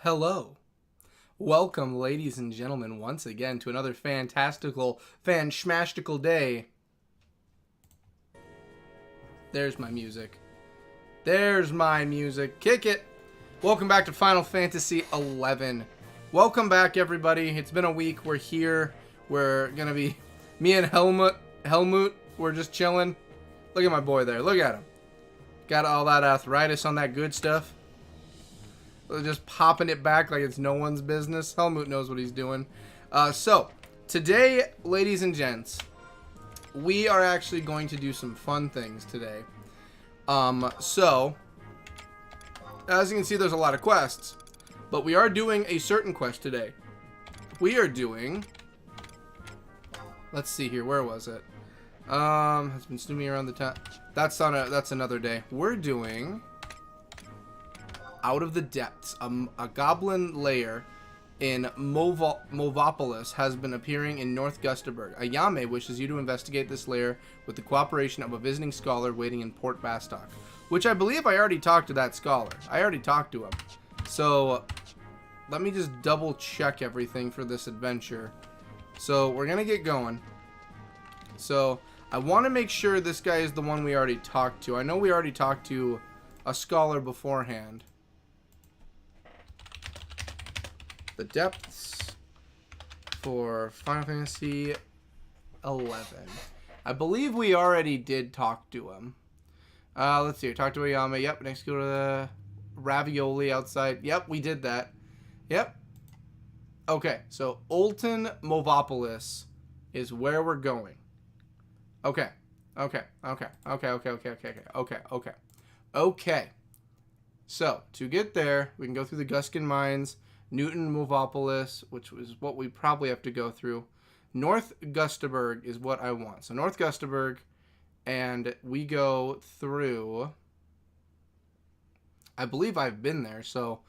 Hello. Welcome, ladies and gentlemen, once again to another fantastical, fan-schmastical day. There's my music. There's my music. Kick it. Welcome back to Final Fantasy XI. Welcome back, everybody. It's been a week. We're here. We're going to be... Me and Helmut, we're just chilling. Look at my boy there. Look at him. Got all that arthritis on that good stuff. Just popping it back like it's no one's business. Helmut knows what he's doing. So, today, ladies and gents, we are actually going to do some fun things today. So, as you can see, there's a lot of quests. But we are doing a certain quest today. We are doing... Let's see here. Where was it? Has been snooping around the town. That's another day. We're doing... Out of the Depths, a goblin lair in Moblins has been appearing in North Gusterberg. Ayame wishes you to investigate this lair with the cooperation of a visiting scholar waiting in Port Bastock, which I believe I already talked to that scholar. I already talked to him. So, let me just double check everything for this adventure. So, we're going to get going. So, I want to make sure this guy is the one we already talked to. I know we already talked to a scholar beforehand. The Depths for Final Fantasy XI. I believe we already did talk to him. Let's see. Talk to Ayame. Yep. Next, go to the ravioli outside. Yep, we did that. Yep. Okay, so Olton Moblins is where we're going. Okay. Okay. So, to get there, we can go through the Guskin Mines, Newton Moblins, which is what we probably have to go through. North Gusterberg is what I want. So North Gusterberg, and we go through... I believe I've been there, so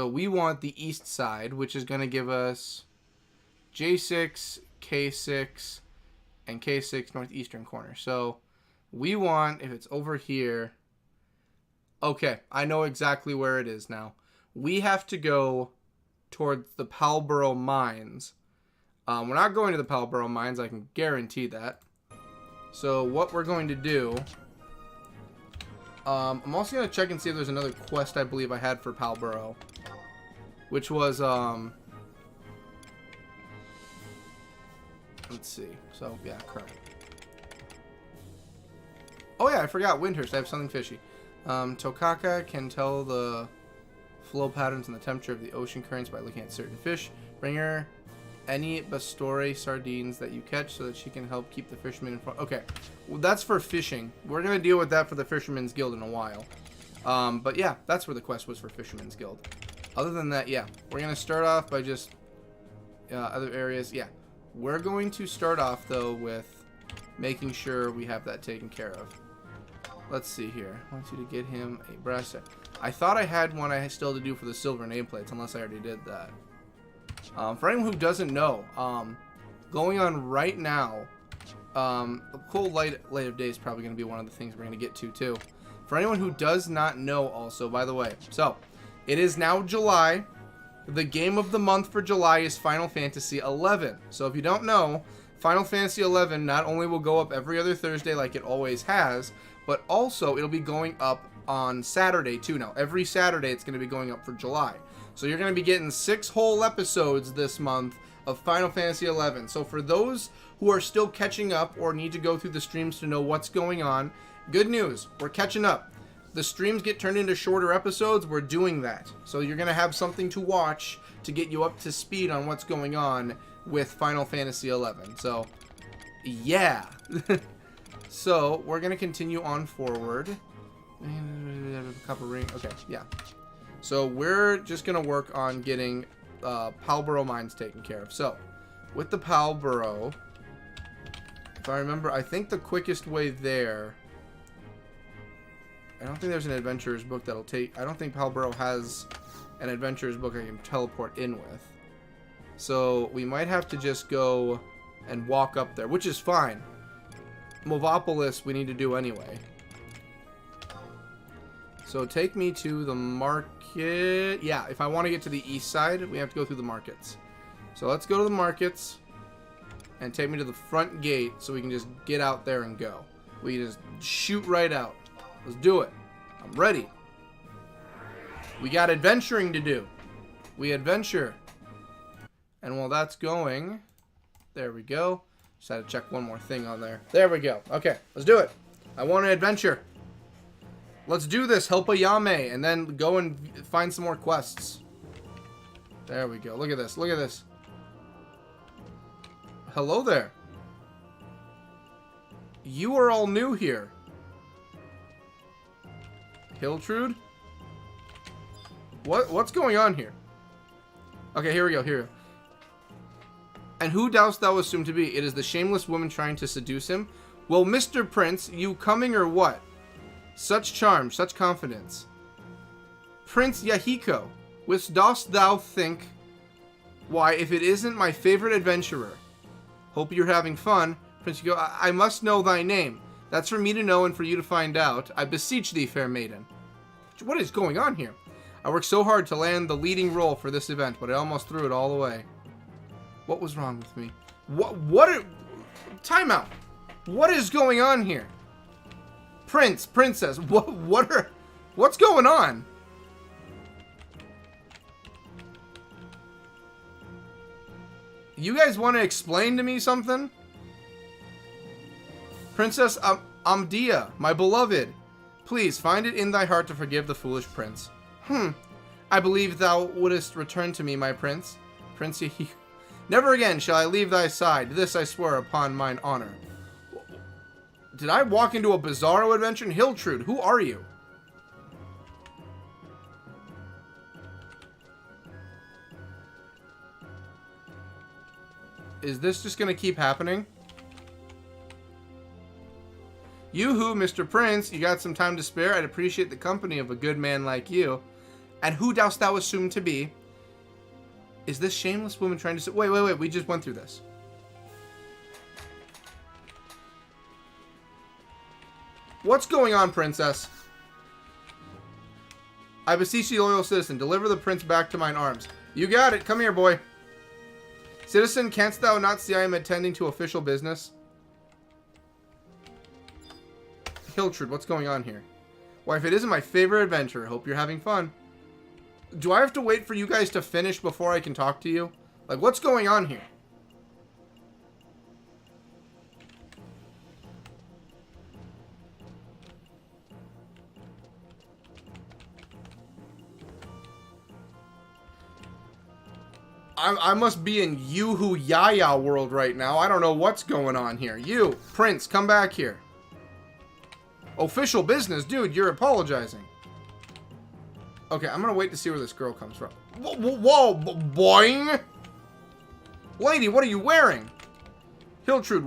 we want the east side, which is going to give us J6, K6, and K6 northeastern corner. So we want, if it's over here... Okay, I know exactly where it is now. We have to go towards the Palborough Mines. We're not going to the Palborough Mines, I can guarantee that. So what we're going to do... I'm also going to check and see if there's another quest I believe I had for Palborough. Which was, let's see. So, yeah, correct. Oh yeah, I forgot Windhurst. I have something fishy. Tokaka can tell the flow patterns and the temperature of the ocean currents by looking at certain fish. Bring her any Bastore sardines that you catch so that she can help keep the fishermen informed. Okay, well, that's for fishing. We're going to deal with that for the Fisherman's Guild in a while. But yeah, that's where the quest was for Fisherman's Guild. Other than that, yeah, we're going to start off by just other areas. Yeah, we're going to start off, though, with making sure we have that taken care of. Let's see here. I want you to get him a bracelet. I thought I had one I still to do for the silver nameplates, unless I already did that. For anyone who doesn't know, going on right now, the cool light of day is probably going to be one of the things we're going to get to, too. For anyone who does not know also, by the way, so, it is now July. The game of the month for July is Final Fantasy XI. So if you don't know, Final Fantasy XI not only will go up every other Thursday like it always has, but also it'll be going up on Saturday too now. Every Saturday it's going to be going up for July. So you're going to be getting 6 whole episodes this month of Final Fantasy XI. So for those who are still catching up or need to go through the streams to know what's going on, good news, we're catching up. The streams get turned into shorter episodes, we're doing that. So you're going to have something to watch to get you up to speed on what's going on with Final Fantasy XI. So, yeah. So, we're going to continue on forward. Copper ring. Okay, yeah. So, we're just going to work on getting Palborough Mines taken care of. So, with the Palborough, if I remember, I think the quickest way there... I don't think there's an adventurer's book that'll take... I don't think Palborough has an adventurer's book I can teleport in with. So, we might have to just go and walk up there, which is fine. Moblins we need to do anyway. So take me to the market. Yeah, if I want to get to the east side, we have to go through the markets. So let's go to the markets and take me to the front gate so we can just get out there and go. We just shoot right out. Let's do it. I'm ready. We got adventuring to do. We adventure. And while that's going, there we go. Just had to check one more thing on there. There we go. Okay, let's do it. I want to adventure. Let's do this. Help Ayame, and then go and find some more quests. There we go. Look at this. Look at this. Hello there. You are all new here. Hiltrude? What's going on here? Okay, here we go. Here we go. And who doubts thou assume to be? It is the shameless woman trying to seduce him. Well, Mr. Prince, you coming or what? Such charm, such confidence. Prince Yahiko, which dost thou think? Why, if it isn't my favorite adventurer. Hope you're having fun. Prince Yahiko, I must know thy name. That's for me to know and for you to find out. I beseech thee, fair maiden. What is going on here? I worked so hard to land the leading role for this event, but I almost threw it all away. What was wrong with me? Time out. What is going on here? Prince, princess, what's going on? You guys want to explain to me something? Princess Amdia, my beloved, please find it in thy heart to forgive the foolish prince. I believe thou wouldest return to me, my prince. Prince Yahiko. Never again shall I leave thy side. This I swear upon mine honor. Did I walk into a bizarro adventure? Hiltrude, who are you? Is this just going to keep happening? You-hoo, Mr. Prince, you got some time to spare? I'd appreciate the company of a good man like you. And who dost thou assume to be? Is this shameless woman trying to say... Wait, we just went through this. What's going on, princess? I beseech thee, loyal citizen, deliver the prince back to mine arms. You got it. Come here, boy. Citizen, canst thou not see I am attending to official business? Hiltrude, what's going on here? Why, if it isn't my favorite adventure, hope you're having fun. Do I have to wait for you guys to finish before I can talk to you? Like, what's going on here? I must be in Yoo-hoo Yaya world right now. I don't know what's going on here. You, Prince, come back here. Official business? Dude, you're apologizing. Okay, I'm gonna wait to see where this girl comes from. Whoa, boing! Lady, what are you wearing? Hiltrude,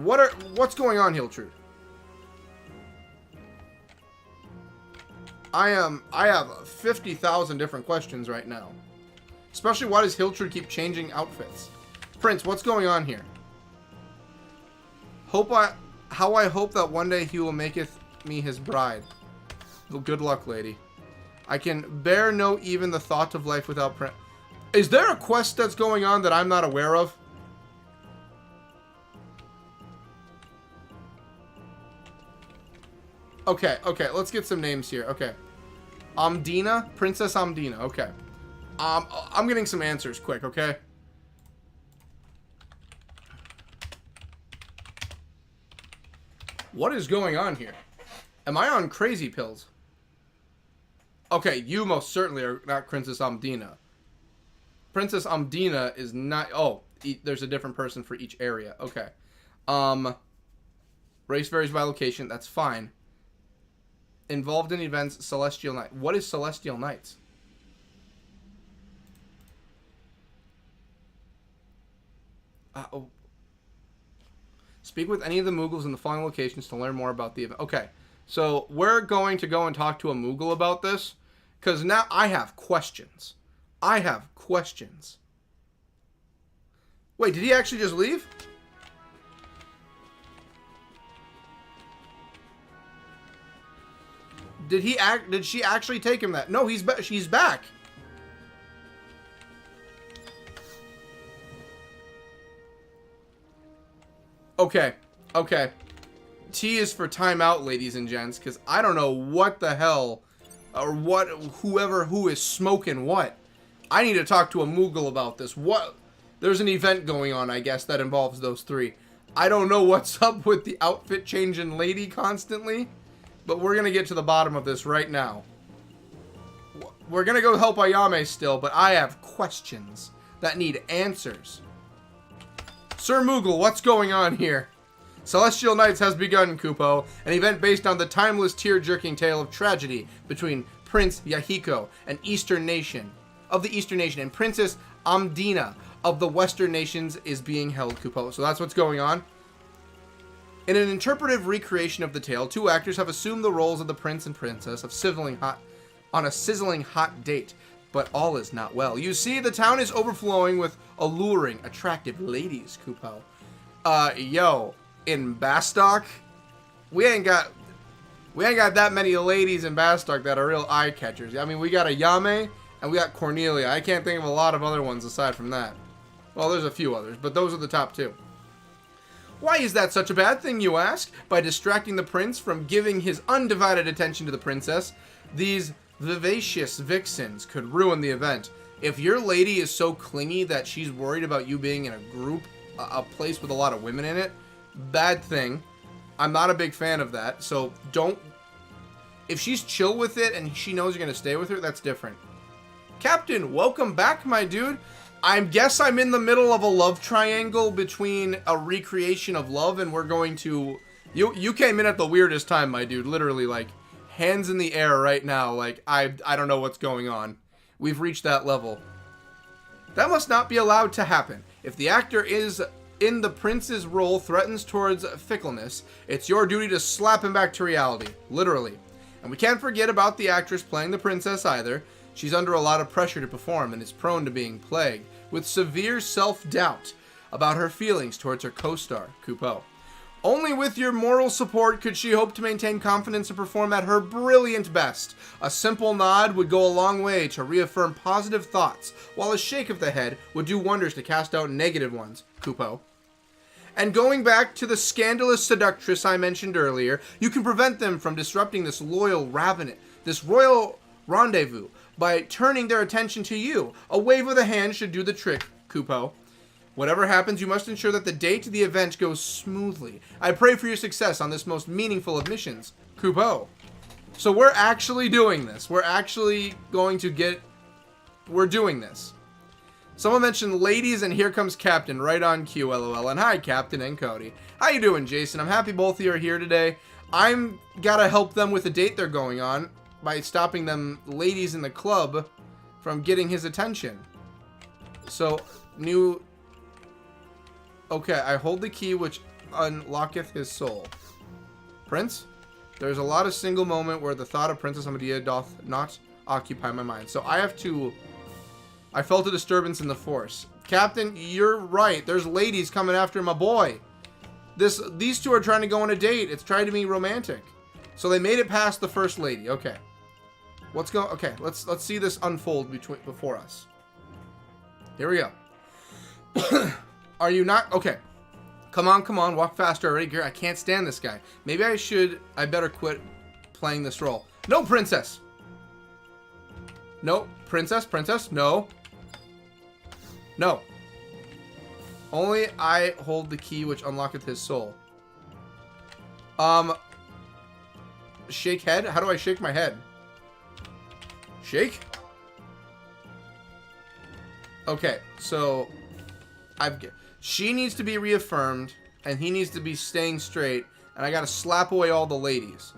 what's going on, Hiltrude? I have 50,000 different questions right now. Especially, why does Hiltrude keep changing outfits? Prince, what's going on here? How I hope that one day he will maketh me his bride. Well, good luck, lady. I can bear no even the thought of life without Prince. Is there a quest that's going on that I'm not aware of? Okay, let's get some names here. Okay. Amdina? Princess Amdina. Okay. I'm getting some answers quick, okay? What is going on here? Am I on crazy pills? Okay, you most certainly are not Princess Amdina. Princess Amdina is not... Oh, there's a different person for each area. Okay. Race varies by location. That's fine. Involved in events, Celestial Knight. What is Celestial Knights? Speak with any of the Moogles in the following locations to learn more about the event. Okay, so we're going to go and talk to a Moogle about this, because now I have questions. Wait, did he actually just leave? Did she actually take him that? No, she's back. Okay. Okay. T is for timeout, ladies and gents, because I don't know what the hell, or who is smoking what. I need to talk to a Moogle about this. There's an event going on, I guess, that involves those three. I don't know what's up with the outfit changing lady constantly, but we're going to get to the bottom of this right now. We're going to go help Ayame still, but I have questions that need answers. Sir Moogle, what's going on here? Celestial Nights has begun, Kupo, an event based on the timeless tear-jerking tale of tragedy between Prince Yahiko, an Eastern nation, and Princess Amdina of the Western nations is being held, Kupo. So that's what's going on. In an interpretive recreation of the tale, two actors have assumed the roles of the prince and princess on a sizzling hot date, but all is not well. You see, the town is overflowing with alluring, attractive ladies, Kupo. Yo, in Bastock, we ain't got that many ladies in Bastock that are real eye catchers. I mean, we got Ayame and we got Cornelia. I can't think of a lot of other ones aside from that. Well, there's a few others, but those are the top two. Why is that such a bad thing, you ask? By distracting the prince from giving his undivided attention to the princess, these vivacious vixens could ruin the event. If your lady is so clingy that she's worried about you being in a group, a place with a lot of women in it, bad thing. I'm not a big fan of that, so don't... If she's chill with it and she knows you're going to stay with her, that's different. Captain, welcome back, my dude. I guess I'm in the middle of a love triangle between a recreation of love and we're going to... You came in at the weirdest time, my dude. Literally, like, hands in the air right now. Like, I don't know what's going on. We've reached that level. That must not be allowed to happen. If the actor is in the prince's role threatens towards fickleness, it's your duty to slap him back to reality. Literally. And we can't forget about the actress playing the princess either. She's under a lot of pressure to perform and is prone to being plagued with severe self-doubt about her feelings towards her co-star, Kupo. Only with your moral support could she hope to maintain confidence and perform at her brilliant best. A simple nod would go a long way to reaffirm positive thoughts, while a shake of the head would do wonders to cast out negative ones, Kupo. And going back to the scandalous seductress I mentioned earlier, you can prevent them from disrupting this royal rendezvous by turning their attention to you. A wave of the hand should do the trick, Kupo. Whatever happens, you must ensure that the date of the event goes smoothly. I pray for your success on this most meaningful of missions, Kupo. So we're actually doing this. We're doing this. Someone mentioned ladies, and here comes Captain, right on cue, LOL. And hi, Captain and Cody. How you doing, Jason? I'm happy both of you are here today. I'm gotta help them with the date they're going on by stopping them ladies in the club from getting his attention. So, Okay, I hold the key which unlocketh his soul. Prince? There's a lot of single moment where the thought of Princess Amadea doth not occupy my mind. So I felt a disturbance in the force. Captain, you're right. There's ladies coming after my boy. These two are trying to go on a date. It's trying to be romantic. So they made it past the first lady. Okay. Okay, let's see this unfold before us. Here we go. Are you not? Okay. Come on. Walk faster already. I can't stand this guy. Maybe I better quit playing this role. No, princess. No, princess. No. No. Only I hold the key which unlocketh his soul. Shake head? How do I shake my head? Shake? Okay, so she needs to be reaffirmed, and he needs to be staying straight, and I gotta slap away all the ladies.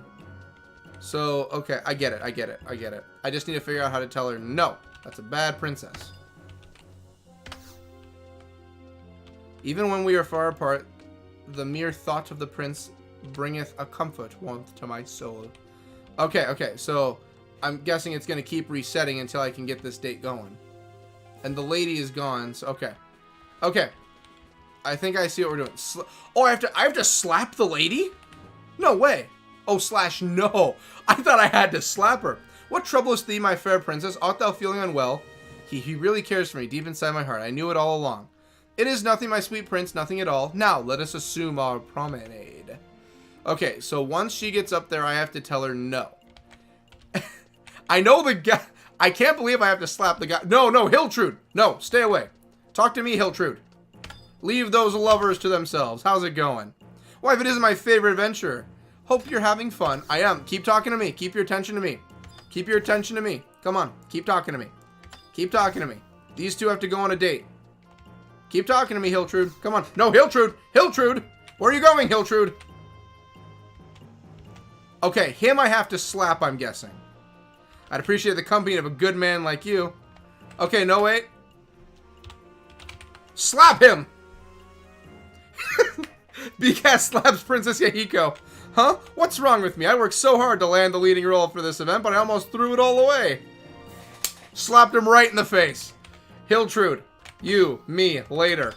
So, okay, I get it. I just need to figure out how to tell her, no, that's a bad princess. Even when we are far apart, the mere thought of the prince bringeth a comfort warmth to my soul. Okay, so I'm guessing it's gonna keep resetting until I can get this date going. And the lady is gone, so okay. I think I see what we're doing. I have to slap the lady? No way. Oh, slash no. I thought I had to slap her. What troublest thee, my fair princess? Art thou feeling unwell? He really cares for me deep inside my heart. I knew it all along. It is nothing, my sweet prince, nothing at all. Now, let us assume our promenade. Okay, so once she gets up there, I have to tell her no. I know the guy. I can't believe I have to slap the guy. No, Hiltrude. No, stay away. Talk to me, Hiltrude. Leave those lovers to themselves. How's it going? Wife, it isn't my favorite adventure. Hope you're having fun. I am. Keep talking to me. Keep your attention to me. Keep your attention to me. Come on. Keep talking to me. Keep talking to me. These two have to go on a date. Keep talking to me, Hiltrude. Come on. No, Hiltrude. Hiltrude. Where are you going, Hiltrude? Okay, him I have to slap, I'm guessing. I'd appreciate the company of a good man like you. Okay, no, wait. Slap him! BCast slaps Princess Yahiko. Huh? What's wrong with me? I worked so hard to land the leading role for this event, but I almost threw it all away. Slapped him right in the face. Hiltrude. You, me, later.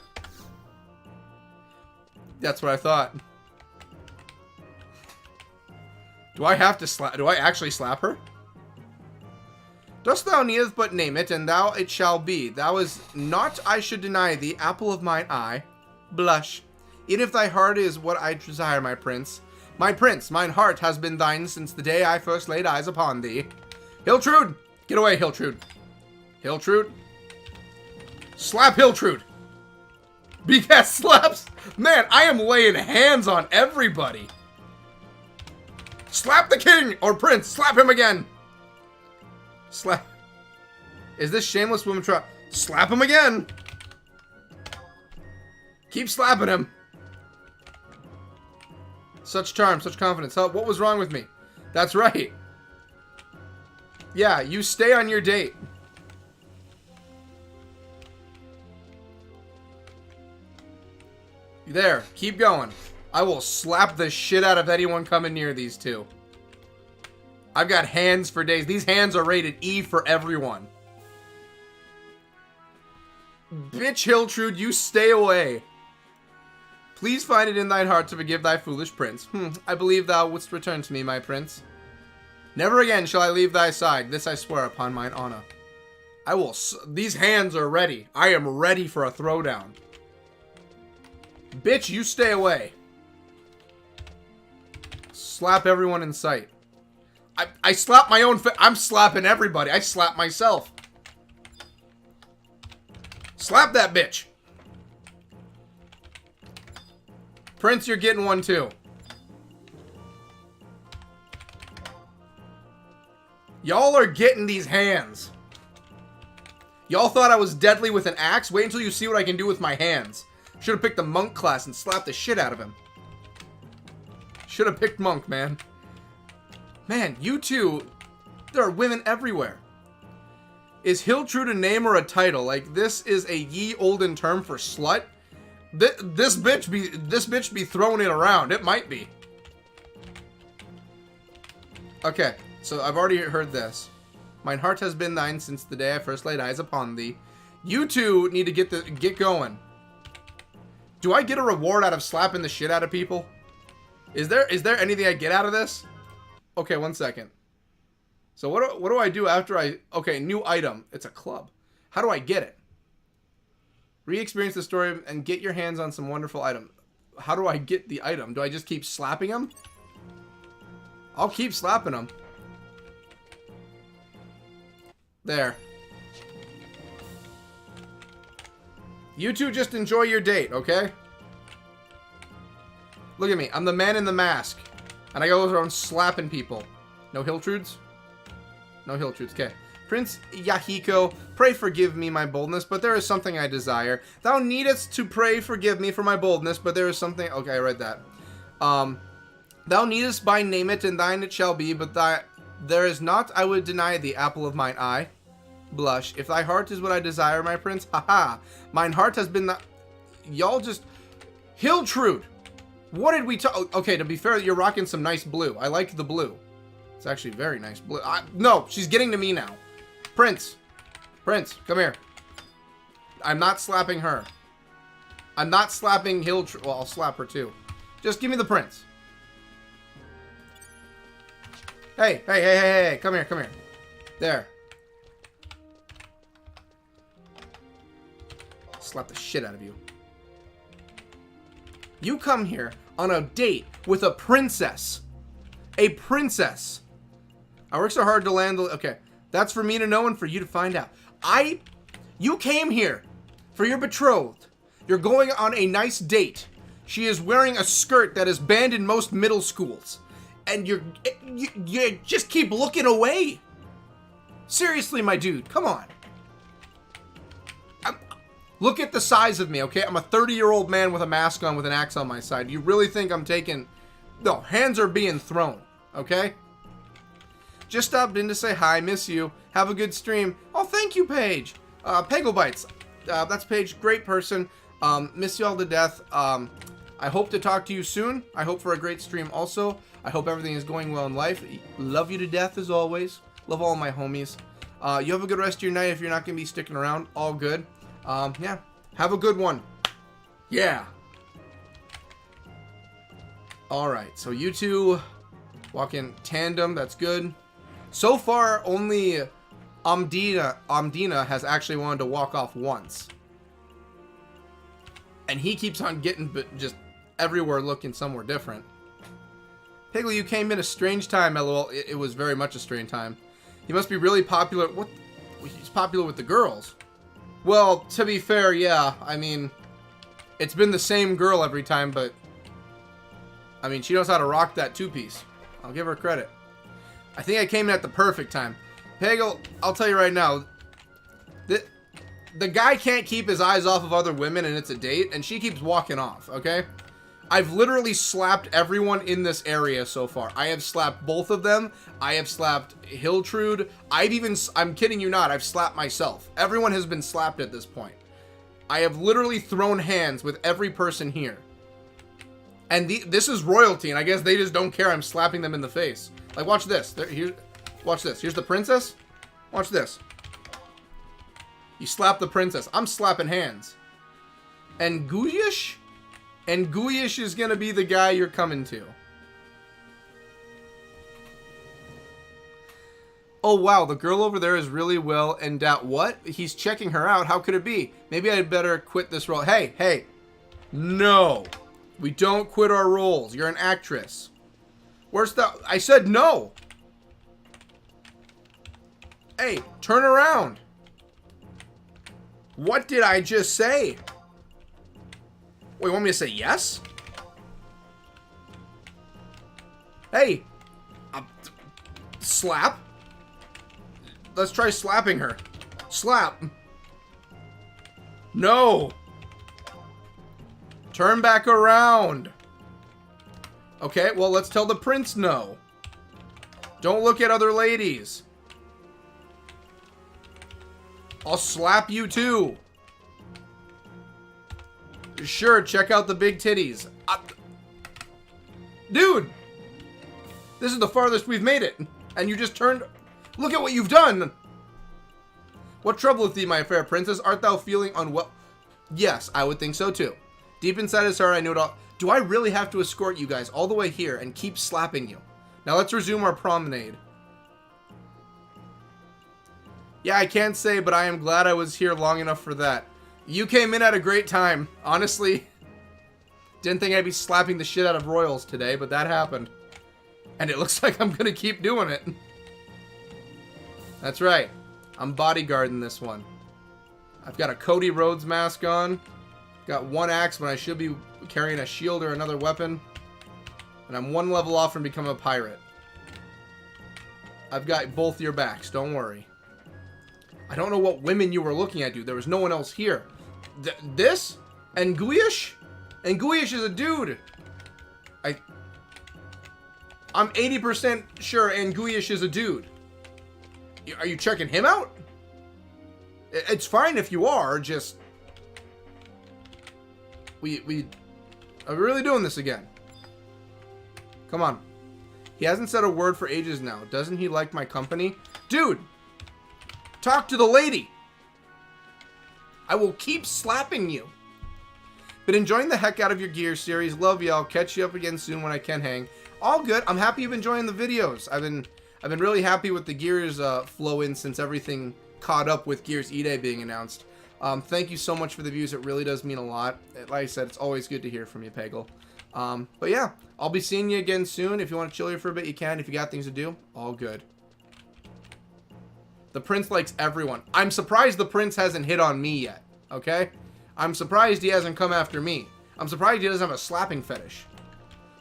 That's what I thought. Do I have to slap? Do I actually slap her? Dost thou needeth but name it, and thou it shall be. Thou is not I should deny thee, apple of mine eye. Blush. Even if thy heart is what I desire, my prince. My prince, mine heart has been thine since the day I first laid eyes upon thee. Hiltrude! Get away, Hiltrude. Hiltrude. Slap Hiltrude. BCast slaps. Man, I am laying hands on everybody. Slap the king or prince. Slap him again. Slap. Is this shameless woman try? Slap him again. Keep slapping him. Such charm, such confidence. Huh? What was wrong with me? That's right. Yeah, you stay on your date. There, keep going. I will slap the shit out of anyone coming near these two. I've got hands for days. These hands are rated E for everyone. Bitch Hiltrude, you stay away. Please find it in thine heart to forgive thy foolish prince. I believe thou wouldst return to me, my prince. Never again shall I leave thy side. This I swear upon mine honor. I will... These hands are ready. I am ready for a throwdown. Bitch, you stay away. Slap everyone in sight. I slap my own face. I'm slapping everybody. I slap myself. Slap that bitch. Prince, you're getting one too. Y'all are getting these hands. Y'all thought I was deadly with an axe? Wait until you see what I can do with my hands. Should have picked the monk class and slapped the shit out of him. Should have picked monk, man. Man, you two, there are women everywhere. Is Hiltrude a name or a title? Like, this is a ye olden term for slut? This bitch be throwing it around. It might be. Okay, so I've already heard this. Mine heart has been thine since the day I first laid eyes upon thee. You two need to get going. Do I get a reward out of slapping the shit out of people? Is there anything I get out of this? Okay, 1 second. So what do I do after I... Okay, new item. It's a club. How do I get it? Re-experience the story and get your hands on some wonderful item. How do I get the item? Do I just keep slapping them? I'll keep slapping them. There. You two just enjoy your date, okay? Look at me. I'm the man in the mask. And I go around slapping people. No Hiltrudes? No Hiltrudes. Okay. Prince Yahiko, pray forgive me my boldness, but there is something I desire. Thou needest to pray forgive me for my boldness, but there is something... Okay, I read that. Thou needest by name it, and thine it shall be, but there is not I would deny thee, apple of mine eye. Blush. If thy heart is what I desire, my prince, haha. Mine heart has been the... Y'all just... Hiltrude! What did we talk... Okay, to be fair, you're rocking some nice blue. I like the blue. It's actually very nice blue. No, she's getting to me now. Prince. Prince, come here. I'm not slapping her. I'm not slapping Hiltrude. Well, I'll slap her too. Just give me the prince. Hey, hey, hey, hey, hey, come here, come here. There. Slap the shit out of you. You come here on a date with a princess. A princess. I work so hard to land the... Okay, that's for me to know and for you to find out. You came here for your betrothed. You're going on a nice date. She is wearing a skirt that is banned in most middle schools. And you just keep looking away. Seriously, my dude, come on. Look at the size of me, okay? I'm a 30-year-old man with a mask on with an axe on my side. You really think I'm taking... No, hands are being thrown, okay? Just stopped in to say hi, miss you. Have a good stream. Oh, thank you, Paige. Peggle Bites. That's Paige, great person. Miss you all to death. I hope to talk to you soon. I hope for a great stream also. I hope everything is going well in life. Love you to death as always. Love all my homies. You have a good rest of your night if you're not going to be sticking around. All good. Yeah. Have a good one. Yeah. Alright, so you two walk in tandem. That's good. So far, only Amdina has actually wanted to walk off once. And he keeps on getting just everywhere looking somewhere different. Piglet, you came in a strange time, lol. It was very much a strange time. He must be really popular. What? He's popular with the girls. Well, to be fair, yeah. I mean, it's been the same girl every time, but... I mean, she knows how to rock that two-piece. I'll give her credit. I think I came in at the perfect time. Peggle, I'll tell you right now. The guy can't keep his eyes off of other women, and it's a date, and she keeps walking off, okay? I've literally slapped everyone in this area so far. I have slapped both of them. I have slapped Hiltrude. I'm kidding you not, I've slapped myself. Everyone has been slapped at this point. I have literally thrown hands with every person here. And this is royalty, and I guess they just don't care I'm slapping them in the face. Like, watch this. Watch this. Here's the princess. Watch this. You slap the princess. I'm slapping hands. And Guyish? And Guyish is gonna be the guy you're coming to. Oh, wow. The girl over there is really well endowed. What? He's checking her out. How could it be? Maybe I'd better quit this role. Hey, hey. No. We don't quit our roles. You're an actress. Where's the... I said no. Hey, turn around. What did I just say? Wait, you want me to say yes? Hey. Slap. Let's try slapping her. Slap. No. Turn back around. Okay, well, let's tell the prince no. Don't look at other ladies. I'll slap you too. Sure, check out the big titties. Dude! This is the farthest we've made it. And you just turned... Look at what you've done! What troubleth thee, my fair princess? Art thou feeling unwell? Yes, I would think so too. Deep inside his heart, I knew it all. Do I really have to escort you guys all the way here and keep slapping you? Now let's resume our promenade. Yeah, I can't say, but I am glad I was here long enough for that. You came in at a great time. Honestly, didn't think I'd be slapping the shit out of royals today, but that happened. And it looks like I'm gonna keep doing it. That's right. I'm bodyguarding this one. I've got a Cody Rhodes mask on. Got one axe when I should be carrying a shield or another weapon. And I'm one level off from becoming a pirate. I've got both your backs, don't worry. I don't know what women you were looking at, dude. There was no one else here. This? And Guyish? And Guyish is a dude. I'm 80% sure and Guyish is a dude. Are you checking him out? It's fine if you are, just... Are we really doing this again? Come on. He hasn't said a word for ages now. Doesn't he like my company? Dude! Talk to the lady! I will keep slapping you. Been enjoying the heck out of your Gear series. Love y'all. Catch you up again soon when I can hang. All good. I'm happy you've been enjoying the videos. I've been I've been really happy with the Gears flow in since everything caught up with Gears E-Day being announced. Thank you so much for the views. It really does mean a lot. Like I said, it's always good to hear from you, Peggle. But yeah, I'll be seeing you again soon. If you want to chill here for a bit, you can. If you got things to do, all good. The prince likes everyone. I'm surprised the prince hasn't hit on me yet, okay? I'm surprised he hasn't come after me. I'm surprised he doesn't have a slapping fetish.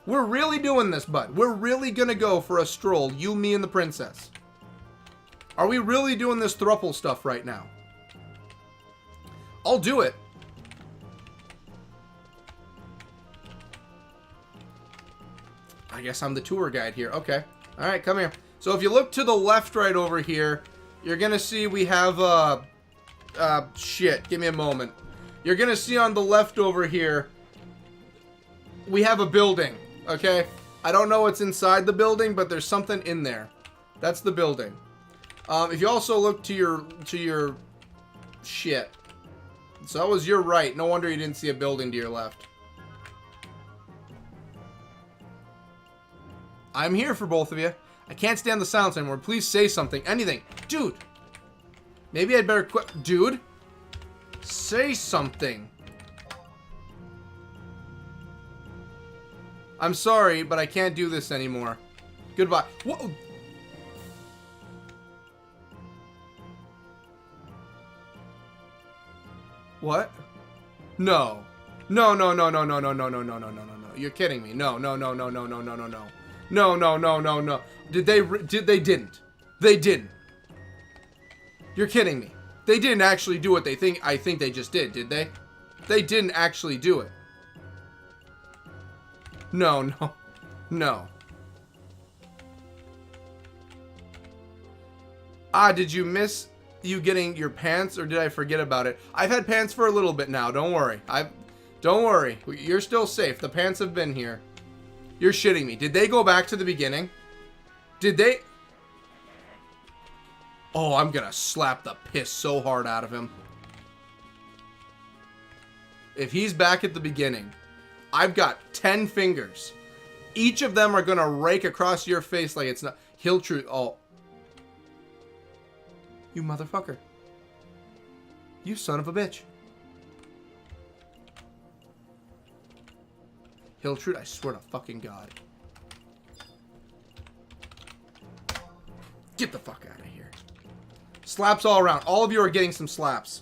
We're really doing this, bud. We're really gonna go for a stroll, you, me, and the princess. Are we really doing this throuple stuff right now? I'll do it. I guess I'm the tour guide here. Okay. All right, come here. So if you look to the left right over here, you're going to see we have, shit, give me a moment. You're going to see on the left over here, we have a building, okay? I don't know what's inside the building, but there's something in there. That's the building. If you also look to your shit. So that was your right. No wonder you didn't see a building to your left. I'm here for both of you. I can't stand the silence anymore. Please say something. Anything. Dude. Maybe I'd better quit. Dude. Say something. I'm sorry, but I can't do this anymore. Goodbye. Whoa. What? No. No, no, no, no, no, no, no, no, no, no, no, no, no. You're kidding me. No, no, no, no, no, no, no, no, no. No, no, no, no, no. They didn't. They didn't. You're kidding me. They didn't actually do what I think they just did they? They didn't actually do it. No, no. No. Did you miss you getting your pants, or did I forget about it? I've had pants for a little bit now. Don't worry. Don't worry. You're still safe. The pants have been here. You're shitting me. Did they go back to the beginning? Did they? Oh, I'm gonna slap the piss so hard out of him. If he's back at the beginning, I've got 10 fingers. Each of them are gonna rake across your face like it's not. Hiltrude. Oh. You motherfucker. You son of a bitch. Hiltrude, I swear to fucking God. Get the fuck out of here. Slaps all around. All of you are getting some slaps.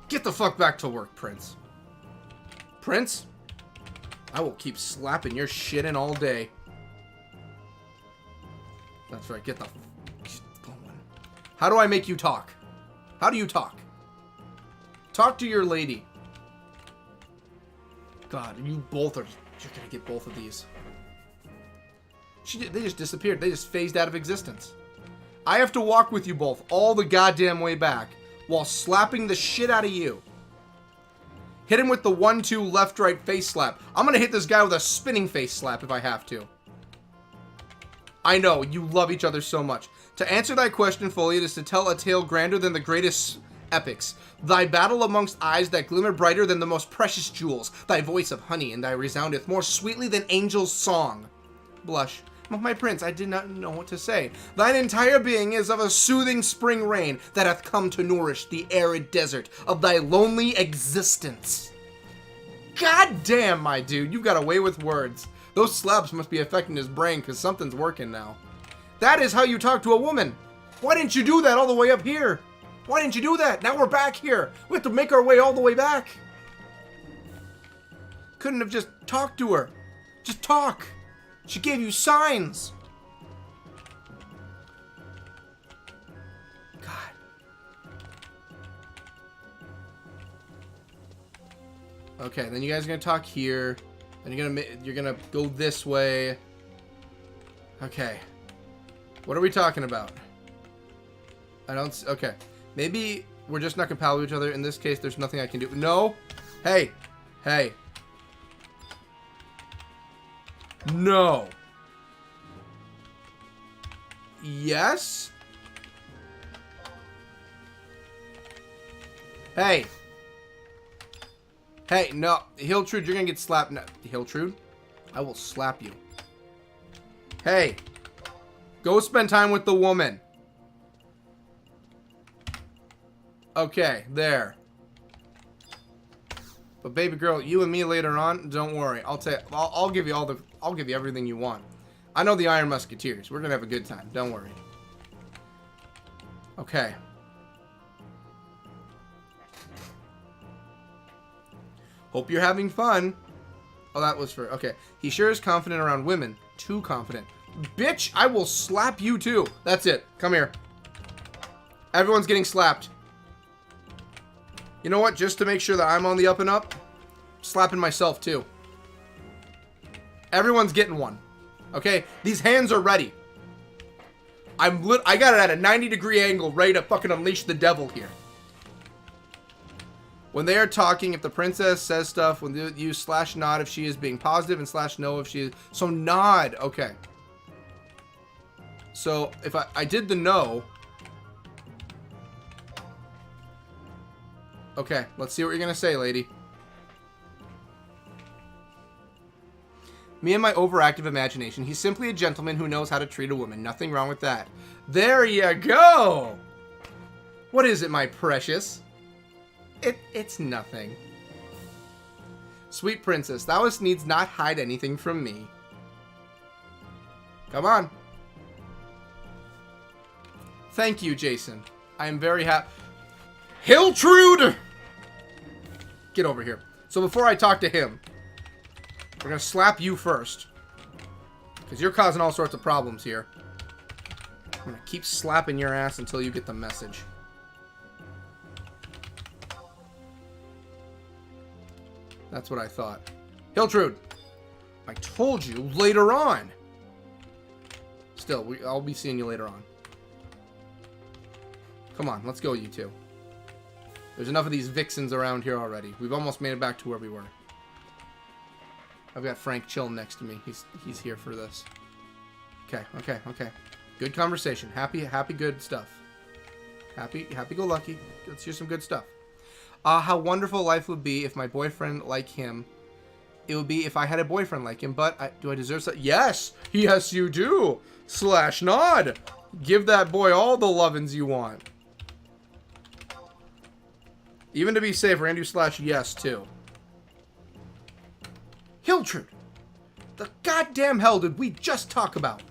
Get the fuck back to work, Prince. Prince? I will keep slapping your shit in all day. That's right, get the... How do I make you talk? How do you talk? Talk to your lady. God, you both are... You're gonna get both of these. They just disappeared. They just phased out of existence. I have to walk with you both all the goddamn way back while slapping the shit out of you. Hit him with the 1-2 left-right face slap. I'm gonna hit this guy with a spinning face slap if I have to. I know, you love each other so much. To answer thy question fully, it is to tell a tale grander than the greatest epics. Thy battle amongst eyes that glimmer brighter than the most precious jewels. Thy voice of honey, and thy resoundeth more sweetly than angel's song. Blush. My prince, I did not know what to say. Thine entire being is of a soothing spring rain that hath come to nourish the arid desert of thy lonely existence. God damn, my dude, you got away with words. Those slaps must be affecting his brain because something's working now. That is how you talk to a woman. Why didn't you do that all the way up here? Why didn't you do that? Now we're back here. We have to make our way all the way back. Couldn't have just talked to her. Just talk. She gave you signs. God. Okay, then you guys are gonna talk here, and you're gonna go this way. Okay. What are we talking about? Okay. Maybe we're just not compatible with each other. In this case, there's nothing I can do. No. Hey. Hey. No. Yes? Hey. Hey, no. Hiltrude, you're gonna get slapped. No, Hiltrude, I will slap you. Hey. Go spend time with the woman. Okay, there. But baby girl, you and me later on, don't worry. I'll give you I'll give you everything you want. I know the Iron Musketeers. We're gonna have a good time. Don't worry. Okay. Hope you're having fun. Oh, that was for... Okay. He sure is confident around women. Too confident. Bitch, I will slap you too. That's it. Come here. Everyone's getting slapped. You know what? Just to make sure that I'm on the up and up, slapping myself too. Everyone's getting one. Okay? These hands are ready. I got it at a 90-degree angle, ready to fucking unleash the devil here. When they are talking, if the princess says stuff, when you use slash nod if she is being positive and slash no if she is... So nod. Okay. So if I did the no... Okay, let's see what you're going to say, lady. Me and my overactive imagination. He's simply a gentleman who knows how to treat a woman. Nothing wrong with that. There you go! What is it, my precious? It's nothing. Sweet princess, thou needs not hide anything from me. Come on. Thank you, Jason. I am very happy. Hiltrude! Get over here. So before I talk to him, we're going to slap you first. Because you're causing all sorts of problems here. I'm going to keep slapping your ass until you get the message. That's what I thought. Hiltrude! I told you later on! Still, I'll be seeing you later on. Come on, let's go, you two. There's enough of these vixens around here already. We've almost made it back to where we were. I've got Frank chilling next to me. He's here for this. Okay. Good conversation. Happy, good stuff. Happy go lucky. Let's hear some good stuff. How wonderful life would be if my boyfriend like him. It would be if I had a boyfriend like him, but do I deserve that? Yes, you do. Slash nod. Give that boy all the lovin's you want. Even to be safe, we're gonna do slash yes too. Hiltrude, the goddamn hell did we just talk about?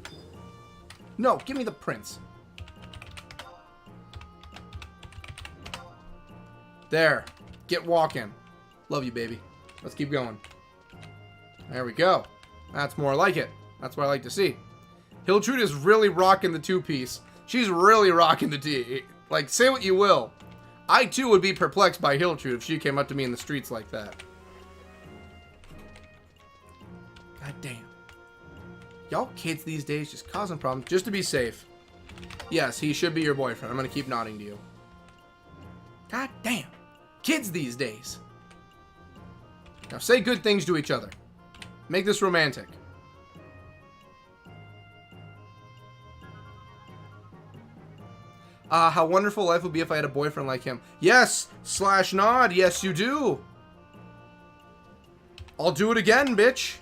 No, give me the prince. There. Get walking. Love you, baby. Let's keep going. There we go. That's more like it. That's what I like to see. Hiltrude is really rocking the two-piece. She's really rocking the T. Like, say what you will. I, too, would be perplexed by Hiltrude if she came up to me in the streets like that. God damn. Y'all kids these days just causing problems just to be safe. Yes, he should be your boyfriend. I'm going to keep nodding to you. God damn. Kids these days. Now say good things to each other. Make this romantic. How wonderful life would be if I had a boyfriend like him. Yes! Slash nod. Yes, you do. I'll do it again, bitch.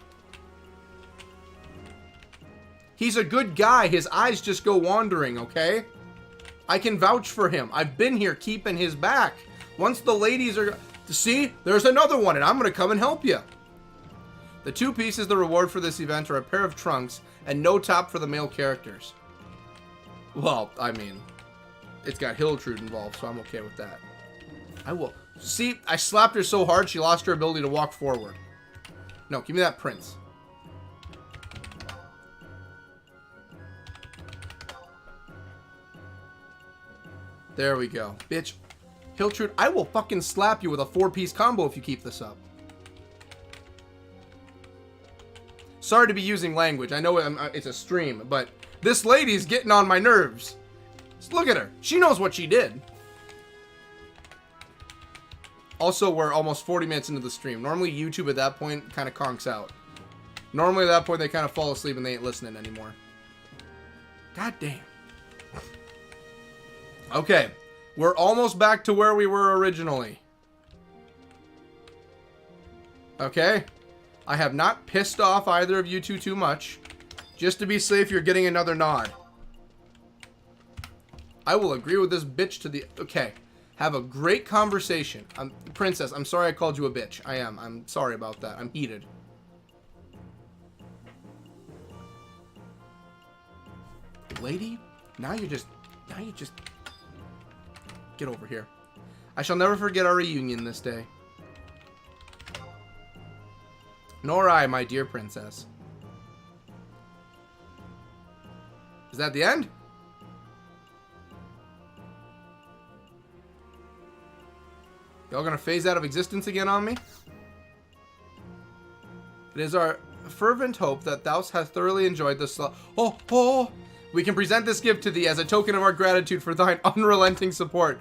He's a good guy. His eyes just go wandering, okay? I can vouch for him. I've been here keeping his back. Once the ladies are... See? There's another one, and I'm going to come and help you. The two pieces the reward for this event are a pair of trunks and no top for the male characters. Well, I mean, it's got Hiltrude involved, so I'm okay with that. I will... See, I slapped her so hard she lost her ability to walk forward. No, give me that prince. There we go. Bitch. Hiltrude, I will fucking slap you with a 4-piece combo if you keep this up. Sorry to be using language. I know it's a stream, but this lady's getting on my nerves. Just look at her. She knows what she did. Also, we're almost 40 minutes into the stream. Normally, YouTube at that point kind of conks out. Normally, at that point, they kind of fall asleep and they ain't listening anymore. God damn. Okay. We're almost back to where we were originally. Okay? I have not pissed off either of you two too much. Just to be safe, you're getting another nod. I will agree with this bitch to the... Okay. Have a great conversation. Princess, I'm sorry I called you a bitch. I am. I'm sorry about that. I'm heated. Lady, now you just get over here. I shall never forget our reunion this day. Nor I, my dear princess. Is that the end? Y'all gonna phase out of existence again on me? It is our fervent hope that thou hast thoroughly enjoyed this. Oh! We can present this gift to thee as a token of our gratitude for thine unrelenting support.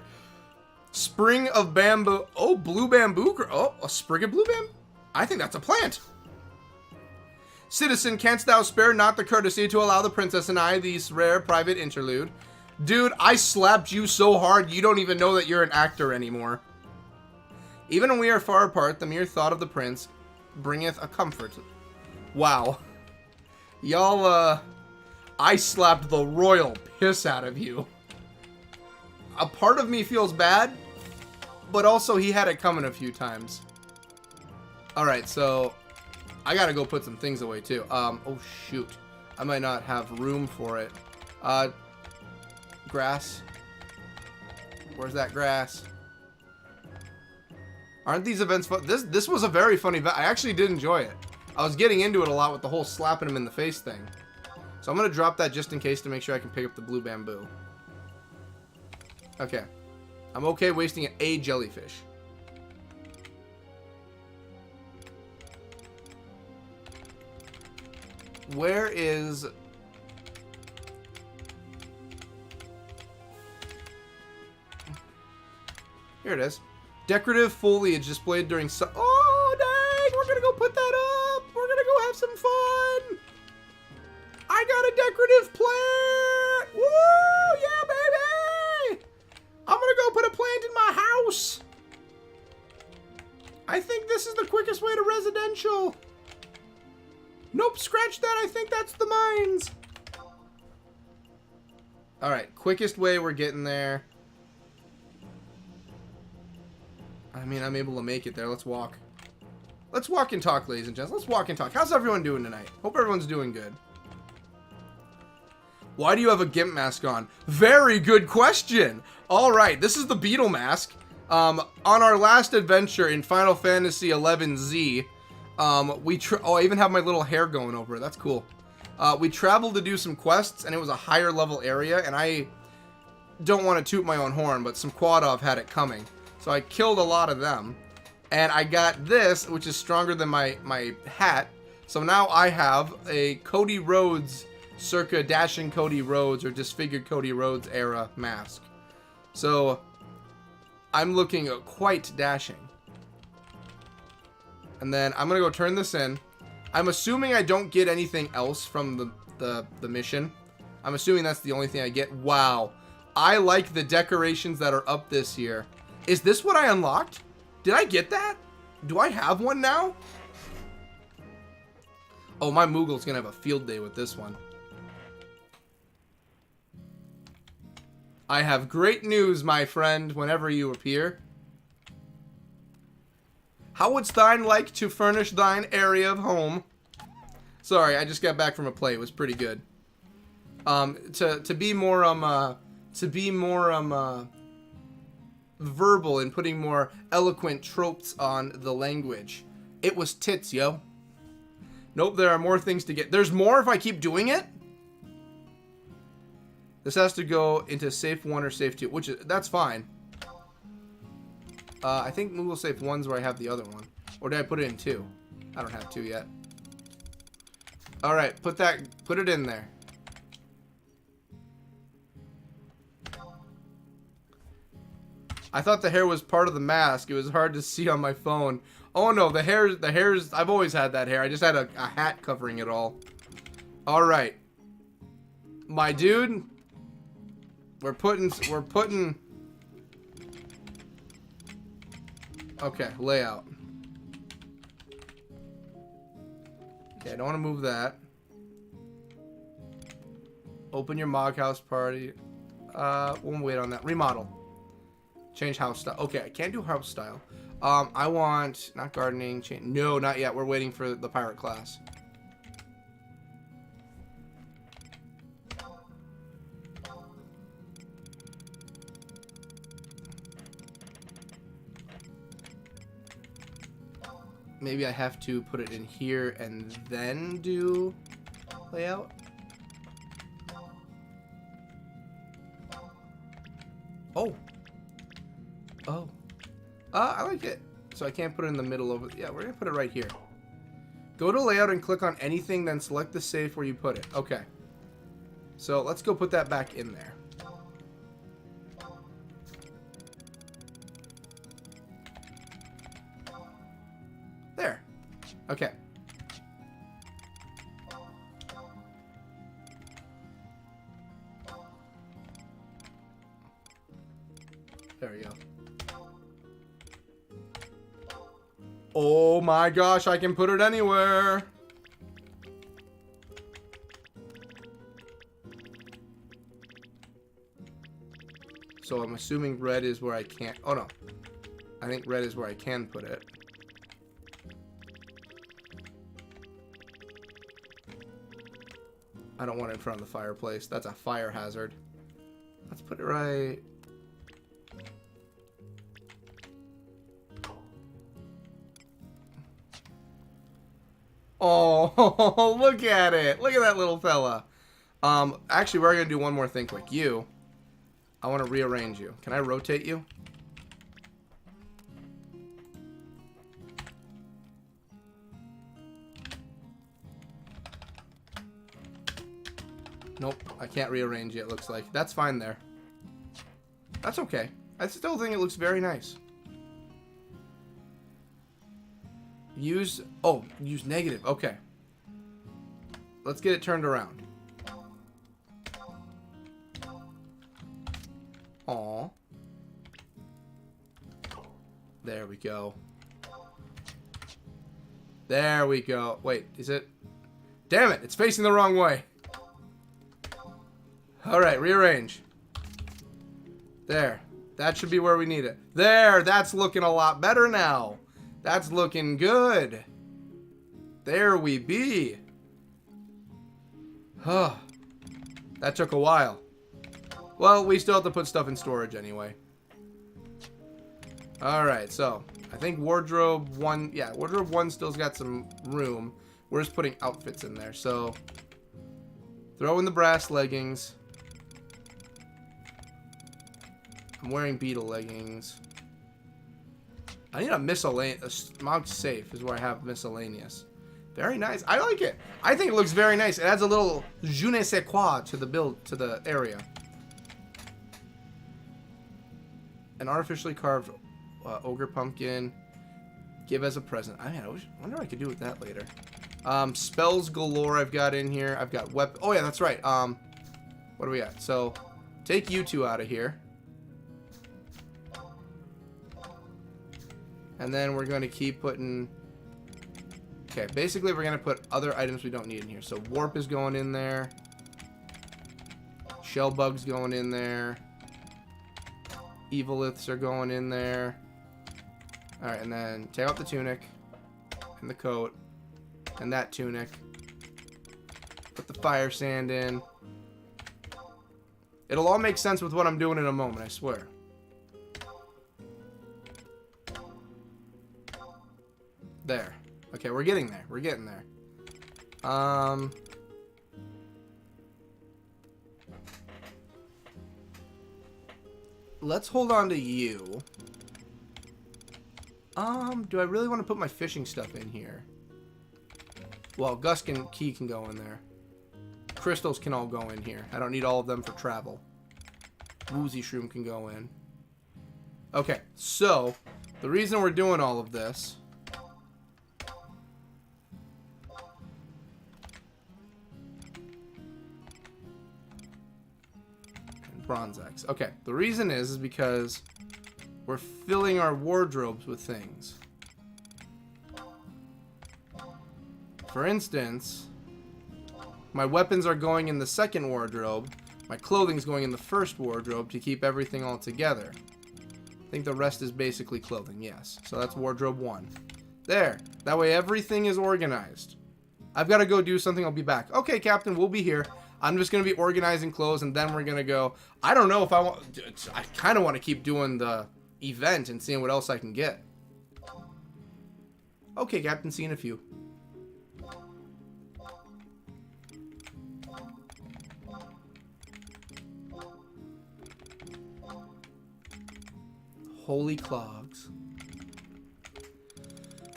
Spring of bamboo. Oh, blue bamboo. Oh, a sprig of blue bamboo. I think that's a plant. Citizen, canst thou spare not the courtesy to allow the princess and I this rare private interlude? Dude, I slapped you so hard you don't even know that you're an actor anymore. Even when we are far apart, the mere thought of the prince bringeth a comfort. Wow. Y'all, I slapped the royal piss out of you. A part of me feels bad, but also he had it coming a few times. Alright, so I gotta go put some things away too. Oh shoot. I might not have room for it. Grass. Where's that grass? Aren't these events fun? This was a very fun event. I actually did enjoy it. I was getting into it a lot with the whole slapping him in the face thing. So I'm gonna drop that just in case to make sure I can pick up the blue bamboo. Okay. I'm okay wasting a jellyfish. Where is... Here it is. Decorative foliage displayed during oh, dang! We're gonna go put that up! We're gonna go have some fun! I got a decorative plant! Woo! Yeah, baby! I'm gonna go put a plant in my house! I think this is the quickest way to residential. Nope, scratch that. I think that's the mines. Alright, quickest way, we're getting there. I mean, I'm able to make it there. Let's walk. Let's walk and talk, ladies and gents. Let's walk and talk. How's everyone doing tonight? Hope everyone's doing good. Why do you have a GIMP mask on? Very good question. All right, this is the beetle mask. On our last adventure in Final Fantasy XI-Z, oh, I even have my little hair going over it. That's cool. We traveled to do some quests, and it was a higher level area, and I don't want to toot my own horn, but some Quadov had it coming. So I killed a lot of them, and I got this, which is stronger than my hat. So now I have a Cody Rhodes, circa Dashing Cody Rhodes or Disfigured Cody Rhodes era mask. So I'm looking quite dashing. And then I'm gonna go turn this in. I'm assuming I don't get anything else from the mission. I'm assuming that's the only thing I get. Wow. I like the decorations that are up this year. Is this what I unlocked? Did I get that? Do I have one now? Oh, my Moogle's gonna have a field day with this one. I have great news, my friend, whenever you appear. How wouldst thine like to furnish thine area of home? Sorry, I just got back from a play. It was pretty good. To be more verbal and putting more eloquent tropes on the language. It was tits, yo. Nope, there are more things to get. There's more if I keep doing it? This has to go into safe 1 or safe 2, which is, that's fine. I think Moogle safe 1's where I have the other one. Or did I put it in 2? I don't have 2 yet. Alright, put it in there. I thought the hair was part of the mask. It was hard to see on my phone. Oh no, the hair's, I've always had that hair. I just had a hat covering it all. Alright. My dude, we're putting, okay, layout. Okay, I don't want to move that. Open your Mog House party. We'll wait on that. Remodel. Change house style. Okay, I can't do house style. I want... Not gardening. Change. No, not yet. We're waiting for the pirate class. Maybe I have to put it in here and then do layout. Oh. Oh. I like it. So I can't put it in the middle over... Yeah, we're going to put it right here. Go to layout and click on anything, then select the safe where you put it. Okay. So let's go put that back in there. There. Okay. There we go. Oh my gosh, I can put it anywhere. So I'm assuming red is where I can't... Oh no. I think red is where I can put it. I don't want it in front of the fireplace. That's a fire hazard. Let's put it right... Oh, look at it. Look at that little fella. Actually, we're going to do one more thing quick. You, I want to rearrange you. Can I rotate you? Nope, I can't rearrange you, it looks like. That's fine there. That's okay. I still think it looks very nice. Use negative. Okay. Let's get it turned around. Aw. There we go. There we go. Wait, is it? Damn it, it's facing the wrong way. Alright, rearrange. There. That should be where we need it. There, that's looking a lot better now. That's looking good. There we be. Huh. That took a while. Well, we still have to put stuff in storage anyway. Alright, so I think wardrobe 1, yeah, wardrobe 1 still's got some room. We're just putting outfits in there. So throw in the brass leggings. I'm wearing beetle leggings. I need a miscellaneous. Mog safe is where I have miscellaneous. Very nice. I like it. I think it looks very nice. It adds a little je ne sais quoi to the build, to the area. An artificially carved ogre pumpkin. Give as a present. I wonder what I could do with that later. Spells galore I've got in here. I've got weapon. Oh yeah, that's right. What do we got? So take you two out of here. And then we're going to keep putting... Okay, basically we're going to put other items we don't need in here. So warp is going in there. Shell bugs going in there. Eviliths are going in there. Alright, and then take out the tunic. And the coat. And that tunic. Put the fire sand in. It'll all make sense with what I'm doing in a moment, I swear. There. Okay, we're getting there. We're getting there. Let's hold on to you. Do I really want to put my fishing stuff in here? Well, Gus and Key can go in there. Crystals can all go in here. I don't need all of them for travel. Woozy Shroom can go in. Okay, so the reason we're doing all of this... Bronze Axe. Okay, the reason is because we're filling our wardrobes with things. For instance, my weapons are going in the second wardrobe. My clothing's going in the first wardrobe to keep everything all together. I think the rest is basically clothing, yes. So that's wardrobe 1. There. That way everything is organized. I've got to go do something. I'll be back. Okay, Captain, we'll be here. I'm just going to be organizing clothes, and then we're going to go. I don't know if I want. I kind of want to keep doing the event and seeing what else I can get. Okay, Captain, see you in a few. Holy clogs.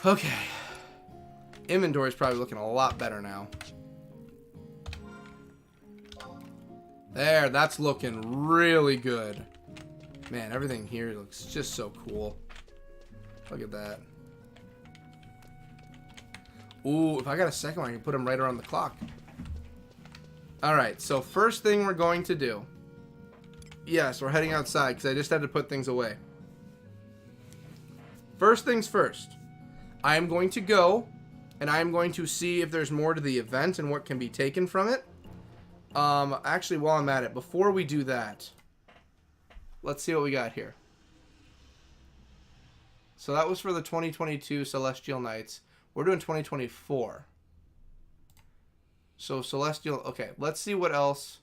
Okay. Inventory is probably looking a lot better now. There, that's looking really good. Man, everything here looks just so cool. Look at that. Ooh, if I got a second one, I can put them right around the clock. Alright, so first thing we're going to do. Yes, we're heading outside because I just had to put things away. First things first. I am going to go and I am going to see if there's more to the event and what can be taken from it. Actually, while I'm at it, before we do that, let's see what we got here. So that was for the 2022 Celestial Knights. We're doing 2024. So Celestial, okay, let's see what else.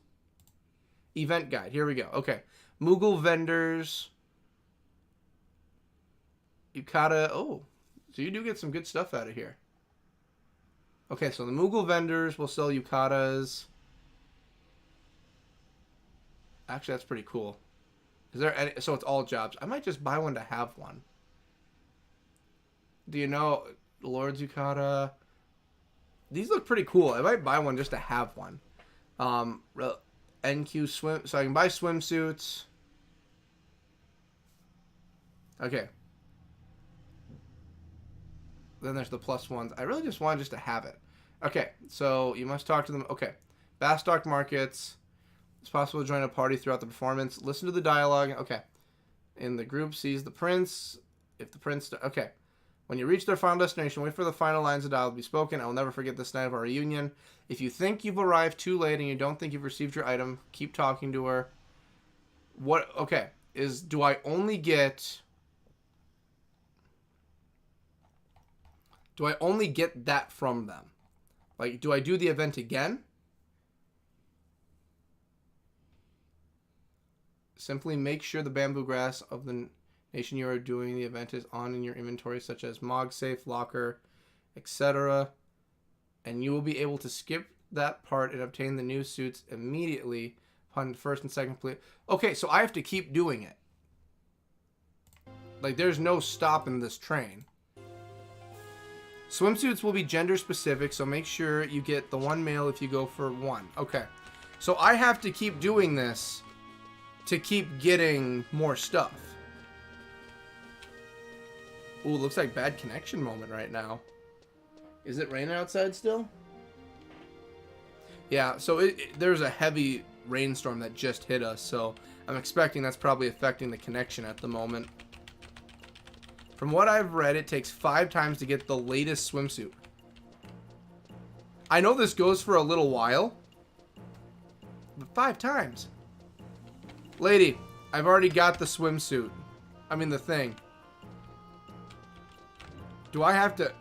Event guide, here we go. Okay, Moogle vendors. Yukata, oh, so you do get some good stuff out of here. Okay, so the Moogle vendors will sell Yukatas. Actually, that's pretty cool. Is there any, so it's all jobs. I might just buy one to have one. Do you know Lord's Yukata? These look pretty cool. I might buy one just to have one. NQ swim, so I can buy swimsuits. Okay. Then there's the plus ones. I really just want just to have it. Okay, so you must talk to them. Okay. Bastock Markets. It's possible to join a party throughout the performance. Listen to the dialogue. Okay. In the group sees the prince. If the prince... Okay. When you reach their final destination, wait for the final lines of dialogue to be spoken. I will never forget this night of our reunion. If you think you've arrived too late and you don't think you've received your item, keep talking to her. What... Okay. Do I only get... Do I only get that from them? Like, do I do the event again? Simply make sure the bamboo grass of the nation you are doing the event is on in your inventory, such as Mog Safe, Locker, etc. And you will be able to skip that part and obtain the new suits immediately upon first and second play. Okay, so I have to keep doing it. Like, there's no stopping this train. Swimsuits will be gender specific, so make sure you get the one male if you go for one. Okay. So I have to keep doing this to keep getting more stuff. Ooh, looks like bad connection moment right now. Is it raining outside still? Yeah, so there's a heavy rainstorm that just hit us, so I'm expecting that's probably affecting the connection at the moment. From what I've read, it takes 5 times to get the latest swimsuit. I know this goes for a little while, but 5 times. Lady, I've already got the swimsuit. I mean the thing. Do I have to...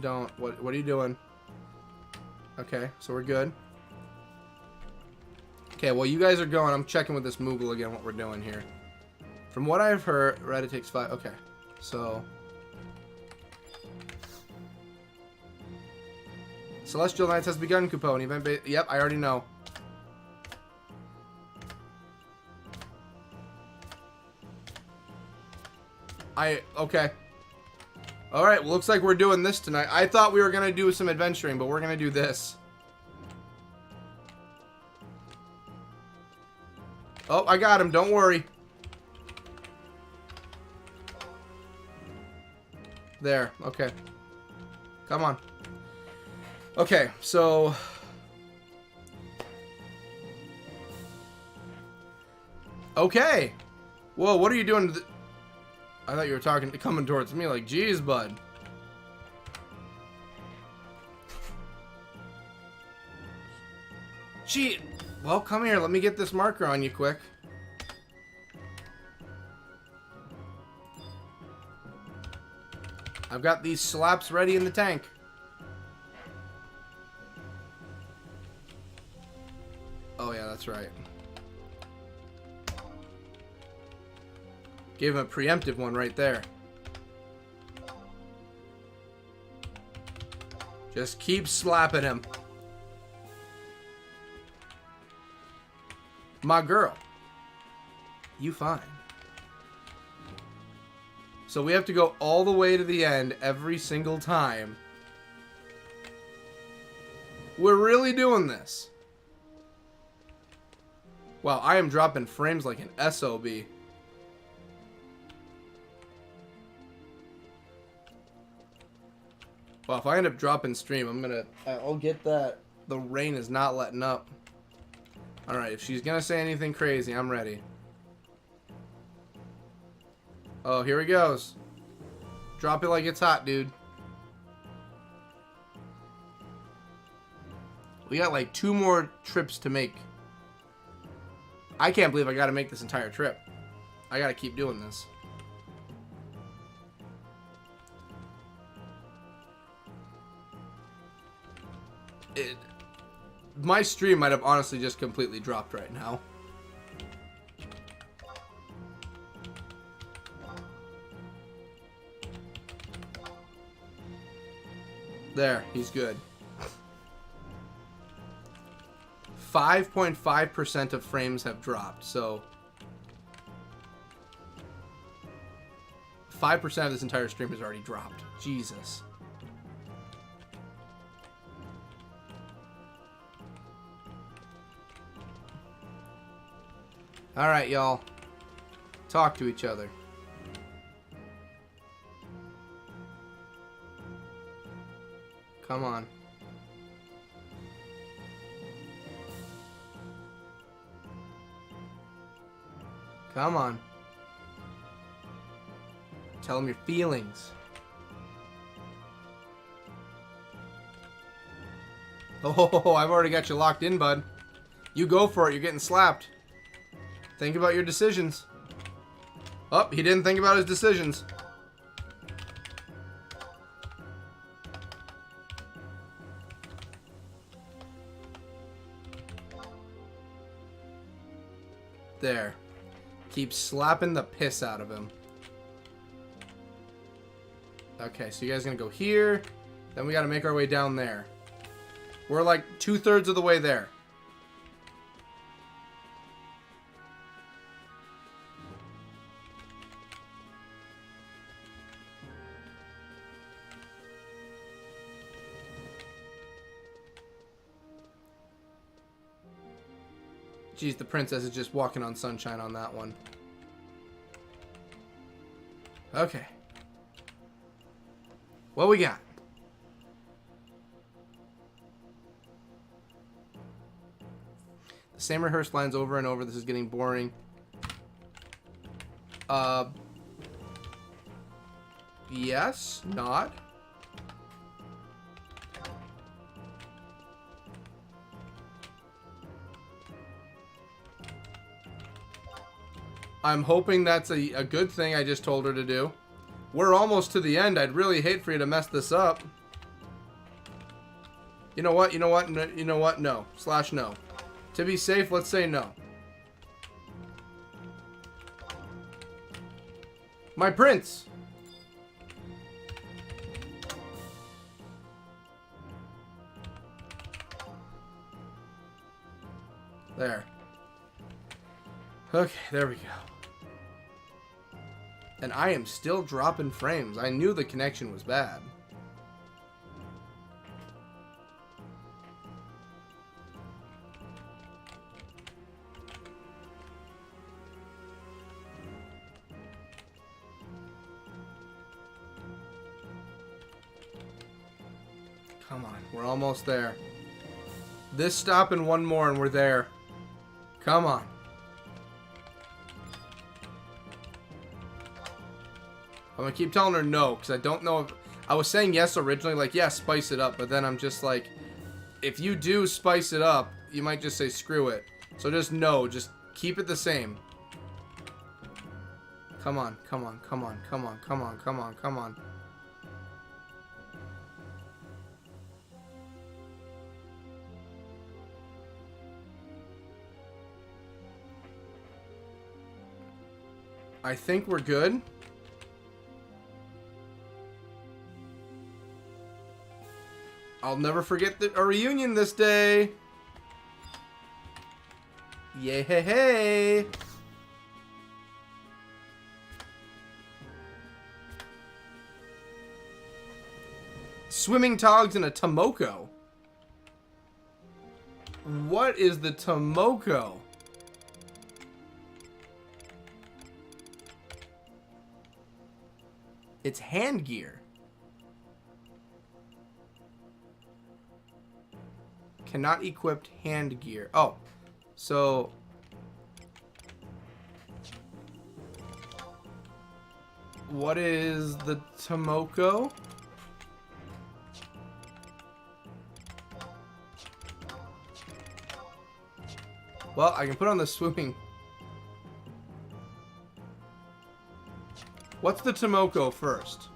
Don't. What are you doing? Okay, so we're good. Okay, well, you guys are going. I'm checking with this Moogle again what we're doing here. From what I've heard, it takes 5. Okay, so... Celestial Knights has begun, Coupon. Event base. Yep, I already know. Okay. Alright, well, looks like we're doing this tonight. I thought we were going to do some adventuring, but we're going to do this. Oh, I got him. Don't worry. There. Okay. Come on. Okay, so... Okay. Whoa, what are you doing? I thought you were coming towards me like, geez, bud. Gee. Well, come here. Let me get this marker on you quick. I've got these slaps ready in the tank. Oh, yeah, that's right. Gave him a preemptive one right there. Just keep slapping him. My girl. You fine. So we have to go all the way to the end every single time. We're really doing this. Wow, I am dropping frames like an SOB. Well, if I end up dropping stream, I'll get that. The rain is not letting up. Alright, if she's gonna say anything crazy, I'm ready. Oh, here he goes. Drop it like it's hot, dude. We got like 2 more trips to make. I can't believe I gotta make this entire trip. I gotta keep doing this. My stream might have honestly just completely dropped right now. There, he's good. 5.5% of frames have dropped, so 5% of this entire stream has already dropped. Jesus. Alright, y'all. Talk to each other. Come on. Come on. Tell them your feelings. Oh, I've already got you locked in, bud. You go for it. You're getting slapped. Think about your decisions. Oh, he didn't think about his decisions. There. Keep slapping the piss out of him. Okay, so you guys are gonna go here. Then we gotta make our way down there. We're like 2/3 of the way there. Geez, the princess is just walking on sunshine on that one. Okay. What we got? The same rehearsed lines over and over. This is getting boring. Yes, not. I'm hoping that's a good thing I just told her to do. We're almost to the end. I'd really hate for you to mess this up. You know what? You know what? You know what? No. / no. To be safe, let's say no. My prince! There. Okay, there we go. And I am still dropping frames. I knew the connection was bad. Come on, we're almost there. This stop and one more and we're there. Come on. I'm gonna keep telling her no, because I don't know if... I was saying yes originally, like, yeah, spice it up, but then I'm just like, if you do spice it up, you might just say screw it. So just no, just keep it the same. Come on, come on, come on, come on, come on, come on, come on. I think we're good. I'll never forget our reunion this day. Yay, hey, hey. Swimming togs and a Tomoko. What is the Tomoko? It's hand gear. Cannot equip hand gear. Oh, so what is the Tomoko? Well, I can put on the swimming. What's the Tomoko first?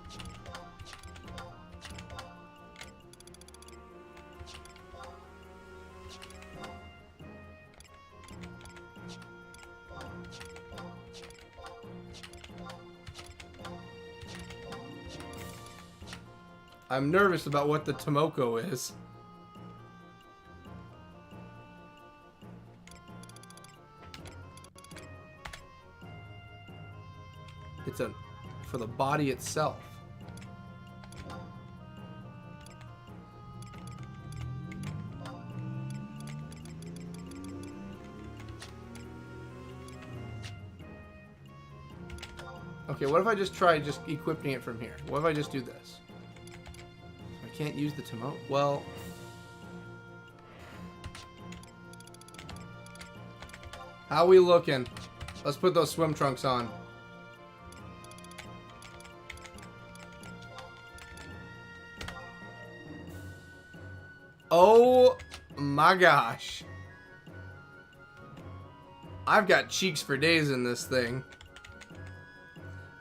I'm nervous about what the Tomoko is. It's for the body itself. Okay, what if I just try equipping it from here? What if I just do this? I can't use the Tomoko. Well, how we looking? Let's put those swim trunks on. Oh my gosh. I've got cheeks for days in this thing.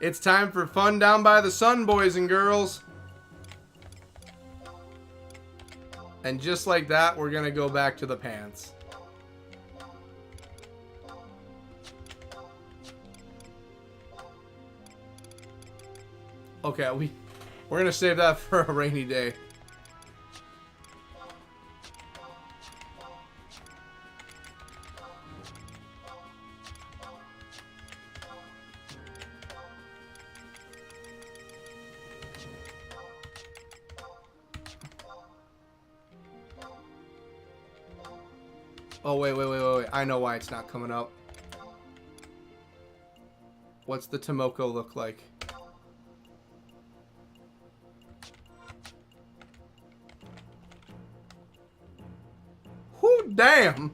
It's time for fun down by the sun, boys and girls. And just like that, we're gonna go back to the pants. Okay, we're gonna save that for a rainy day. Oh, wait. I know why it's not coming up. What's the Tomoko look like? Whoo, damn!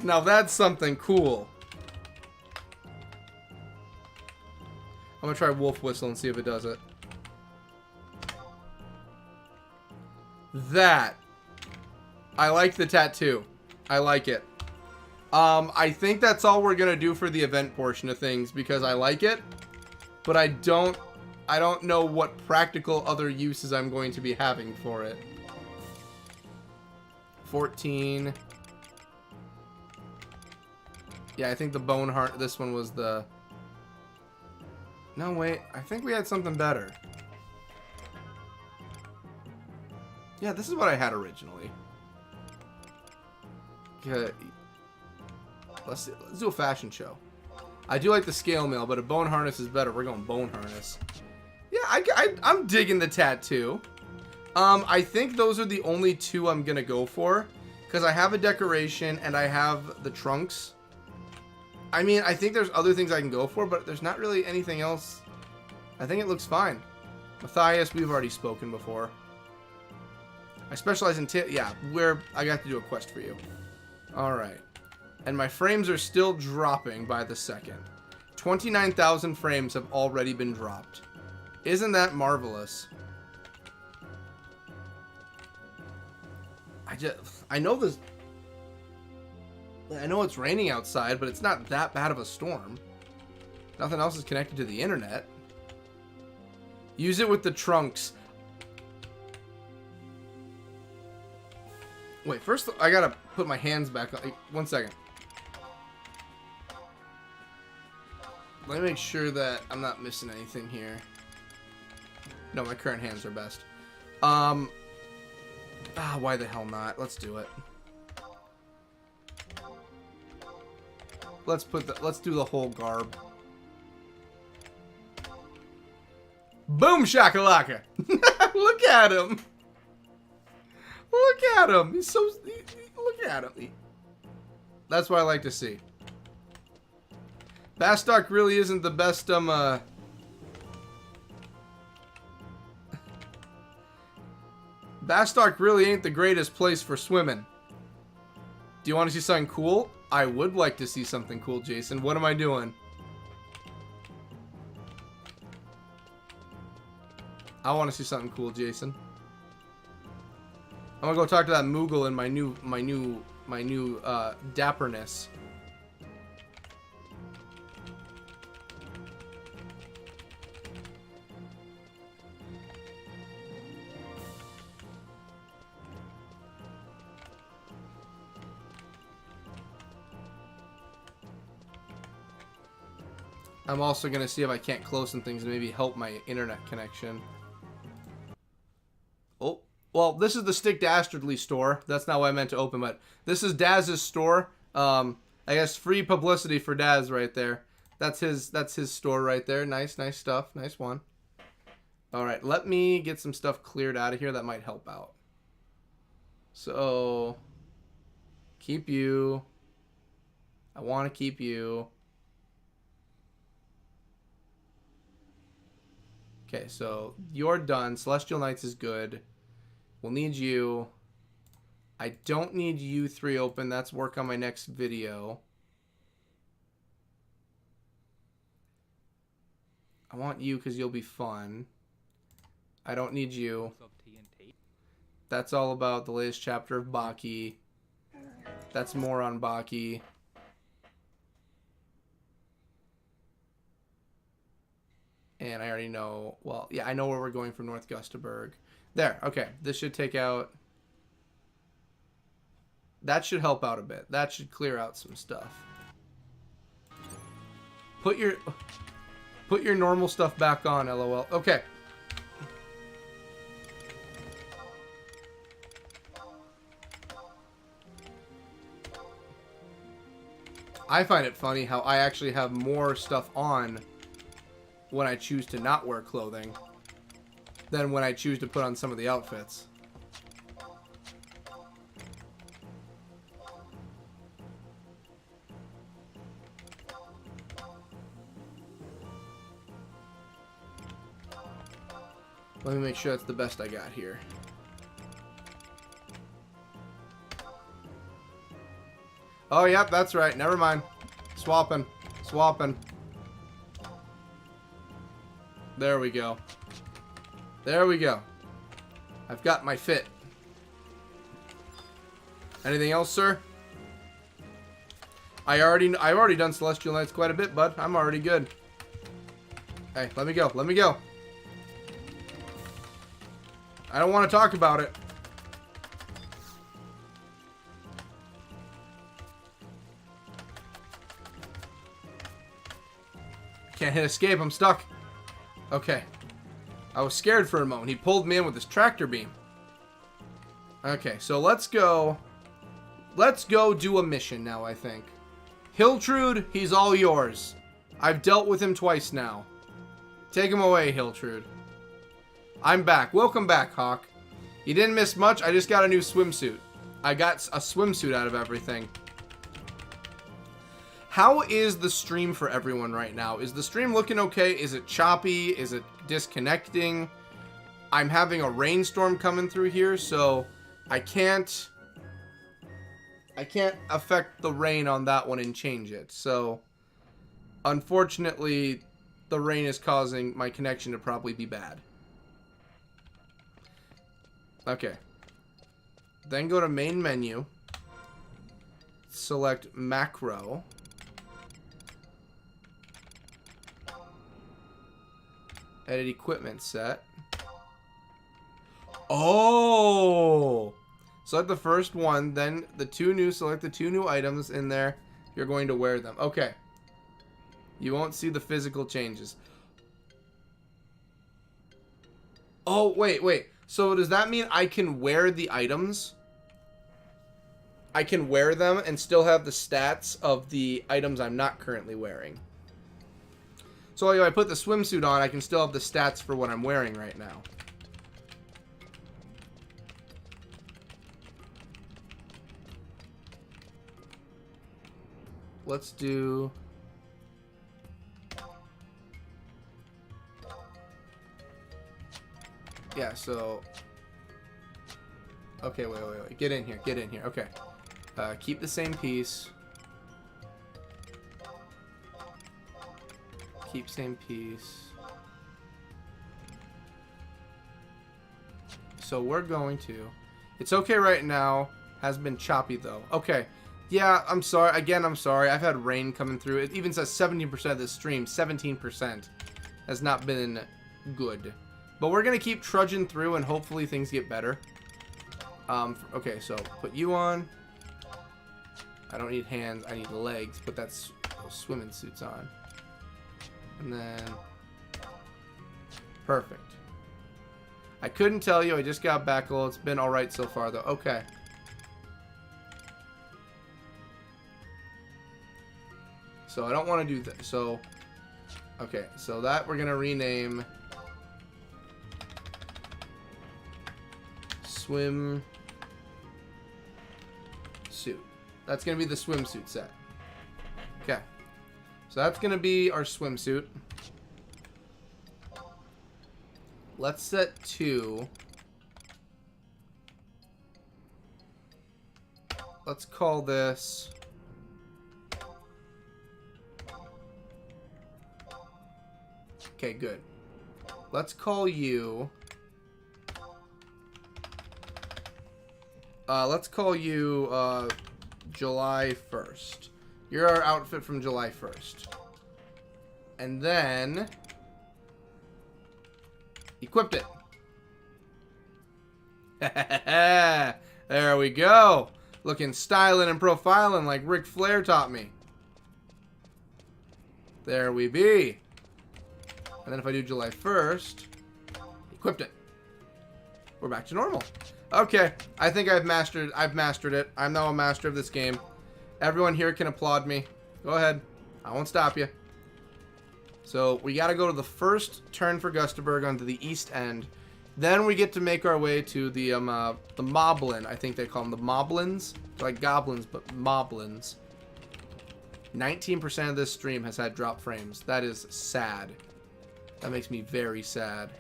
Now that's something cool. I'm gonna try Wolf Whistle and see if it does it. I like the tattoo. I like it. I think that's all we're gonna do for the event portion of things because I like it, but I don't know what practical other uses I'm going to be having for it. 14. Yeah, I think the bone heart. This one was the. No, wait. I think we had something better. Yeah, this is what I had originally. Okay. Let's do a fashion show. I do like the scale mail, but a bone harness is better. We're going bone harness. Yeah, I'm digging the tattoo. I think those are the only two I'm going to go for. Because I have a decoration and I have the trunks. I mean, I think there's other things I can go for, but there's not really anything else. I think it looks fine. Matthias, we've already spoken before. I specialize in yeah, where I got to do a quest for you. Alright. And my frames are still dropping by the second. 29,000 frames have already been dropped. Isn't that marvelous? I know this... I know it's raining outside, but it's not that bad of a storm. Nothing else is connected to the internet. Use it with the trunks. Wait, first I gotta put my hands back on. 1 second. Let me make sure that I'm not missing anything here. No, my current hands are best. Why the hell not? Let's do it. Let's do the whole garb. Boom shakalaka! Look at him! Look at him! He's so... look at him. That's what I like to see. Bastock really isn't the best, Bastock really ain't the greatest place for swimming. Do you want to see something cool? I would like to see something cool, Jason. What am I doing? I want to see something cool, Jason. I'm gonna go talk to that Moogle in my new dapperness. I'm also gonna see if I can't close some things and maybe help my internet connection. Oh, well, this is the Stick Dastardly store. That's not what I meant to open, but this is Daz's store. I guess free publicity for Daz right there. That's his store right there. Nice stuff. Nice one. All right, let me get some stuff cleared out of here that might help out. So, keep you. I want to keep you. Okay, so you're done. Celestial Knights is good. We'll need you. I don't need you three open. That's work on my next video. I want you because you'll be fun. I don't need you. That's all about the latest chapter of Baki. That's more on Baki. And I already know, well, yeah, I know where we're going from North Gustaberg. There, okay. This should take out, that should help out a bit. That should clear out some stuff. Put your normal stuff back on, LOL. Okay. I find it funny how I actually have more stuff on when I choose to not wear clothing than when I choose to put on some of the outfits. Let me make sure that's the best I got here. Oh, yep, that's right. Never mind. Swapping. There we go. There we go. I've got my fit. Anything else, sir? I've already done Celestial Knights quite a bit, bud. I'm already good. Hey, let me go. Let me go. I don't want to talk about it. Can't hit escape. I'm stuck. Okay. I was scared for a moment. He pulled me in with his tractor beam. Okay, so let's go. Let's go do a mission now, I think. Hiltrude, he's all yours. I've dealt with him twice now. Take him away, Hiltrude. I'm back. Welcome back, Hawk. You didn't miss much. I just got a new swimsuit. I got a swimsuit out of everything. How is the stream for everyone right now? Is the stream looking okay? Is it choppy? Is it disconnecting? I'm having a rainstorm coming through here, so I can't affect the rain on that one and change it. So, unfortunately, the rain is causing my connection to probably be bad. Okay. Then go to main menu. Select macro. Edit equipment set. Oh! Select the first one, then select the 2 new items in there. You're going to wear them. Okay. You won't see the physical changes. Oh, wait. So does that mean I can wear the items? I can wear them and still have the stats of the items I'm not currently wearing. So if I put the swimsuit on, I can still have the stats for what I'm wearing right now. Let's do... Yeah, so... Okay, wait. Get in here. Okay. Keep the same piece. Keep same piece. So we're going to... It's okay right now. Has been choppy, though. Okay. Yeah, I'm sorry. Again, I'm sorry. I've had rain coming through. It even says 17% of the stream. 17% has not been good. But we're going to keep trudging through and hopefully things get better. Okay, so put you on. I don't need hands. I need legs. Put that swimming suits on. And then... Perfect. I couldn't tell you. I just got back a little. It's been alright so far, though. Okay. So I don't want to do that. So, okay. So that we're going to rename... Swim... suit. That's going to be the swimsuit set. Okay. So that's going to be our swimsuit. Let's set 2. Let's call this... Okay, good. Let's call you... let's call you, July 1st. You're our outfit from July 1st. And then... Equipped it. There we go. Looking styling and profiling like Ric Flair taught me. There we be. And then if I do July 1st, equipped it. We're back to normal. Okay, I think I've mastered it. I'm now a master of this game. Everyone here can applaud me. Go ahead. I won't stop you. So we got to go to the first turn for Gustaberg onto the east end. Then we get to make our way to the Moblin. I think they call them the Moblins. They're like goblins, but Moblins. 19% of this stream has had drop frames. That is sad. That makes me very sad.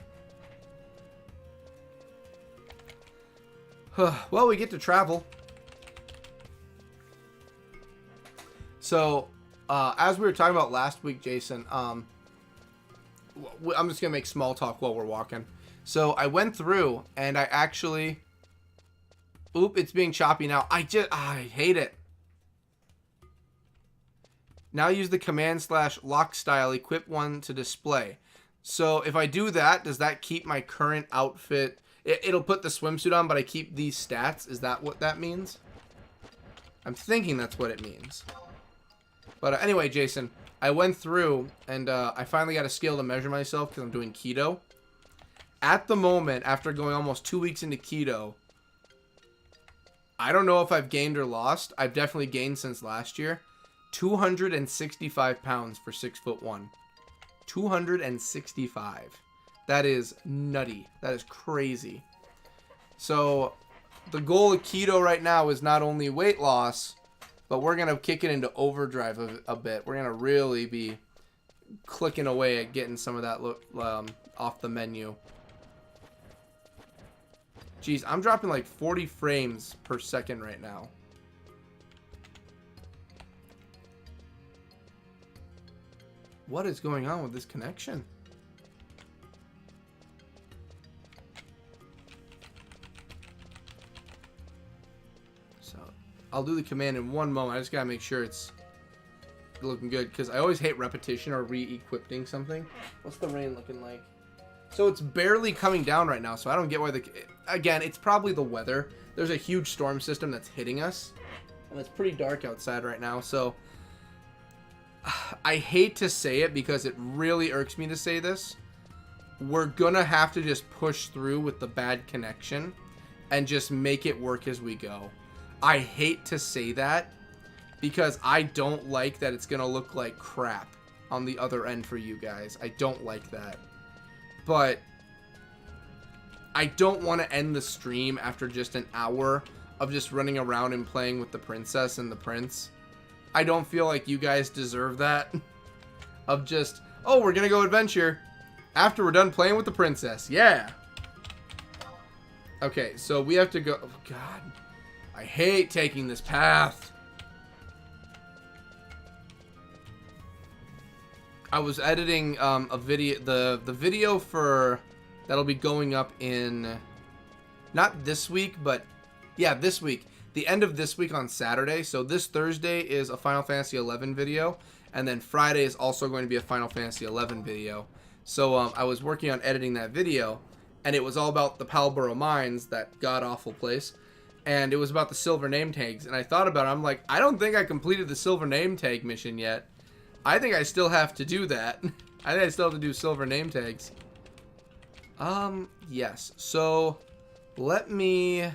Well, we get to travel. So, as we were talking about last week, Jason, I'm just going to make small talk while we're walking. So, I went through, and I actually... Oop, it's being choppy now. I hate it. Now use the command/lock style, equip one to display. So, if I do that, does that keep my current outfit... It'll put the swimsuit on, but I keep these stats. Is that what that means? I'm thinking that's what it means. But anyway, Jason, I went through, and I finally got a scale to measure myself because I'm doing keto. At the moment, after going almost 2 weeks into keto, I don't know if I've gained or lost. I've definitely gained since last year. 265 pounds for 6'1". 265. That is nutty. That is crazy. So, the goal of keto right now is not only weight loss, but we're going to kick it into overdrive a bit. We're going to really be clicking away at getting some of that off the menu. Jeez, I'm dropping like 40 frames per second right now. What is going on with this connection? So, I'll do the command in one moment. I just gotta make sure it's looking good, because I always hate repetition or re-equipping something. What's the rain looking like? So it's barely coming down right now, so I don't get why again, it's probably the weather. There's a huge storm system that's hitting us, and it's pretty dark outside right now, so I hate to say it because it really irks me to say this. We're gonna have to just push through with the bad connection and just make it work as we go. I hate to say that because I don't like that it's gonna look like crap on the other end for you guys. I don't like that. But I don't want to end the stream after just an hour of just running around and playing with the princess and the prince. I don't feel like you guys deserve that. Of just, oh, we're gonna go adventure after we're done playing with the princess. Yeah. Okay, so we have to go. Oh, God. I hate taking this path. I was editing a video, the video for that'll be going up in not this week, but yeah, this week. The end of this week on Saturday. So this Thursday is a Final Fantasy XI video, and then Friday is also going to be a Final Fantasy XI video. So I was working on editing that video, and it was all about the Palborough Mines, that god-awful place, and it was about the silver name tags. And I thought about it, I'm like, I don't think I completed the silver name tag mission yet. I think I still have to do that. I think I still have to do silver name tags. Yes. So, let me...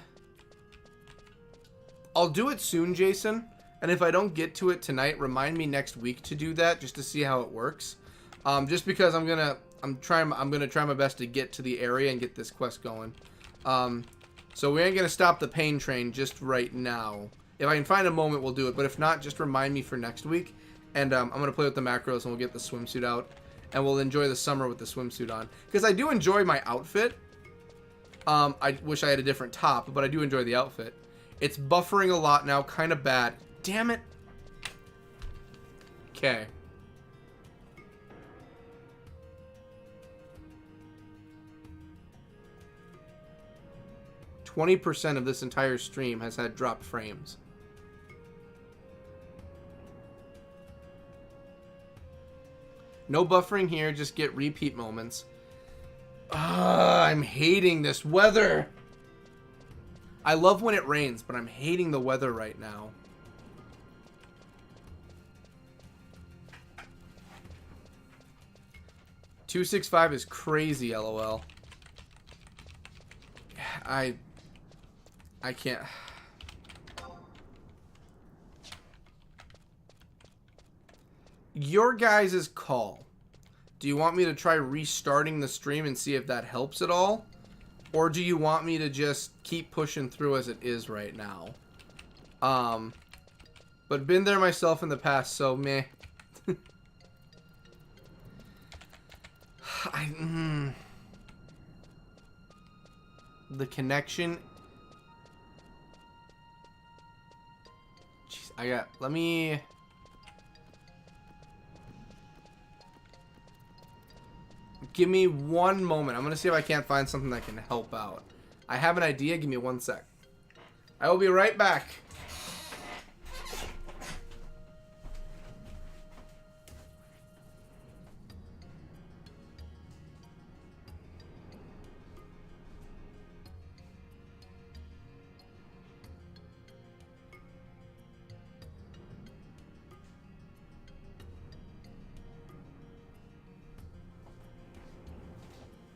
I'll do it soon, Jason. And if I don't get to it tonight, remind me next week to do that, just to see how it works. Just because I'm gonna try my best to get to the area and get this quest going. So we ain't gonna stop the pain train just right now. If I can find a moment, we'll do it. But if not, just remind me for next week. And I'm going to play with the macros, and we'll get the swimsuit out. And we'll enjoy the summer with the swimsuit on. Because I do enjoy my outfit. I wish I had a different top, but I do enjoy the outfit. It's buffering a lot now, kind of bad. Damn it. Okay. %20 of this entire stream has had dropped frames. No buffering here, just get repeat moments. I'm hating this weather. I love when it rains, but I'm hating the weather right now. $265 is crazy, LOL. I can't. Your guys' call. Do you want me to try restarting the stream and see if that helps at all? Or do you want me to just keep pushing through as it is right now? But been there myself in the past, so meh. The connection. Jeez, let me... Give me one moment. I'm going to see if I can't find something that can help out. I have an idea. Give me 1 sec. I will be right back.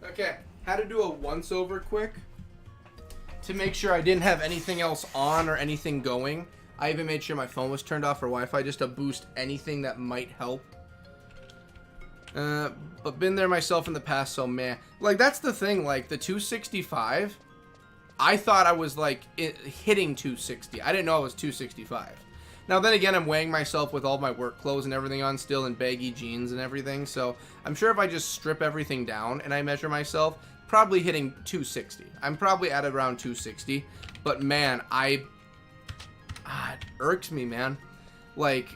Okay, had to do a once-over quick to make sure I didn't have anything else on or anything going. I even made sure my phone was turned off for Wi-Fi just to boost anything that might help. But been there myself in the past, so meh. Like, that's the thing, like, the 265, I thought I was, like, hitting 260. I didn't know I was 265. Now, then again, I'm weighing myself with all my work clothes and everything on still, and baggy jeans and everything, so I'm sure if I just strip everything down and I measure myself, probably hitting 260. I'm probably at around 260. But man, it irks me, man. Like,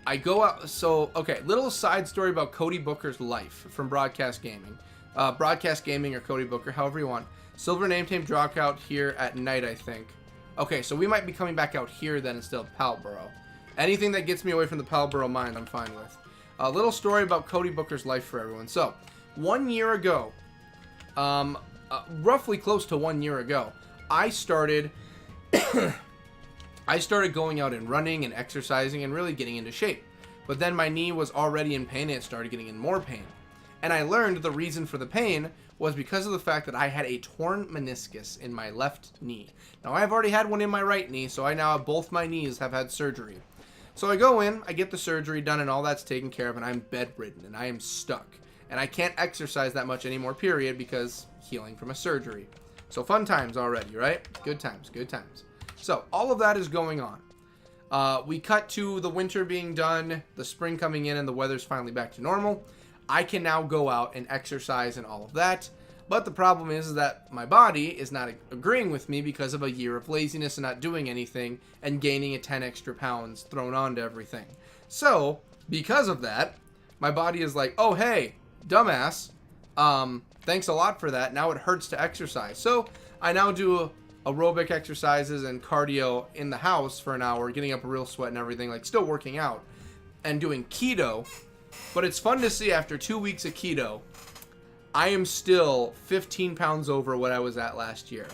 I go out, so, okay, little side story about Cody Booker's life from BCast Gaming. BCast Gaming or Cody Booker, however you want. Silver name tape drop out here at night, I think. Okay, so we might be coming back out here then instead of Palborough. Anything that gets me away from the Palborough mine, I'm fine with. A little story about Cody Booker's life for everyone. So, 1 year ago, roughly close to 1 year ago, I started going out and running and exercising and really getting into shape. But then my knee was already in pain and it started getting in more pain. And I learned the reason for the pain was because of the fact that I had a torn meniscus in my left knee. Now, I've already had one in my right knee, so I now have both my knees have had surgery. So I go in, I get the surgery done, and all that's taken care of, and I'm bedridden, and I am stuck. And I can't exercise that much anymore, period, because healing from a surgery. So fun times already, right? Good times, good times. So all of that is going on. We cut to the winter being done, the spring coming in, and the weather's finally back to normal. I can now go out and exercise and all of that. But the problem is that my body is not agreeing with me because of a year of laziness and not doing anything and gaining 10 extra pounds thrown onto everything. So, because of that, my body is like, oh, hey, dumbass, thanks a lot for that. Now it hurts to exercise. So, I now do aerobic exercises and cardio in the house for an hour, getting up a real sweat and everything, like still working out and doing keto. But it's fun to see after 2 weeks of keto, I am still 15 pounds over what I was at last year.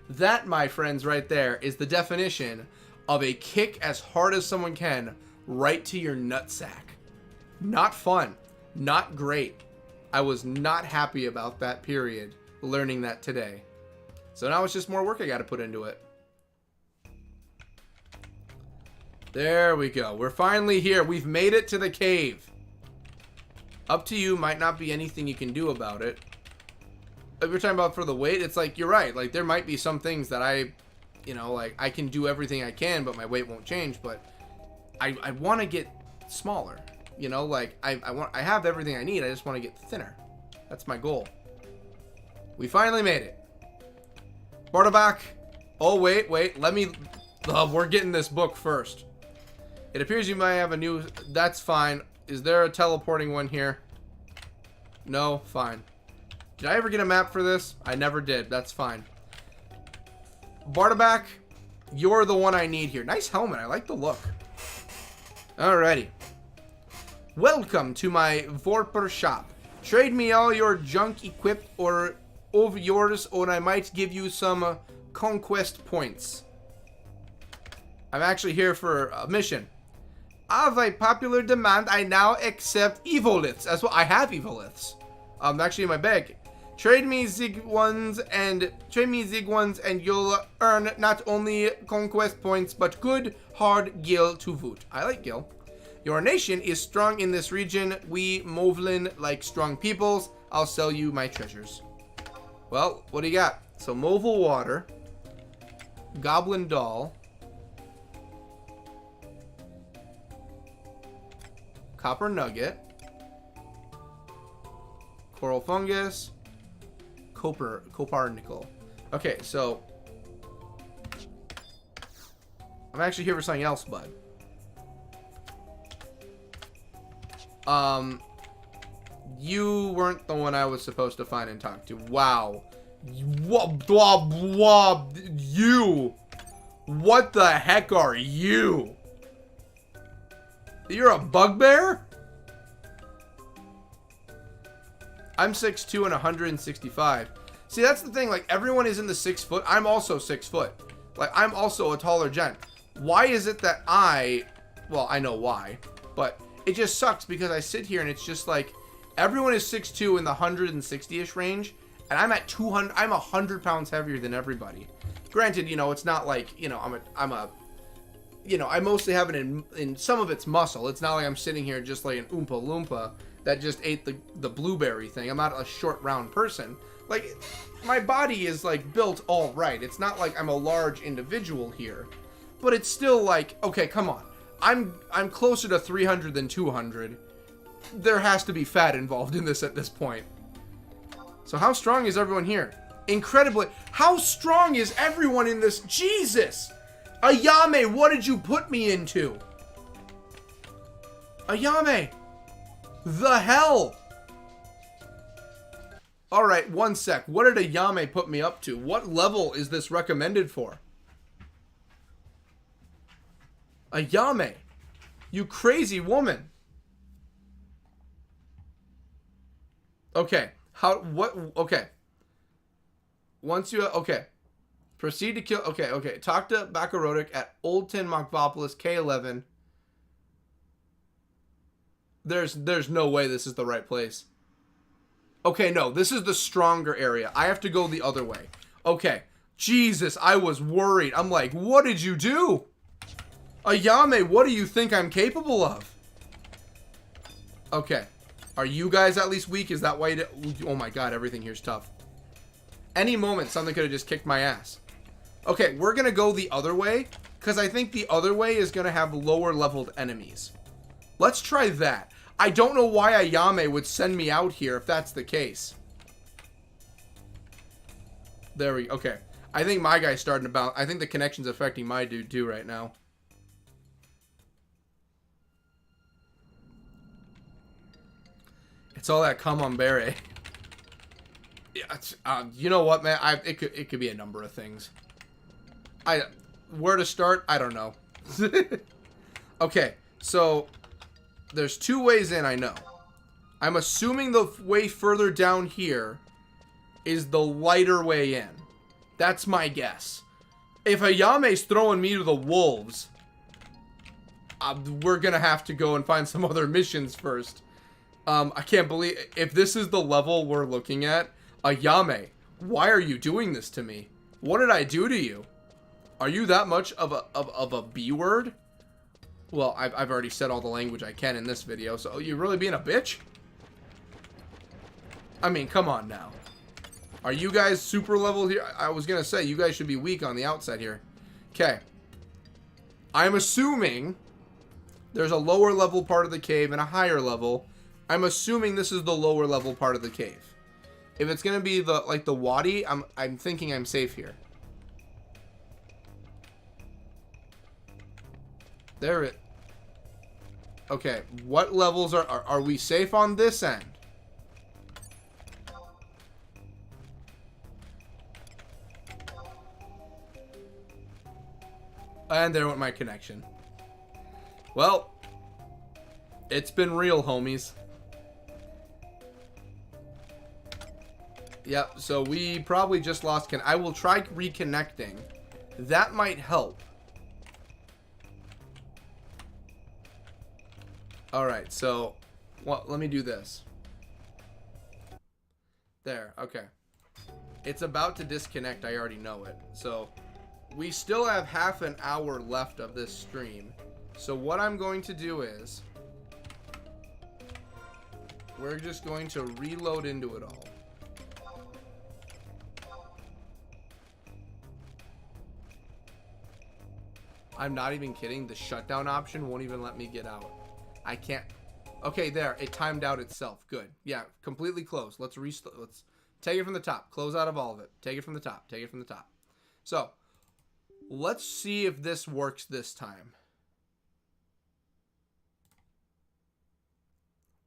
That, my friends, right there is the definition of a kick as hard as someone can right to your nutsack. Not fun. Not great. I was not happy about that period, learning that today. So now it's just more work I got to put into it. There we go. We're finally here. We've made it to the cave. Up to you, might not be anything you can do about it. If you're talking about for the weight, it's like, you're right. Like, there might be some things that I can do everything I can, but my weight won't change. But I want to get smaller. You know, like, I have everything I need. I just want to get thinner. That's my goal. We finally made it. Bartabak. Oh, wait. Let me... we're getting this book first. It appears you might have a new... That's fine. Is there a teleporting one here? No? Fine. Did I ever get a map for this? I never did. That's fine. Bartabak, you're the one I need here. Nice helmet. I like the look. Alrighty. Welcome to my Vorper shop. Trade me all your junk equipped or of yours, or I might give you some conquest points. I'm actually here for a mission. Of a popular demand, I now accept evoliths as well. I have evoliths. Actually in my bag. Trade me zig ones and you'll earn not only conquest points but good hard gil to boot. I like gil. Your nation is strong in this region. We Moblin like strong peoples. I'll sell you my treasures. Well, what do you got? So Movil water, Goblin doll, Copper nugget, coral fungus, copar nickel. Okay, so I'm actually here for something else, bud. You weren't the one I was supposed to find and talk to. Wow. You. What the heck are you? You're a bugbear? I'm 6'2" and 165. See, that's the thing. Like, everyone is in the 6 foot. I'm also 6 foot. Like, I'm also a taller gent. Why is it that well, I know why, but it just sucks because I sit here and it's just like, everyone is 6'2" in the 160-ish range, and I'm at 200. I'm 100 pounds heavier than everybody. Granted, you know, it's not like, you know, I mostly have it in some of its muscle. It's not like I'm sitting here just like an Oompa Loompa that just ate the blueberry thing. I'm not a short, round person. Like, my body is, like, built all right. It's not like I'm a large individual here. But it's still like, okay, come on. I'm closer to 300 than 200. There has to be fat involved in this at this point. So how strong is everyone here? Incredibly. How strong is everyone in this? Jesus! Ayame, what did you put me into? Ayame! The hell? Alright, one sec. What did Ayame put me up to? What level is this recommended for? Ayame, you crazy woman. Okay. Okay. Once you, okay. Proceed to kill, okay. Talk to Bakarodic at Old Tin Mokvopolis, K11. There's no way this is the right place. Okay, no, this is the stronger area. I have to go the other way. Okay. Jesus, I was worried. I'm like, what did you do? Ayame, what do you think I'm capable of? Okay. Are you guys at least weak? Is that why you oh my god, everything here's tough. Any moment, something could have just kicked my ass. Okay, we're going to go the other way, because I think the other way is going to have lower leveled enemies. Let's try that. I don't know why Ayame would send me out here if that's the case. There we go. Okay. I think my guy's starting to bounce. I think the connection's affecting my dude too right now. It's all that camembert. Yeah, you know what, man? It could be a number of things. Where to start? I don't know. Okay, so there's two ways in, I know. I'm assuming the way further down here is the lighter way in. That's my guess. If Ayame's throwing me to the wolves, we're gonna have to go and find some other missions first. I can't believe, if this is the level we're looking at, Ayame, why are you doing this to me? What did I do to you? Are you that much of a B word? Well, I've already said all the language I can in this video, so you really being a bitch? I mean, come on now. Are you guys super level here? I was gonna say, you guys should be weak on the outside here. Okay. I'm assuming there's a lower level part of the cave and a higher level. I'm assuming this is the lower level part of the cave. If it's gonna be the the wadi, I'm thinking I'm safe here. There it. Okay, what levels are we safe on this end? And there went my connection. Well, it's been real, homies. Yep, so we probably just lost I will try reconnecting. That might help. Alright, so let me do this. There, okay. It's about to disconnect, I already know it. So we still have half an hour left of this stream. So what I'm going to do is we're just going to reload into it all. I'm not even kidding. The shutdown option won't even let me get out. I can't. Okay, there. It timed out itself. Good. Yeah, completely closed. Let's take it from the top. Close out of all of it. Take it from the top. Take it from the top. So, let's see if this works this time.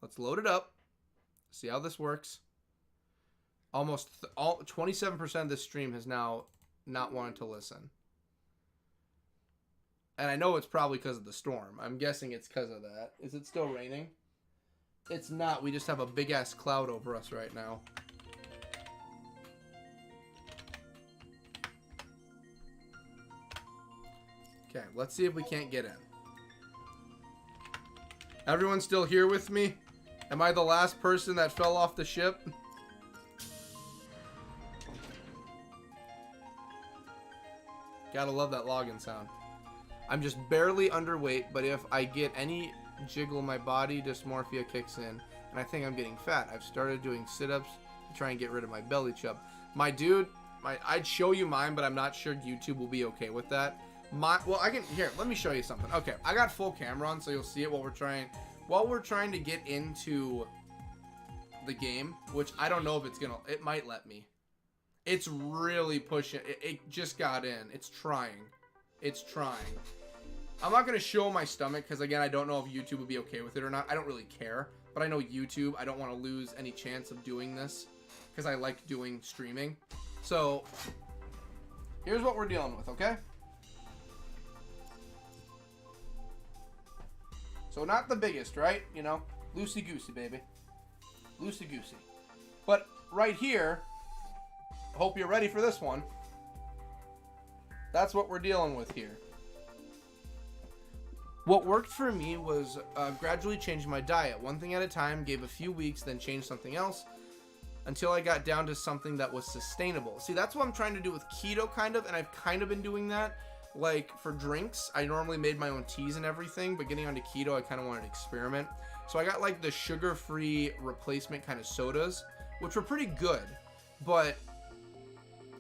Let's load it up. See how this works. Almost 27% of this stream has now not wanted to listen. And I know it's probably because of the storm. I'm guessing it's because of that. Is it still raining? It's not. We just have a big-ass cloud over us right now. Okay, let's see if we can't get in. Everyone still here with me? Am I the last person that fell off the ship? Gotta love that login sound. I'm just barely underweight, but if I get any jiggle in my body, dysmorphia kicks in, and I think I'm getting fat. I've started doing sit-ups to try and get rid of my belly chub. My dude, I'd show you mine, but I'm not sure YouTube will be okay with that. Well, here, let me show you something. Okay, I got full camera on, so you'll see it while we're trying to get into the game, which I don't know if it's gonna, it might let me. It's really pushing, it just got in. It's trying. It's trying. I'm not gonna show my stomach because again, I don't know if YouTube would be okay with it or not. I don't really care, but I know YouTube, I don't want to lose any chance of doing this because I like doing streaming. So here's what we're dealing with, okay? So not the biggest, right? You know, loosey-goosey, baby. Loosey-goosey. But right here, hope you're ready for this one. That's what we're dealing with here. What worked for me was gradually changing my diet. One thing at a time, gave a few weeks, then changed something else until I got down to something that was sustainable. See, that's what I'm trying to do with keto, kind of, and I've kind of been doing that. Like, for drinks, I normally made my own teas and everything, but getting onto keto, I kind of wanted to experiment. So I got, like, the sugar-free replacement kind of sodas, which were pretty good, but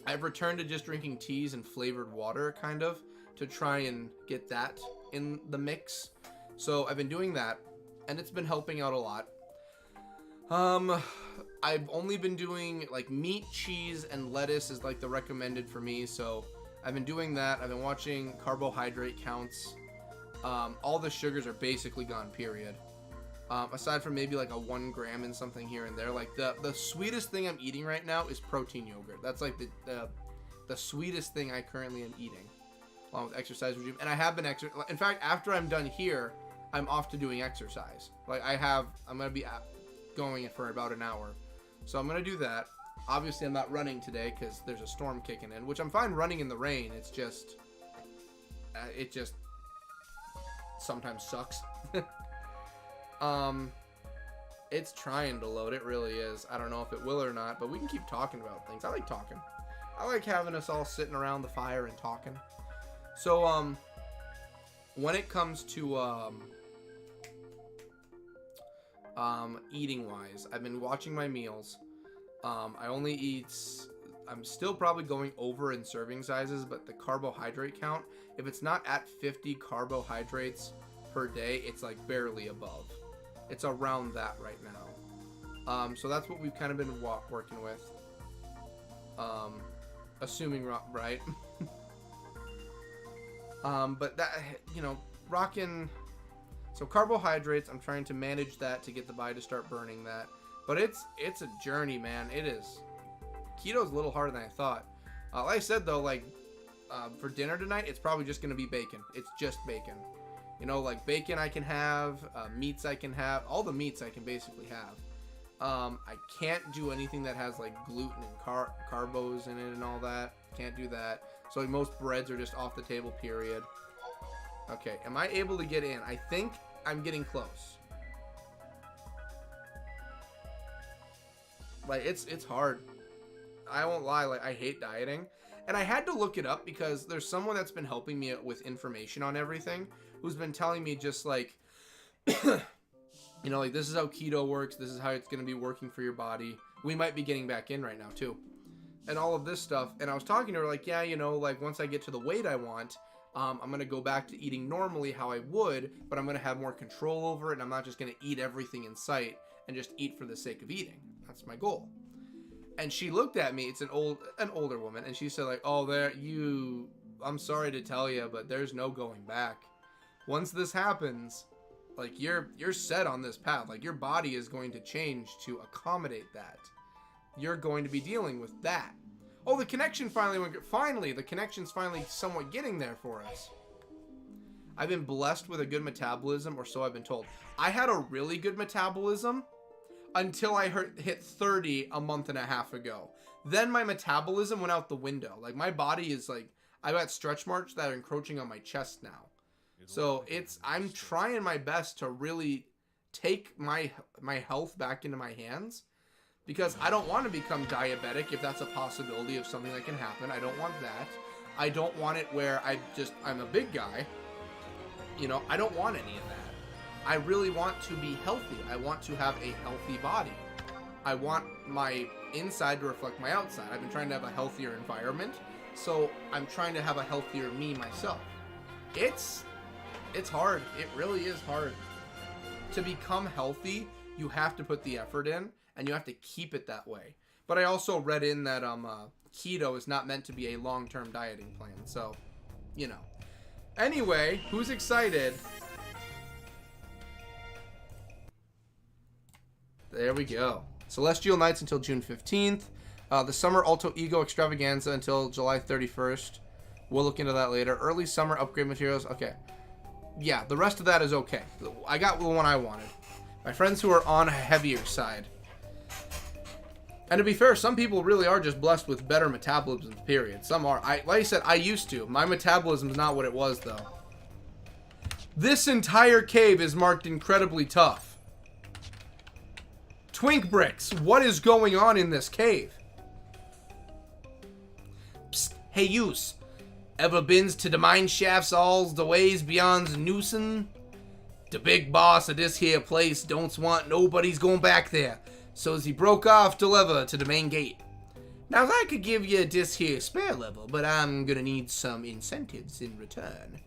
I've returned to just drinking teas and flavored water, kind of, to try and get that in the mix. So I've been doing that, and it's been helping out a lot. I've only been doing, like, meat, cheese, and lettuce is, like, the recommended for me, so I've been doing that. I've been watching carbohydrate counts. All the sugars are basically gone, period. Aside from maybe like a 1 gram and something here and there. Like the sweetest thing I'm eating right now is protein yogurt. That's like the sweetest thing I currently am eating, along with exercise regime. And I have been in fact, after I'm done here, I'm off to doing exercise. Like I'm gonna be going for about an hour, so I'm gonna do that. Obviously, I'm not running today because there's a storm kicking in, which I'm fine running in the rain. It's just, it just sometimes sucks. It's trying to load. It really is. I don't know if it will or not, but we can keep talking about things. I like talking. I like having us all sitting around the fire and talking. So, when it comes to, eating wise, I've been watching my meals. I only eat, I'm still probably going over in serving sizes, but the carbohydrate count, if it's not at 50 carbohydrates per day, it's like barely above. It's around that right now. So that's what we've kind of been working with. Assuming right. But that, you know, rocking. So carbohydrates, I'm trying to manage that to get the body to start burning that. But it's a journey, man. It is. Keto's a little harder than I thought. Like I said, though, like, for dinner tonight, it's probably just going to be bacon. It's just bacon. You know, like bacon I can have, meats I can have. All the meats I can basically have. I can't do anything that has, like, gluten and carbos in it and all that. Can't do that. So like, most breads are just off the table, period. Okay, am I able to get in? I think I'm getting close. Like, it's hard. I won't lie, like, I hate dieting. And I had to look it up because there's someone that's been helping me with information on everything who's been telling me just, like, you know, like, this is how keto works. This is how it's going to be working for your body. We might be getting back in right now, too. And all of this stuff. And I was talking to her, like, yeah, you know, like, once I get to the weight I want, I'm going to go back to eating normally how I would, but I'm going to have more control over it, and I'm not just going to eat everything in sight and just eat for the sake of eating. That's my goal. And she looked at me, it's an older woman, and she said, like, oh, I'm sorry to tell you, but there's no going back. Once this happens, like, you're set on this path. Like, your body is going to change to accommodate that. You're going to be dealing with that. Oh, the connection the connection's finally somewhat getting there for us. I've been blessed with a good metabolism, or so I've been told. I had a really good metabolism until I hit 30 a month and a half ago. Then my metabolism went out the window. Like, my body is like, I've got stretch marks that are encroaching on my chest now. So I'm trying my best to really take my health back into my hands, because I don't want to become diabetic if that's a possibility of something that can happen. I don't want that. I don't want it where I'm a big guy. You know, I don't want any of that. I really want to be healthy. I want to have a healthy body. I want my inside to reflect my outside. I've been trying to have a healthier environment, so I'm trying to have a healthier me myself. It's hard. It really is hard. To become healthy, you have to put the effort in, and you have to keep it that way. But I also read in that keto is not meant to be a long-term dieting plan, so, you know. Anyway, who's excited? There we go. Celestial Nights until June 15th. The Summer Alto Ego Extravaganza until July 31st. We'll look into that later. Early Summer Upgrade Materials. Okay. Yeah, the rest of that is okay. I got the one I wanted. My friends who are on a heavier side. And to be fair, some people really are just blessed with better metabolisms, period. Some are. Like I said, I used to. My metabolism's not what it was, though. This entire cave is marked incredibly tough. Twink bricks, what is going on in this cave? Psst, hey yous, ever been to the mine shafts alls the ways beyond Newson? The big boss of this here place don't want nobody's going back there, so's he broke off the lever to the main gate. Now I could give you this here spare lever, but I'm gonna need some incentives in return.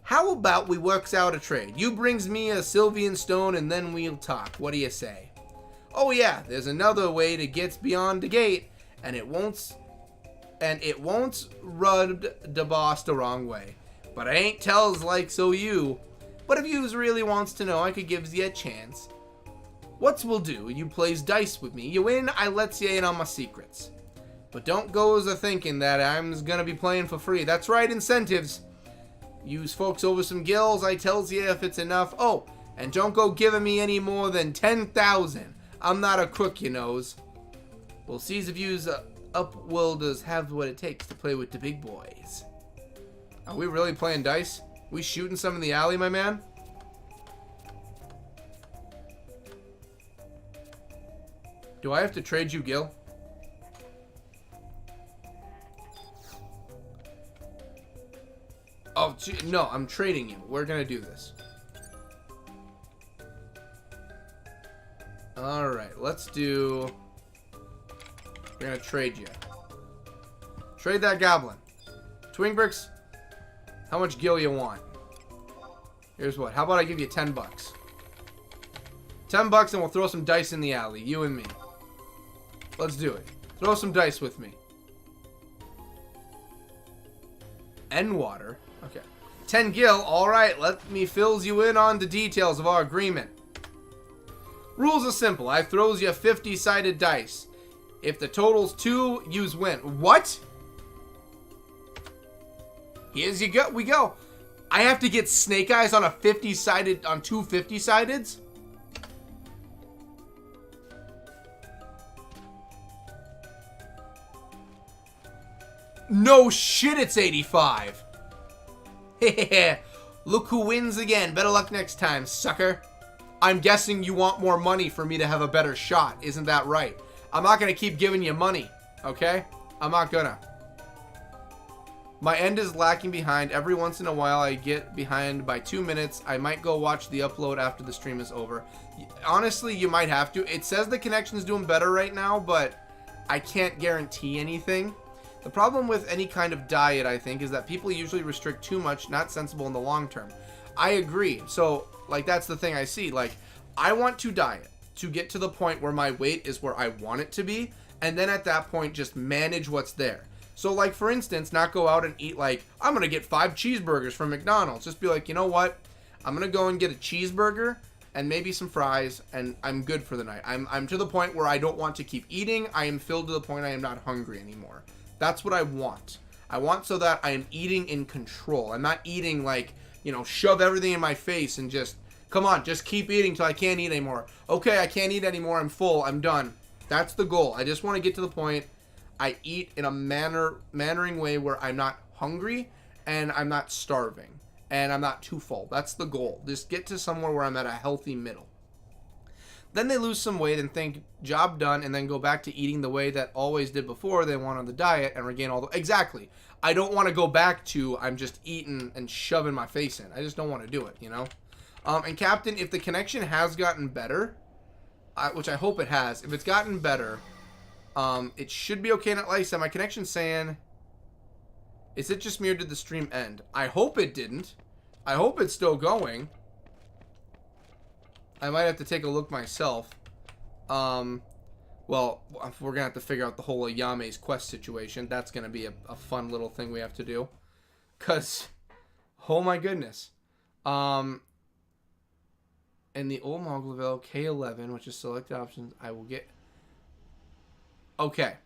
How about we works out a trade? You brings me a Sylvian stone and then we'll talk. What do you say? Oh yeah, there's another way to get beyond the gate, and it won't rub the boss the wrong way. But I ain't tells like so you. But if yous really wants to know, I could gives you a chance. What's we'll do, you plays dice with me, you win, I lets you in on my secrets. But don't go as a thinking that I'm gonna be playing for free. That's right, incentives. Use folks over some gills, I tells you if it's enough. Oh, and don't go giving me any more than 10,000. I'm not a crook, you knows. We'll see if yous upworlders have what it takes to play with the big boys. Are we really playing dice? We shooting some in the alley, my man? Do I have to trade you, Gil? Oh, gee, no, I'm trading you. We're gonna do this. Alright, let's do... We're gonna trade you. Trade that goblin. Twin bricks. How much gil you want? Here's what. How about I give you 10 bucks? 10 bucks and we'll throw some dice in the alley. You and me. Let's do it. Throw some dice with me. And water. Okay. 10 gil. Alright, let me fills you in on the details of our agreement. Rules are simple. I throws you 50-sided dice. If the total's 2, yous win. What? Here's you go. We go. I have to get snake eyes on a 50-sided, on 2 50-sideds? No shit, it's 85. Look who wins again. Better luck next time, sucker. I'm guessing you want more money for me to have a better shot. Isn't that right? I'm not going to keep giving you money, okay? I'm not gonna. My end is lacking behind. Every once in a while, I get behind by 2 minutes. I might go watch the upload after the stream is over. Honestly, you might have to. It says the connection's doing better right now, but I can't guarantee anything. The problem with any kind of diet, I think, is that people usually restrict too much, not sensible in the long term. I agree. So, like, that's the thing I see. Like, I want to diet to get to the point where my weight is where I want it to be, and then at that point, just manage what's there. So, like, for instance, not go out and eat, like, I'm going to get 5 cheeseburgers from McDonald's. Just be like, you know what? I'm going to go and get a cheeseburger and maybe some fries, and I'm good for the night. I'm to the point where I don't want to keep eating. I am filled to the point I am not hungry anymore. That's what I want. I want so that I am eating in control. I'm not eating like, you know, shove everything in my face and just, come on, just keep eating till I can't eat anymore. Okay, I can't eat anymore. I'm full. I'm done. That's the goal. I just want to get to the point I eat in a mannering way where I'm not hungry and I'm not starving and I'm not too full. That's the goal. Just get to somewhere where I'm at a healthy middle. Then they lose some weight and think, job done, and then go back to eating the way that always did before they went on the diet and regain all the... Exactly. I don't want to go back to I'm just eating and shoving my face in. I just don't want to do it, you know? And Captain, if the connection has gotten better, which I hope it has, if it's gotten better, it should be okay. Like I said, my connection's saying, is it just me or did the stream end? I hope it didn't. I hope it's still going. I might have to take a look myself. Well, we're going to have to figure out the whole Ayame's quest situation. That's going to be a fun little thing we have to do. Because, oh my goodness. In the old Moglaville, K11, which is selected options, I will get... Okay.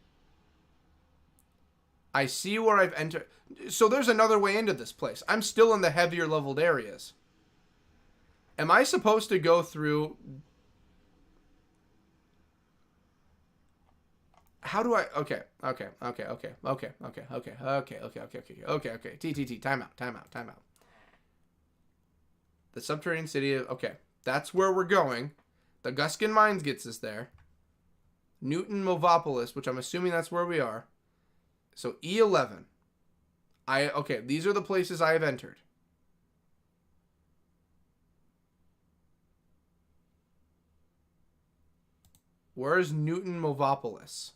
I see where I've entered. So there's another way into this place. I'm still in the heavier leveled areas. Am I supposed to go through... How do I... Okay. TTT. Time out. The subterranean city of... Okay. That's where we're going. The Guskin Mines gets us there. Newton Movopolis, which I'm assuming that's where we are. So E11. Okay, these are the places I have entered. Where's Newton Movopolis?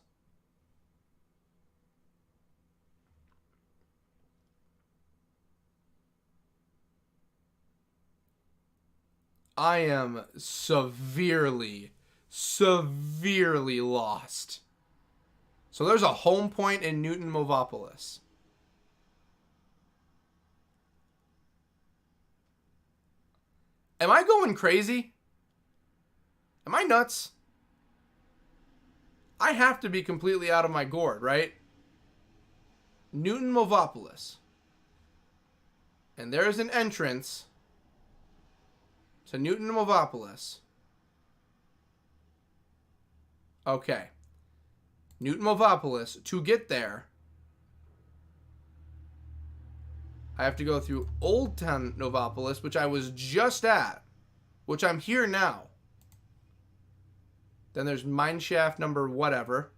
I am severely lost. So there's a home point in Newton Movopolis. Am I going crazy? Am I nuts? I have to be completely out of my gourd, right? Newton Movopolis. And there's an entrance to Newton Movopolis. Okay. Newton Movopolis. To get there, I have to go through Old Town Novopolis, which I was just at, which I'm here now. Then there's Mineshaft number whatever.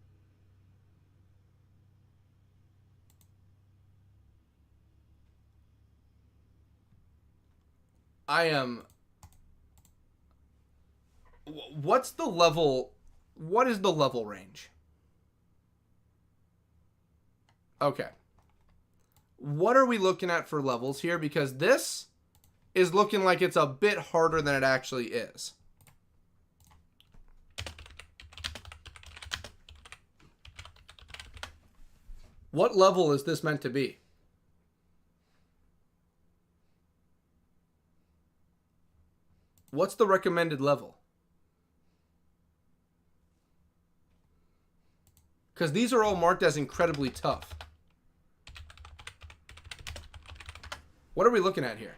I am... What's the level... What is the level range? Okay. What are we looking at for levels here? Because this is looking like it's a bit harder than it actually is. What level is this meant to be? What's the recommended level? Because these are all marked as incredibly tough. What are we looking at here?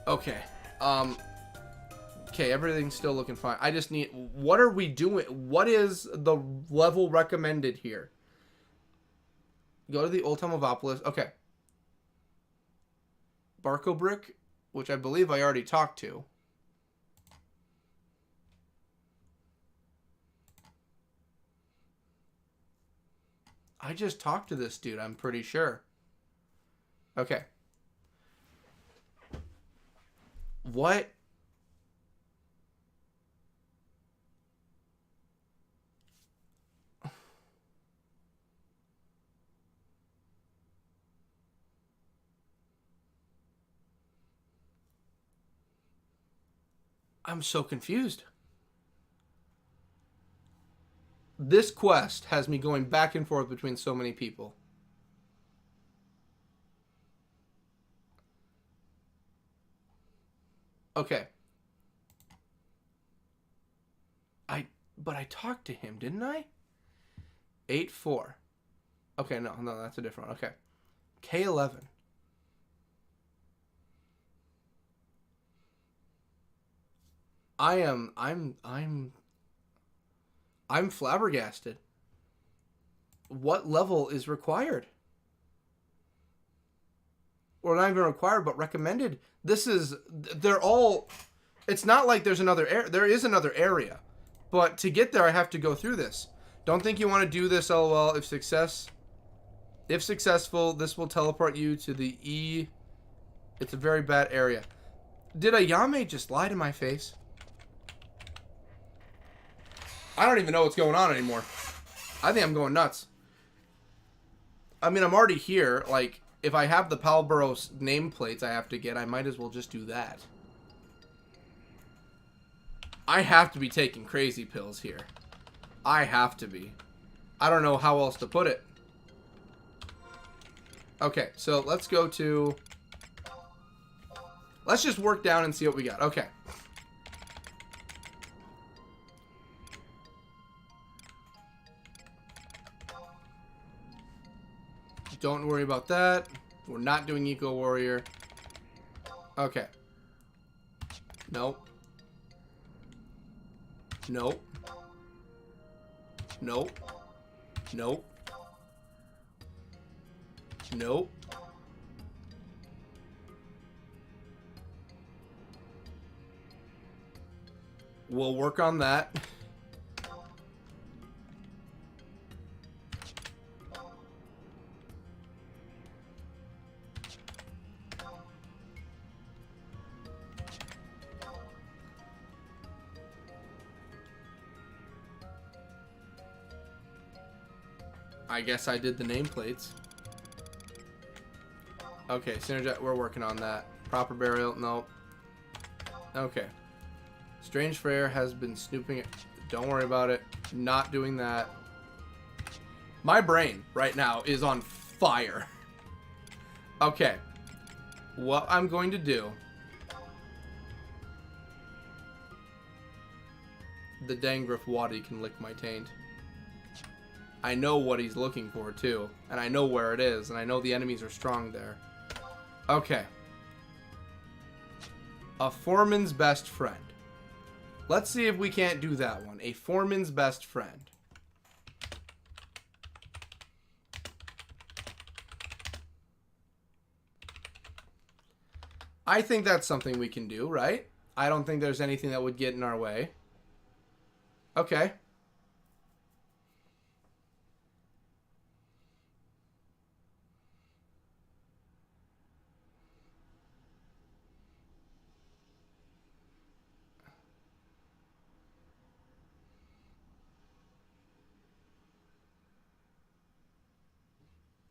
Okay. Okay, everything's still looking fine. I just need... What are we doing? What is the level recommended here? Go to the Old Town Movopolis. Okay. Barco Brick, which I believe I already talked to. I just talked to this dude, I'm pretty sure. Okay. What? I'm so confused. This quest has me going back and forth between so many people. Okay. But I talked to him, didn't I? 8-4. Okay, no, that's a different one. Okay. K11. I'm flabbergasted. What level is required? Or not even required, but recommended. They're all, it's not like there's another, there is another area. But to get there, I have to go through this. Don't think you want to do this, lol. If successful, this will teleport you to the E. It's a very bad area. Did Ayame just lie to my face? I don't even know what's going on anymore. I think I'm going nuts. I mean, I'm already here. Like, if I have the Palborough nameplates I have to get, I might as well just do that. I have to be taking crazy pills here. I have to be. I don't know how else to put it. Okay, so let's go to... Let's just work down and see what we got. Okay. Don't worry about that. We're not doing Eco Warrior. Okay. Nope. Nope. Nope. Nope. Nope. We'll work on that. I guess I did the nameplates. Okay, Synergy, we're working on that. Proper burial, nope. Okay. Strange Frere has been snooping it. Don't worry about it. Not doing that. My brain right now is on fire. Okay. What I'm going to do... The Dangrif Wadi can lick my taint. I know what he's looking for, too. And I know where it is. And I know the enemies are strong there. Okay. A foreman's best friend. Let's see if we can't do that one. A foreman's best friend. I think that's something we can do, right? I don't think there's anything that would get in our way. Okay.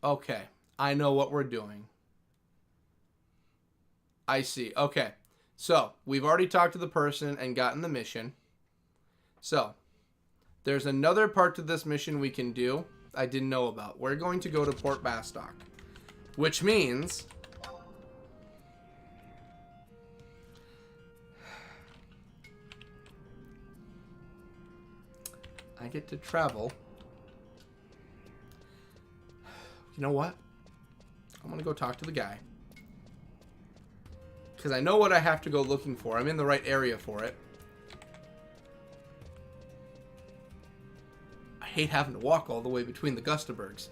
Okay, I know what we're doing. I see. Okay, so we've already talked to the person and gotten the mission. So, there's another part to this mission we can do I didn't know about. We're going to go to Port Bastock, which means... I get to travel... You know what? I'm going to go talk to the guy. Because I know what I have to go looking for. I'm in the right area for it. I hate having to walk all the way between the Gustabergs.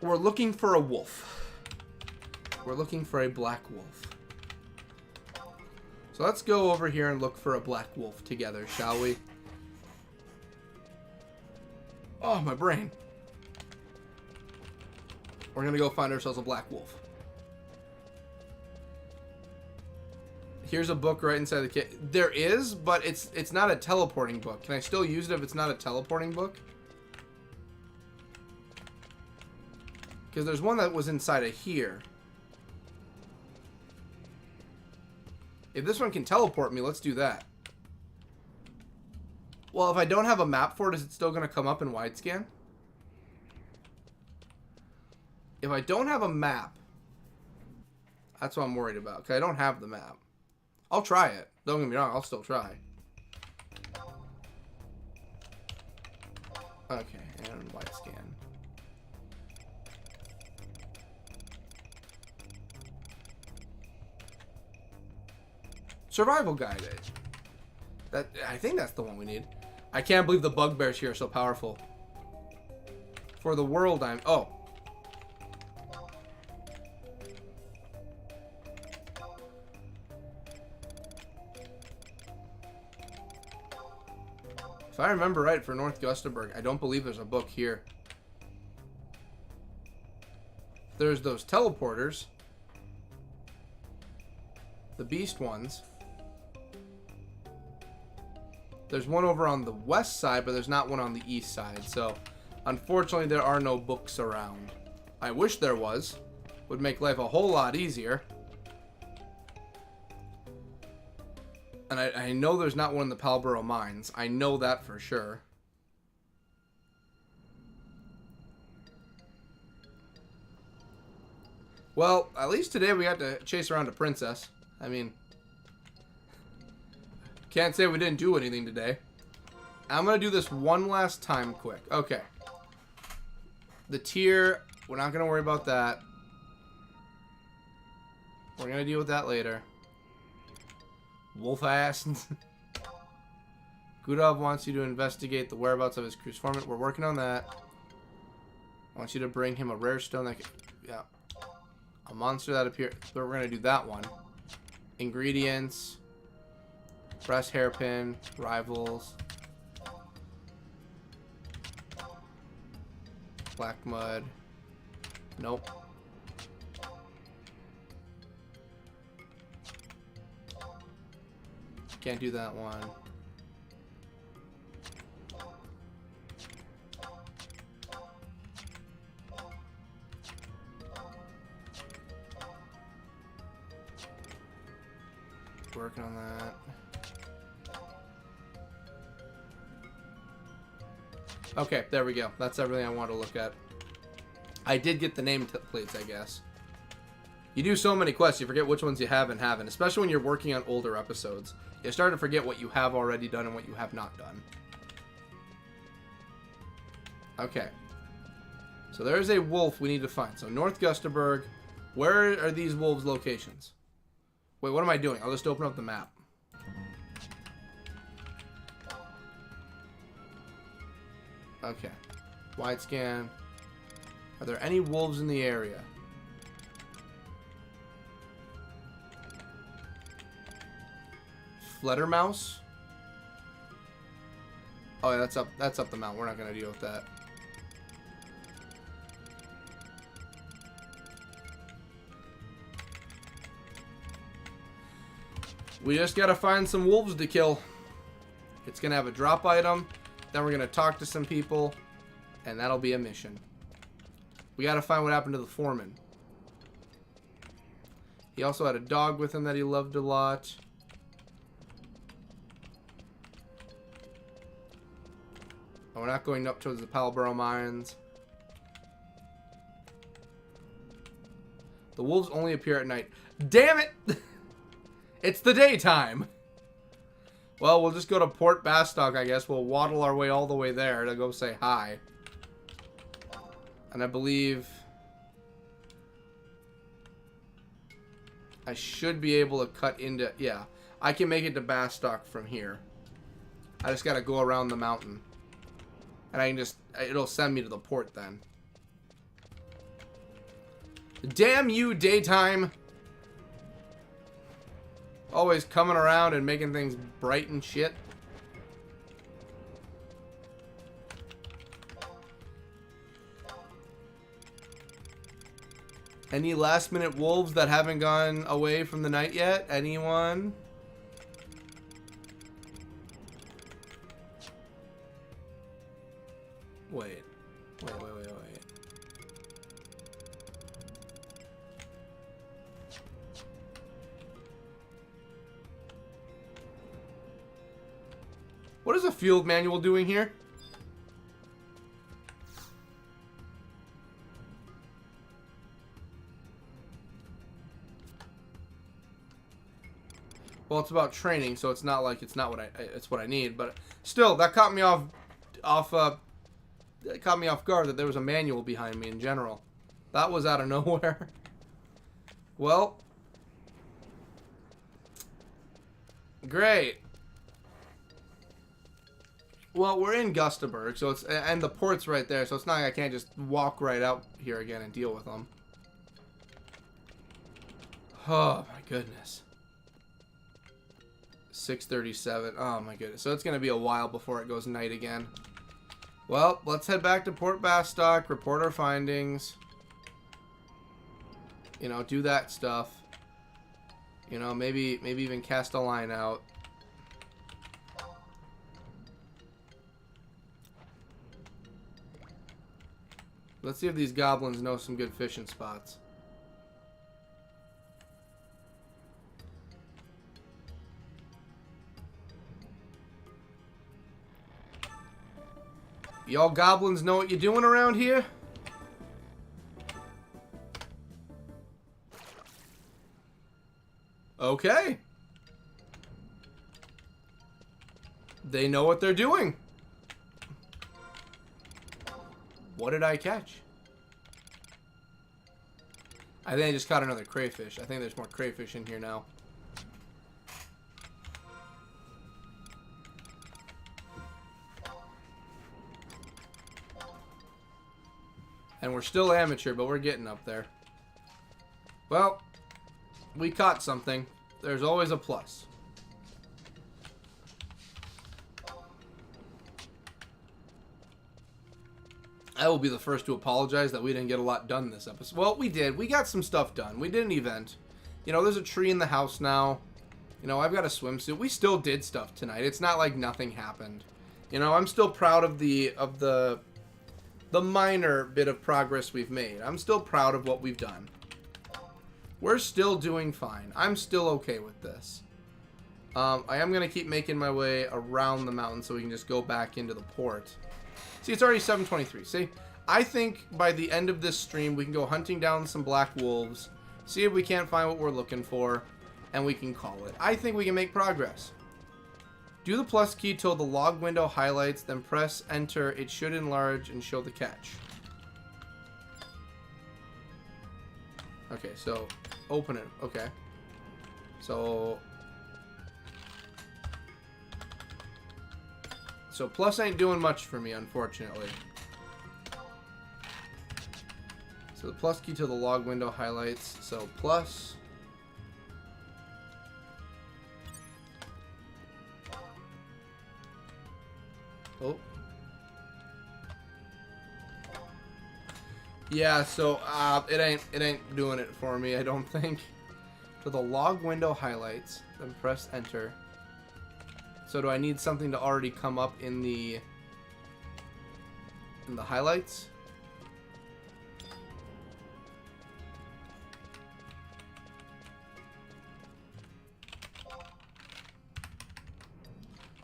We're looking for a wolf. We're looking for a black wolf. So let's go over here and look for a black wolf together, shall we? Oh, my brain. We're going to go find ourselves a black wolf. Here's a book right inside the kit. There is, but it's not a teleporting book. Can I still use it if it's not a teleporting book? Because there's one that was inside of here. If this one can teleport me, let's do that. Well, if I don't have a map for it, is it still going to come up in wide scan? If I don't have a map, that's what I'm worried about. Because I don't have the map. I'll try it. Don't get me wrong, I'll still try. Okay, and wide scan. Survival guide. I think that's the one we need. I can't believe the bugbears here are so powerful. For the world, oh. If I remember right, for North Gustaberg, I don't believe there's a book here. There's those teleporters. The beast ones. There's one over on the west side, but there's not one on the east side. So Unfortunately, there are no books around. I wish there was. Would make life a whole lot easier. And I know there's not one in the Palboro Mines. I know that for sure. Well, at least today we got to chase around a princess. I mean, can't say we didn't do anything today. I'm going to do this one last time quick. Okay. The tier, we're not going to worry about that. We're going to deal with that later. Wolf ass. Gudov wants you to investigate the whereabouts of his cruise foreman. We're working on that. I want you to bring him a rare stone that can... Yeah. A monster that appears... But we're going to do that one. Ingredients. Breast hairpin. Rivals. Black mud. Nope. Can't do that one. Working on that. Okay, there we go. That's everything I want to look at. I did get the name plates, I guess. You do so many quests, you forget which ones you have and haven't, especially when you're working on older episodes. You start to forget what you have already done and what you have not done. Okay. So there's a wolf we need to find. So North Gustaberg. Where are these wolves' locations? Wait, what am I doing? I'll just open up the map. Okay. Wide scan. Are there any wolves in the area? Fledermaus? Oh, yeah, that's up the mountain. We're not gonna deal with that. We just gotta find some wolves to kill. It's gonna have a drop item. Then we're gonna talk to some people, and that'll be a mission. We gotta find what happened to the foreman. He also had a dog with him that he loved a lot. We're not going up towards the Palboro Mines. The wolves only appear at night. Damn it! It's the daytime! Well, we'll just go to Port Bastock, I guess. We'll waddle our way all the way there to go say hi. And I believe... I should be able to cut into... Yeah, I can make it to Bastock from here. I just gotta go around the mountain. And I can just... It'll send me to the port then. Damn you, daytime! Always coming around and making things bright and shit. Any last minute wolves that haven't gone away from the night yet? Anyone? Wait. What is a field manual doing here? Well, it's about training, so it's not like it's not what it's what I need, but still, that caught me off it caught me off guard that there was a manual behind me in general. That was out of nowhere. Well, great. Well, we're in Gustaberg, so it's, and the port's right there, so it's not like I can't just walk right out here again and deal with them. Oh my goodness. 6:37. Oh my goodness. So it's gonna be a while before it goes night again. Well, let's head back to Port Bastock, report our findings. You know, do that stuff. You know, maybe even cast a line out. Let's see if these goblins know some good fishing spots. Y'all goblins know what you're doing around here? Okay. They know what they're doing. What did I catch? I think I just caught another crayfish. I think there's more crayfish in here now. And we're still amateur, but we're getting up there. Well, we caught something. There's always a plus. I will be the first to apologize that we didn't get a lot done this episode. Well, we did. We got some stuff done. We did an event. You know, there's a tree in the house now. You know, I've got a swimsuit. We still did stuff tonight. It's not like nothing happened. You know, I'm still proud of the minor bit of progress we've made. I'm still proud of what we've done. We're still doing fine. I'm still okay with this. I am going to keep making my way around the mountain so we can just go back into the port. See, it's already 7:23. See, I think by the end of this stream, we can go hunting down some black wolves, see if we can't find what we're looking for, and we can call it. I think we can make progress. Do the plus key till the log window highlights, then press enter. It should enlarge and show the catch. Okay, so open it. Okay. So plus ain't doing much for me, unfortunately. So the plus key to the log window highlights. So plus. Oh. Yeah, so it ain't doing it for me, I don't think. To the log window highlights, then press enter. So do I need something to already come up in the highlights?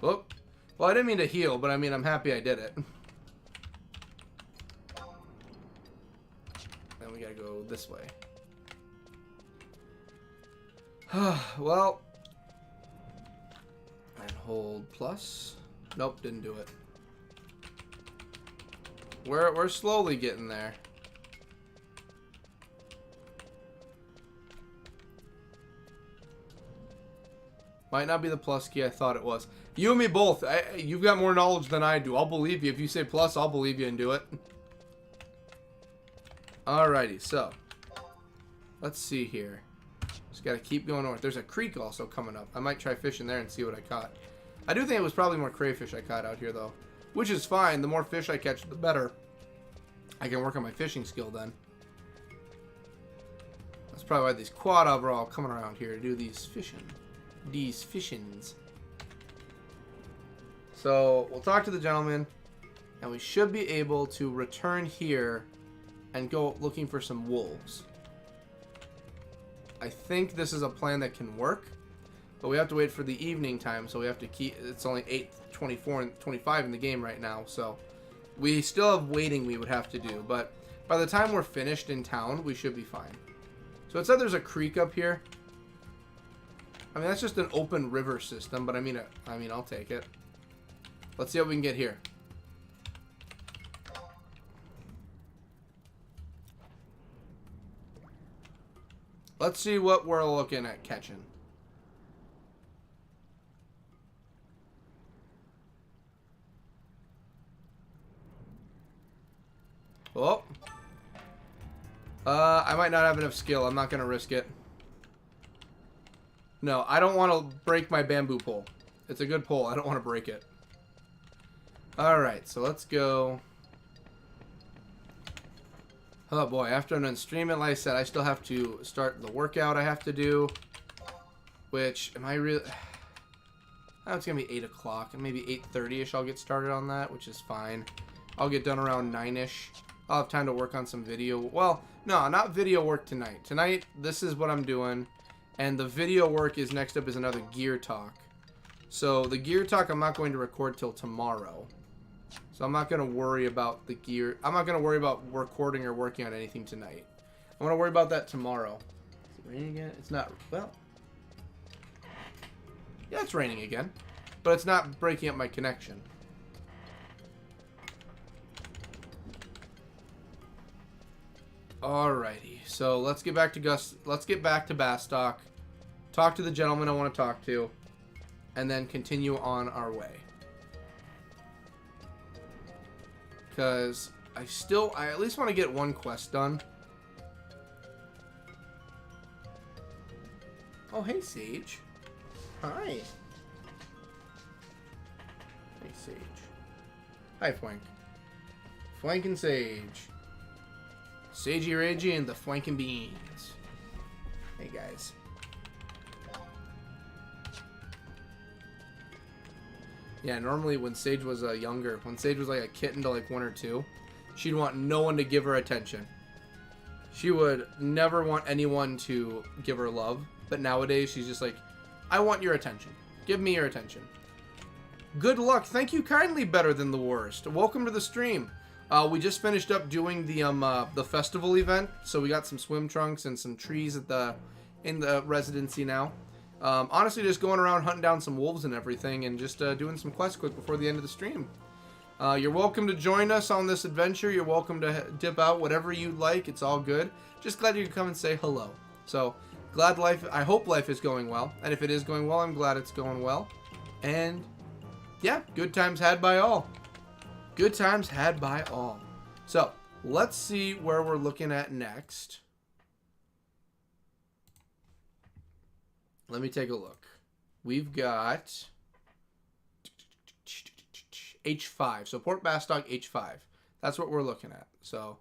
Oh. Well, I didn't mean to heal, but I mean, I'm happy I did it. Then we gotta go this way. Well, and hold plus. Nope, didn't do it. We're slowly getting there. Might not be the plus key I thought it was. You and me both. You've got more knowledge than I do. I'll believe you. If you say plus, I'll believe you and do it. Alrighty, so. Let's see here. Just gotta keep going north. There's a creek also coming up. I might try fishing there and see what I caught. I do think it was probably more crayfish I caught out here, though. Which is fine. The more fish I catch, the better. I can work on my fishing skill then. That's probably why these quad are all coming around here to do these fishing. These fishings. So we'll talk to the gentleman, and we should be able to return here and go looking for some wolves. I think this is a plan that can work, but we have to wait for the evening time, so we have to keep. It's only 8:24 and 25 in the game right now, so we still have waiting we would have to do. But by the time we're finished in town, we should be fine. So it said there's a creek up here. I mean, that's just an open river system, but I mean, I'll take it. Let's see what we can get here. Let's see what we're looking at catching. Oh. I might not have enough skill. I'm not going to risk it. No, I don't want to break my bamboo pole. It's a good pole. I don't want to break it. Alright, so let's go. Oh boy, after I'm done streaming, like I said, I still have to start the workout I have to do. Which, am I really... Oh, it's going to be 8 o'clock, and maybe 8:30-ish I'll get started on that, which is fine. I'll get done around 9-ish. I'll have time to work on some video. Well, no, not video work tonight. Tonight, this is what I'm doing. And the video work is next up is another gear talk. So the gear talk I'm not going to record till tomorrow. So I'm not going to worry about the gear. I'm not going to worry about recording or working on anything tonight. I want to worry about that tomorrow. Is it raining again? It's not. Well. Yeah, it's raining again. But it's not breaking up my connection. Alrighty. So let's get back to Let's get back to Bastock. Talk to the gentleman I want to talk to. And then continue on our way. Because I at least want to get one quest done. Oh, hey, Sage. Hi. Hey, Sage. Hi, Flank. Flank and Sage. Sagey Ragey and the Flankin' Beans. Hey, guys. Yeah, normally when Sage was younger, when Sage was like a kitten to like 1 or 2, she'd want no one to give her attention. She would never want anyone to give her love. But nowadays, she's just like, I want your attention. Give me your attention. Good luck. Thank you kindly, Better Than the Worst. Welcome to the stream. We just finished up doing the festival event. So we got some swim trunks and some trees in the residency now. Honestly, just going around hunting down some wolves and everything, and just doing some quests quick before the end of the stream. You're welcome to join us on this adventure. You're welcome to dip out, whatever you'd like. It's all good. Just glad you could come and say hello. So, I hope life is going well. And if it is going well, I'm glad it's going well. And, yeah, good times had by all. Good times had by all. So, let's see where we're looking at next. Let me take a look. We've got H5. So Port Bastock H5. That's what we're looking at. So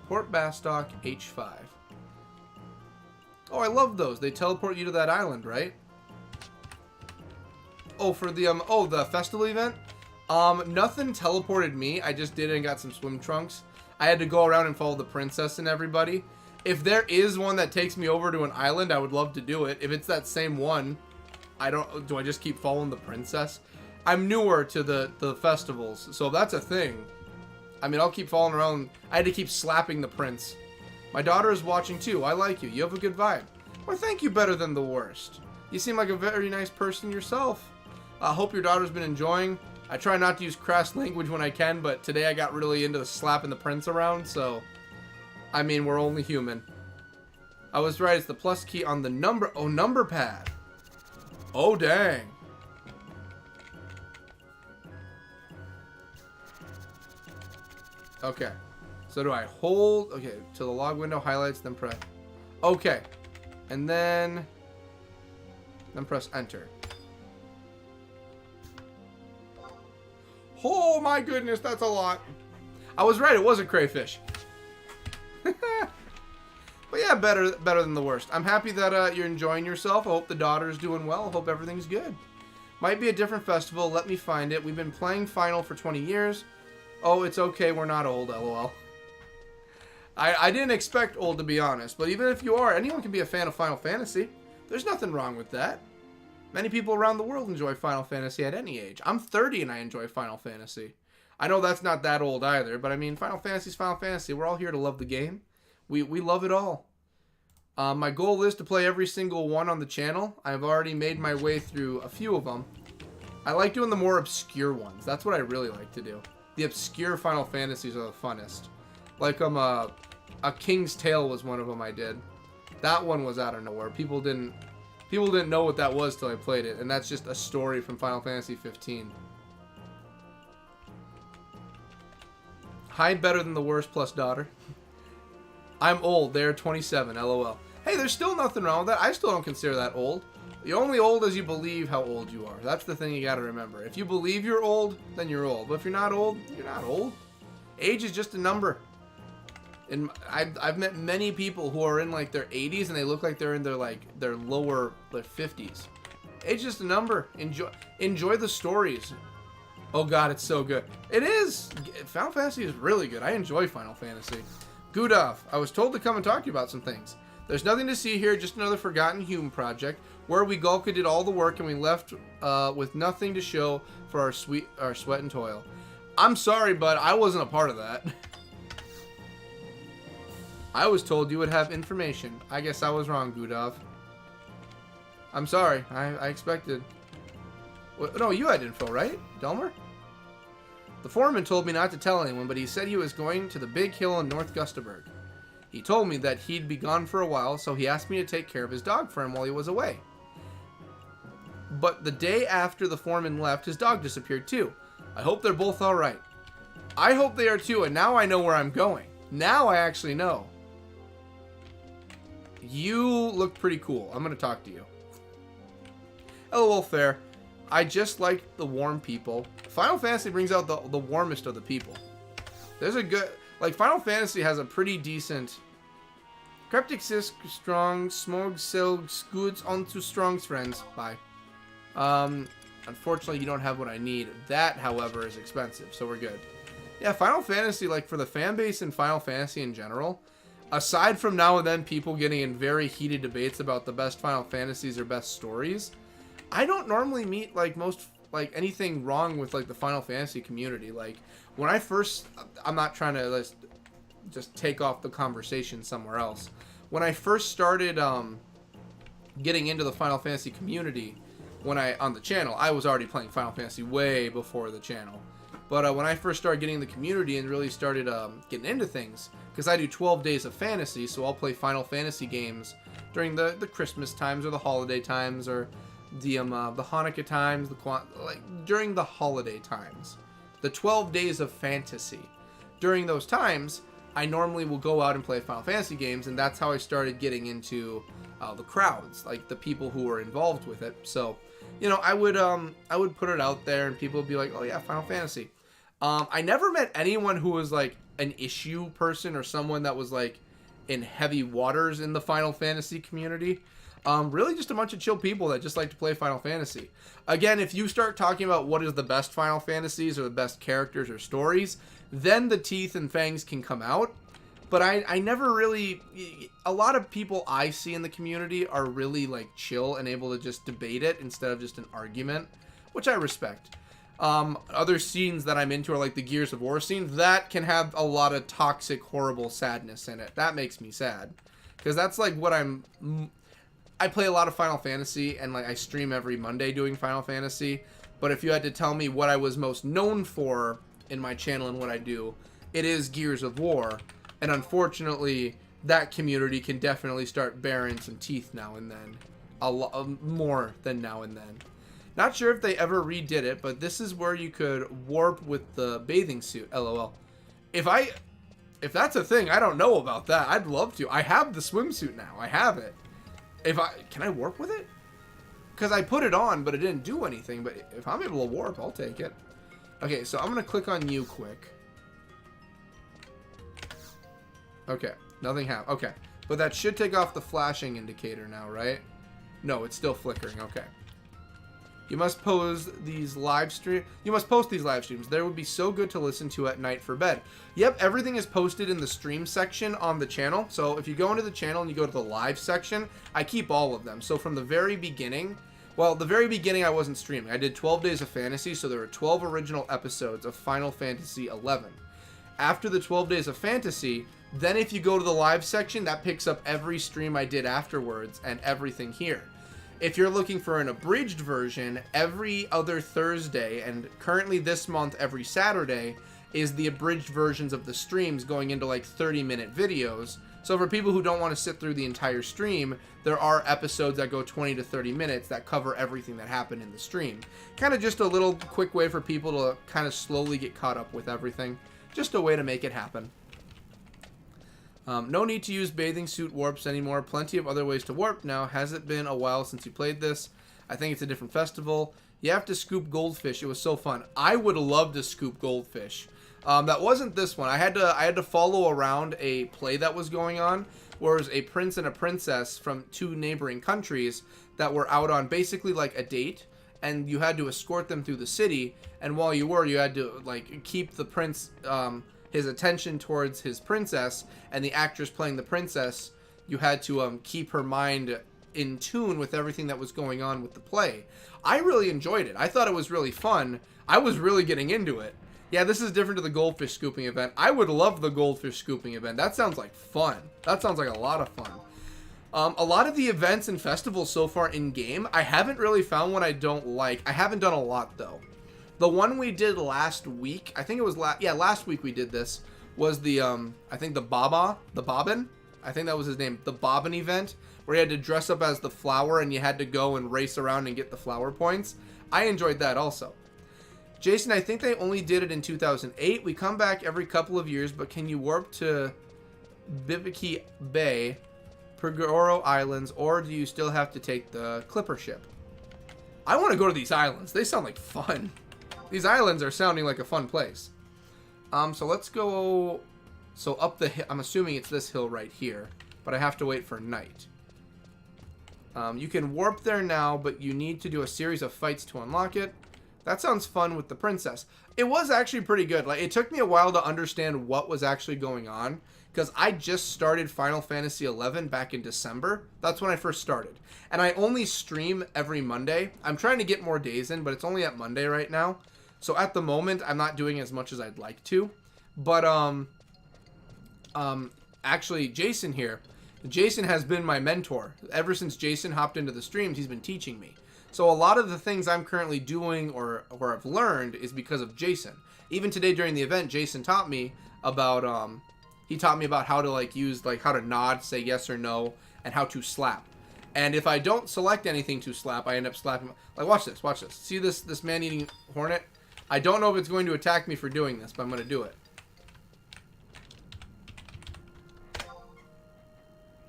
Port Bastock H5. Oh, I love those. They teleport you to that island, right? Oh, for the the festival event? Nothing teleported me. I just did it and got some swim trunks. I had to go around and follow the princess and everybody. If there is one that takes me over to an island, I would love to do it. If it's that same one, do I just keep following the princess? I'm newer to the festivals, so if that's a thing, I mean, I'll keep following around. I had to keep slapping the prince. My daughter is watching too. I like you. You have a good vibe. Well, thank you, Better Than the Worst. You seem like a very nice person yourself. I hope your daughter's been enjoying. I try not to use crass language when I can, but today I got really into slapping the prince around, so... I mean, we're only human. I was right. It's the plus key on the number... Oh, number pad. Oh, dang. Okay. So do I hold... Okay, to the log window, highlights, then press... Okay. And then press enter. Oh, my goodness. That's a lot. I was right. It was a crayfish. But yeah, better than the worst. I'm happy that you're enjoying yourself. I hope the daughter's doing well. I hope everything's good. Might be a different festival. Let me find it. We've been playing Final for 20 years. Oh, it's okay. We're not old, lol. I didn't expect old, to be honest. But even if you are, anyone can be a fan of Final Fantasy. There's nothing wrong with that. Many people around the world enjoy Final Fantasy at any age. I'm 30 and I enjoy Final Fantasy. I know that's not that old either, but I mean, Final Fantasy's Final Fantasy. We're all here to love the game. We love it all. My goal is to play every single one on the channel. I've already made my way through a few of them. I like doing the more obscure ones. That's what I really like to do. The obscure Final Fantasies are the funnest. Like A King's Tale was one of them I did. That one was out of nowhere. People didn't know what that was till I played it, and that's just a story from Final Fantasy 15. Hide Better Than the Worst plus daughter. I'm old. They're 27. LOL. Hey, there's still nothing wrong with that. I still don't consider that old. You're only old as you believe how old you are. That's the thing you got to remember. If you believe you're old, then you're old. But if you're not old, you're not old. Age is just a number. And I've met many people who are in like their 80s and they look like they're in their lower 50s. Age is just a number. Enjoy the stories. Oh god, it's so good. It is. Final Fantasy is really good. I enjoy Final Fantasy. Gudov, I was told to come and talk to you about some things. There's nothing to see here, just another forgotten human project where we Gulka did all the work and we left with nothing to show for our sweat and toil. I'm sorry, but I wasn't a part of that. I was told you would have information. I guess I was wrong, Gudov. I'm sorry. I expected. Well, no, you had info, right, Delmer? The foreman told me not to tell anyone, but he said he was going to the big hill in North Gustaberg. He told me that he'd be gone for a while, so he asked me to take care of his dog for him while he was away. But the day after the foreman left, his dog disappeared too. I hope they're both alright. I hope they are too, and now I know where I'm going. Now I actually know. You look pretty cool. I'm going to talk to you. LOL, fair. I just like the warm people. Final Fantasy brings out the warmest of the people. There's a good... Like, Final Fantasy has a pretty decent... Cryptic Sisk, strong, smog, silg, scoots onto strong's friends. Bye. Unfortunately, you don't have what I need. That, however, is expensive, so we're good. Yeah, Final Fantasy, like, for the fan base in Final Fantasy in general, aside from now and then people getting in very heated debates about the best Final Fantasies or best stories, I don't normally meet, like, anything wrong with, like, the Final Fantasy community. Like, when I first... I'm not trying to just take off the conversation somewhere else. When I first started getting into the Final Fantasy community, on the channel, I was already playing Final Fantasy way before the channel. But when I first started getting in the community and really started getting into things, because I do 12 days of fantasy, so I'll play Final Fantasy games during the Christmas times or the holiday times or the Hanukkah times, during the holiday times. The 12 days of fantasy. During those times, I normally will go out and play Final Fantasy games, and that's how I started getting into the crowds, like the people who were involved with it. So, you know, I would put it out there, and people would be like, "Oh yeah, Final Fantasy." I never met anyone who was like an issue person or someone that was like in heavy waters in the Final Fantasy community. Really just a bunch of chill people that just like to play Final Fantasy. Again, if you start talking about what is the best Final Fantasies or the best characters or stories, then the teeth and fangs can come out. But I never really... A lot of people I see in the community are really like chill and able to just debate it instead of just an argument, which I respect. Other scenes that I'm into are like the Gears of War scene. That can have a lot of toxic, horrible sadness in it. That makes me sad. Because that's like what I play a lot of Final Fantasy, and like I stream every Monday doing Final Fantasy. But if you had to tell me what I was most known for in my channel and what I do, it is Gears of War. And unfortunately, that community can definitely start bearing some teeth now and then. A lot more than now and then. Not sure if they ever redid it, but this is where you could warp with the bathing suit. LOL. If that's a thing, I don't know about that. I'd love to. I have the swimsuit now. I have it. Can I warp with it? Because I put it on, but it didn't do anything. But if I'm able to warp, I'll take it. Okay, so I'm going to click on you quick. Okay, nothing happened. Okay, but that should take off the flashing indicator now, right? No, it's still flickering. Okay. You must post these live streams. They would be so good to listen to at night for bed. Yep, everything is posted in the stream section on the channel. So if you go into the channel and you go to the live section, I keep all of them. So from the very beginning, well, the very beginning I wasn't streaming. I did 12 Days of Fantasy, so there were 12 original episodes of Final Fantasy 11. After the 12 Days of Fantasy, then if you go to the live section, that picks up every stream I did afterwards and everything here. If you're looking for an abridged version, every other Thursday, and currently this month every Saturday, is the abridged versions of the streams going into like 30-minute videos. So for people who don't want to sit through the entire stream, there are episodes that go 20 to 30 minutes that cover everything that happened in the stream. Kind of just a little quick way for people to kind of slowly get caught up with everything. Just a way to make it happen. No need to use bathing suit warps anymore. Plenty of other ways to warp now. Has it been a while since you played this? I think it's a different festival. You have to scoop goldfish. It was so fun. I would love to scoop goldfish. That wasn't this one. I had to follow around a play that was going on, where it was a prince and a princess from two neighboring countries that were out on basically like a date. and you had to escort them through the city. And while you were, you had to like keep the prince, his attention towards his princess, and the actress playing the princess, you had to keep her mind in tune with everything that was going on with the play. I really enjoyed it. I thought it was really fun. I was really getting into it. Yeah, this is different to the goldfish scooping event. I would love the goldfish scooping event. That sounds like fun. That sounds like a lot of fun. A lot of the events and festivals so far in game, I haven't really found one I don't like. I haven't done a lot though. The one we did last week, I think it was last week we did this, was the I think the Bobbin, I think that was his name, the Bobbin event, where you had to dress up as the flower and you had to go and race around and get the flower points. I enjoyed that also. Jason, I think they only did it in 2008. We come back every couple of years, but can you warp to Bivaki Bay, Pergoro Islands, or do you still have to take the Clipper ship? I want to go to these islands. They sound like fun. These islands are sounding like a fun place. So let's go. So up the hill. I'm assuming it's this hill right here, but I have to wait for night. You can warp there now, but you need to do a series of fights to unlock it. That sounds fun with the princess. It was actually pretty good. Like, it took me a while to understand what was actually going on, because I just started Final Fantasy XI back in December. That's when I first started. And I only stream every Monday. I'm trying to get more days in, but it's only at Monday right now. So at the moment, I'm not doing as much as I'd like to. But, actually, Jason here. Jason has been my mentor. Ever since Jason hopped into the streams, he's been teaching me. So a lot of the things I'm currently doing or I've learned is because of Jason. Even today during the event, Jason taught me about how to like use like how to nod, say yes or no, and how to slap. And if I don't select anything to slap, I end up slapping. Like watch this. See this man-eating hornet? I don't know if it's going to attack me for doing this, but I'm going to do it.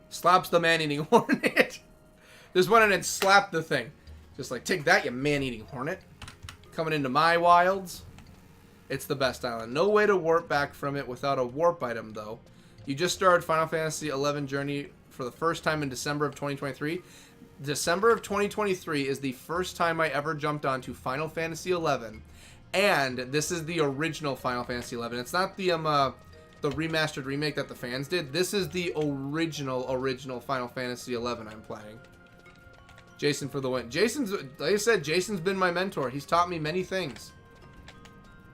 Slaps the man-eating hornet. Just went in and slapped the thing. Just like, take that, you man-eating hornet. Coming into my wilds. It's the best island. No way to warp back from it without a warp item, though. You just started Final Fantasy XI Journey for the first time in December of 2023. December of 2023 is the first time I ever jumped onto Final Fantasy XI. And this is the original Final Fantasy XI. It's not the remastered remake that the fans did. This is the original Final Fantasy XI I'm playing. Jason for the win. Jason's, like I said, Jason's been my mentor. He's taught me many things.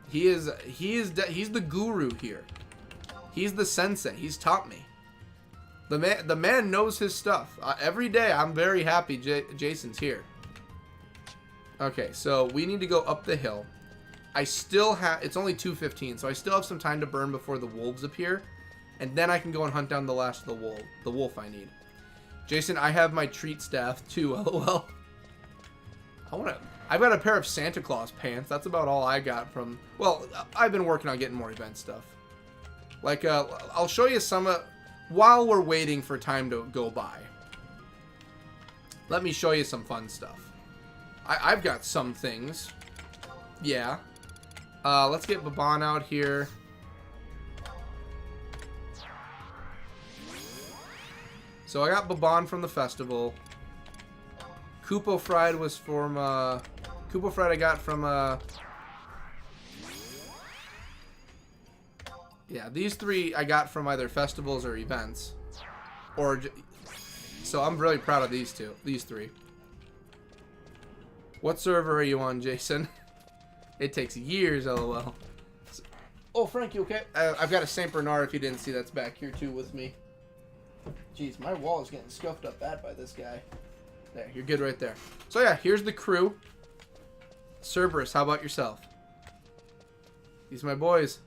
He's the guru here. He's the sensei. He's taught me. The man knows his stuff. Every day I'm very happy Jason's here. Okay, so we need to go up the hill. I still have, it's only 2:15, so I still have some time to burn before the wolves appear, and then I can go and hunt down the last of the wolf I need. Jason, I have my treat staff too, lol. I've got a pair of Santa Claus pants. That's about all I got from, well, I've been working on getting more event stuff. Like, I'll show you some, while we're waiting for time to go by. Let me show you some fun stuff. I've got some things. Yeah. Let's get Baban out here. So I got Baban from the festival. Kupo Fried was from, Kupo Fried I got from, yeah, these three I got from either festivals or events. So I'm really proud of these three. What server are you on, Jason? It takes years, lol. Oh, Frank, you okay? I've got a Saint Bernard, if you didn't see, that's back here too with me. Jeez, my wall is getting scuffed up bad by this guy. There, you're good right there. So yeah, here's the crew. Cerberus, how about yourself? These are my boys.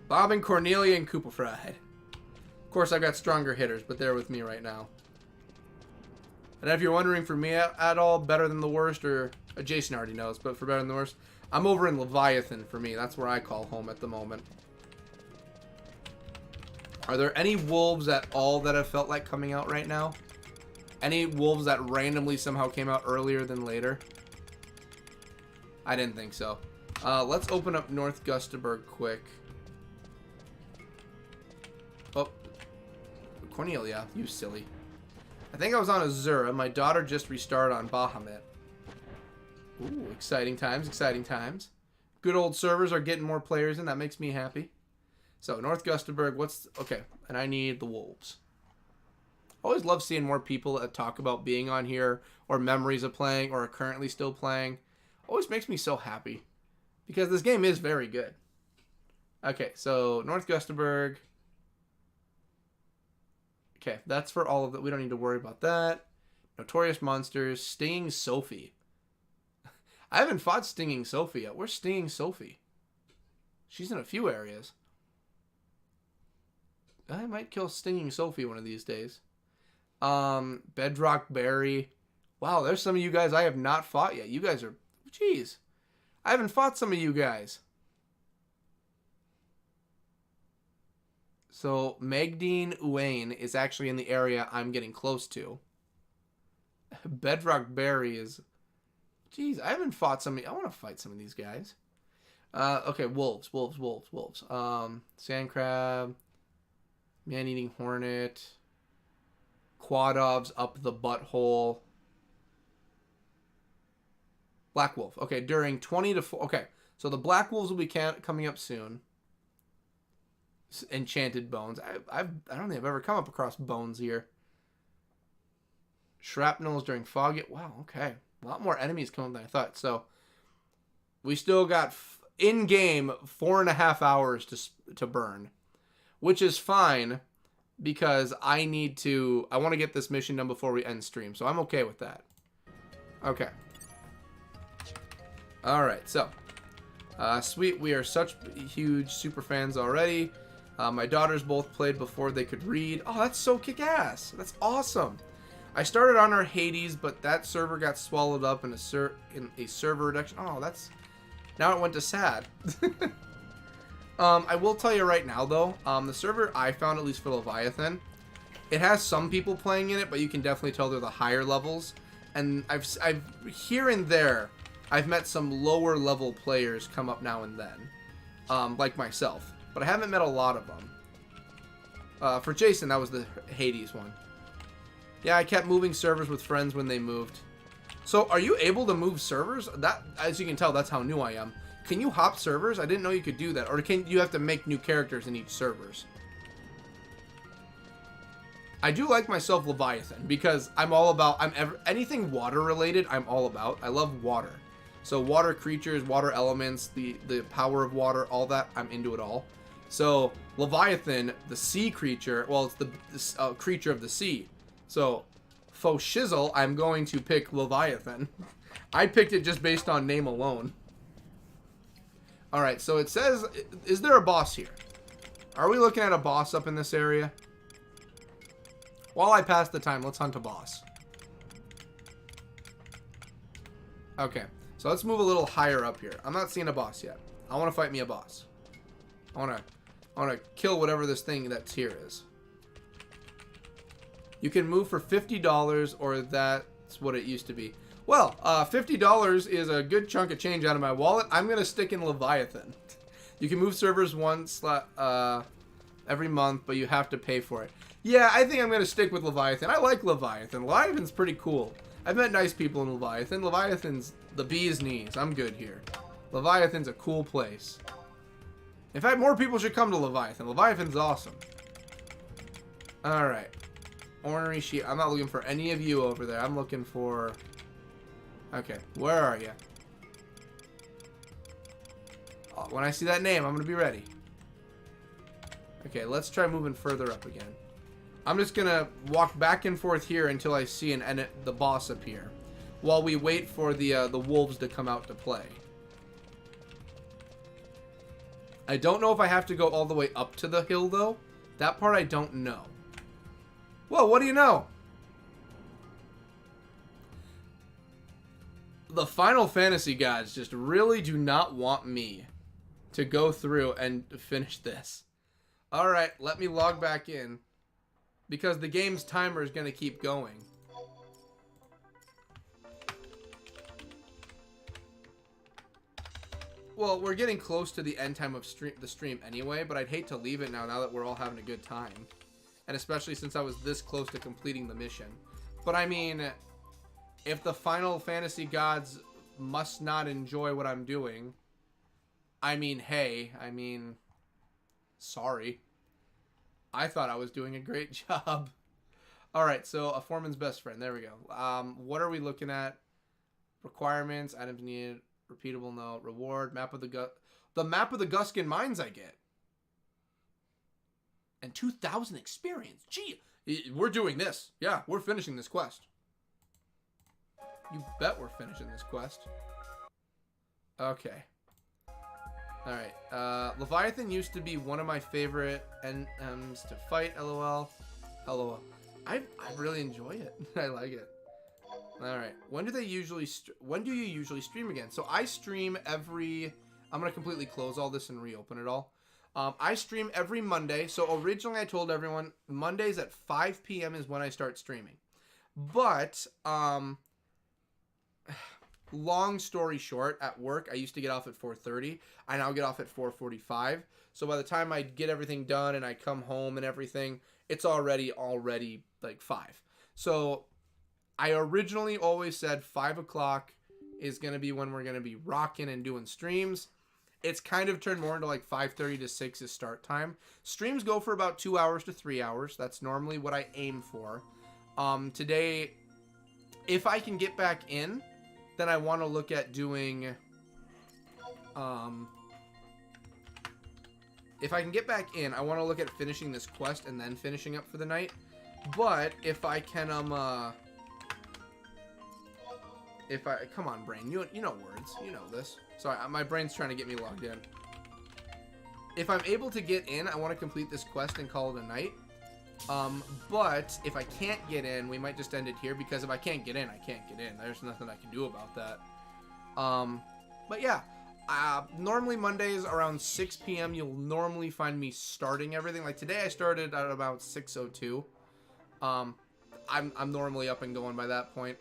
Bob and Cornelia and Koopa Fried. Of course, I've got stronger hitters, but they're with me right now. And if you're wondering for me at all, better than the worst, or Jason already knows, but for better than the worst, I'm over in Leviathan for me. That's where I call home at the moment. Are there any wolves at all that have felt like coming out right now? Any wolves that randomly somehow came out earlier than later? I didn't think so. Let's open up North Gustaberg quick. Oh. Cornelia, you silly. I think I was on Azura. My daughter just restarted on Bahamut. Ooh, exciting times, exciting times. Good old servers are getting more players in. That makes me happy. So, North Gustaberg, okay, and I need the Wolves. Always love seeing more people that talk about being on here, or memories of playing, or are currently still playing. Always makes me so happy. Because this game is very good. Okay, so, North Gustaberg. Okay, that's for all of that. We don't need to worry about that. Notorious Monsters. Stinging Sophie. I haven't fought Stinging Sophie yet. Where's Stinging Sophie? She's in a few areas. I might kill Stinging Sophie one of these days. Bedrock Berry. Wow, there's some of you guys I have not fought yet. You guys are... Jeez. I haven't fought some of you guys. So, Magdine Uwain is actually in the area I'm getting close to. Bedrock Berry is... Jeez, I haven't fought some... I want to fight some of these guys. Okay, Wolves. Sand Crab. Man-Eating Hornet. Quadovs up the butthole. Black Wolf. Okay, during 20 to 4... Okay, so the Black Wolves will be coming up soon. Enchanted Bones. I don't think I've ever come up across bones here. Shrapnels during Fog. Wow, okay. A lot more enemies coming than I thought. So, we still got, in-game, 4.5 hours to burn. Which is fine, because I want to get this mission done before we end stream. So, I'm okay with that. Okay. Alright, so. Sweet, we are such huge super fans already. My daughters both played before they could read. Oh, that's so kick-ass. That's awesome. I started on our Hades, but that server got swallowed up in a server reduction. Oh, that's... Now it went to sad. I will tell you right now, though, the server I found, at least for Leviathan, it has some people playing in it, but you can definitely tell they're the higher levels. And I've here and there, I've met some lower level players come up now and then, like myself. But I haven't met a lot of them. For Jason, that was the Hades one. Yeah, I kept moving servers with friends when they moved. So, are you able to move servers? That, as you can tell, that's how new I am. Can you hop servers? I didn't know you could do that. Or can you have to make new characters in each servers? I do like myself Leviathan because I'm all about... anything water related, I'm all about. I love water. So, water creatures, water elements, the power of water, all that, I'm into it all. So, Leviathan, the sea creature... Well, it's the creature of the sea. So, faux shizzle, I'm going to pick Leviathan. I picked it just based on name alone. Alright, so it says... Is there a boss here? Are we looking at a boss up in this area? While I pass the time, let's hunt a boss. Okay, so let's move a little higher up here. I'm not seeing a boss yet. I want to fight me a boss. I want to kill whatever this thing that's here is. You can move for $50, or that's what it used to be. Well, $50 is a good chunk of change out of my wallet. I'm going to stick in Leviathan. You can move servers once every month, but you have to pay for it. Yeah, I think I'm going to stick with Leviathan. I like Leviathan. Leviathan's pretty cool. I've met nice people in Leviathan. Leviathan's the bee's knees. I'm good here. Leviathan's a cool place. In fact, more people should come to Leviathan. Leviathan's awesome. Alright. Ornery sheep. I'm not looking for any of you over there. I'm looking for... Okay, where are you? Oh, when I see that name, I'm going to be ready. Okay, let's try moving further up again. I'm just going to walk back and forth here until I see the boss appear. While we wait for the wolves to come out to play. I don't know if I have to go all the way up to the hill, though. That part I don't know. Well, what do you know? The Final Fantasy gods just really do not want me to go through and finish this. Alright, let me log back in. Because the game's timer is going to keep going. Well, we're getting close to the end time of the stream anyway, but I'd hate to leave it now that we're all having a good time. And especially since I was this close to completing the mission. But I mean, if the Final Fantasy gods must not enjoy what I'm doing, I mean, hey, sorry. I thought I was doing a great job. All right, so a foreman's best friend. There we go. What are we looking at? Requirements, items needed, repeatable note, reward, map of the map of the Guskin mines I get. And 2,000 experience. Gee, we're doing this. Yeah, we're finishing this quest. You bet we're finishing this quest. Okay. Alright. Leviathan used to be one of my favorite NMs to fight, lol. LOL. I really enjoy it. I like it. Alright. When do you usually stream again? So I stream every... I'm going to completely close all this and reopen it all. I stream every Monday. So originally I told everyone Mondays at 5 p.m. is when I start streaming. But, long story short, at work, I used to get off at 4:30. I now get off at 4:45. So by the time I get everything done and I come home and everything, it's already like 5. So I originally always said 5 o'clock is going to be when we're going to be rocking and doing streams. It's kind of turned more into like 5:30 to 6 is start time. Streams go for about 2 hours to 3 hours. That's normally what I aim for. Today, if I can get back in, then I want to look at doing... if I can get back in, I want to look at finishing this quest and then finishing up for the night. But if I can, come on, brain, you know words, you know this. Sorry, my brain's trying to get me logged in. If I'm able to get in, I want to complete this quest and call it a night. But if I can't get in, we might just end it here, because if I can't get in, I can't get in. There's nothing I can do about that. But yeah, normally Mondays around 6 p.m. you'll normally find me starting everything. Like today I started at about 6:02. I'm normally up and going by that point.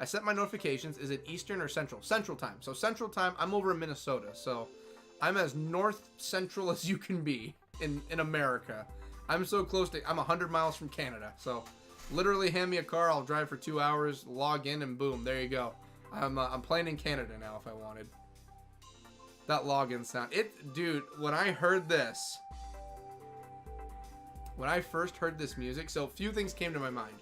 I set my notifications. Is it Eastern or Central? Central time. So Central time, I'm over in Minnesota. So I'm as north central as you can be in America. I'm so close to, I'm 100 miles from Canada. So literally hand me a car, I'll drive for 2 hours, log in, and boom, there you go. I'm playing in Canada now if I wanted. That login sound. Dude, when I heard this, when I first heard this music, so a few things came to my mind.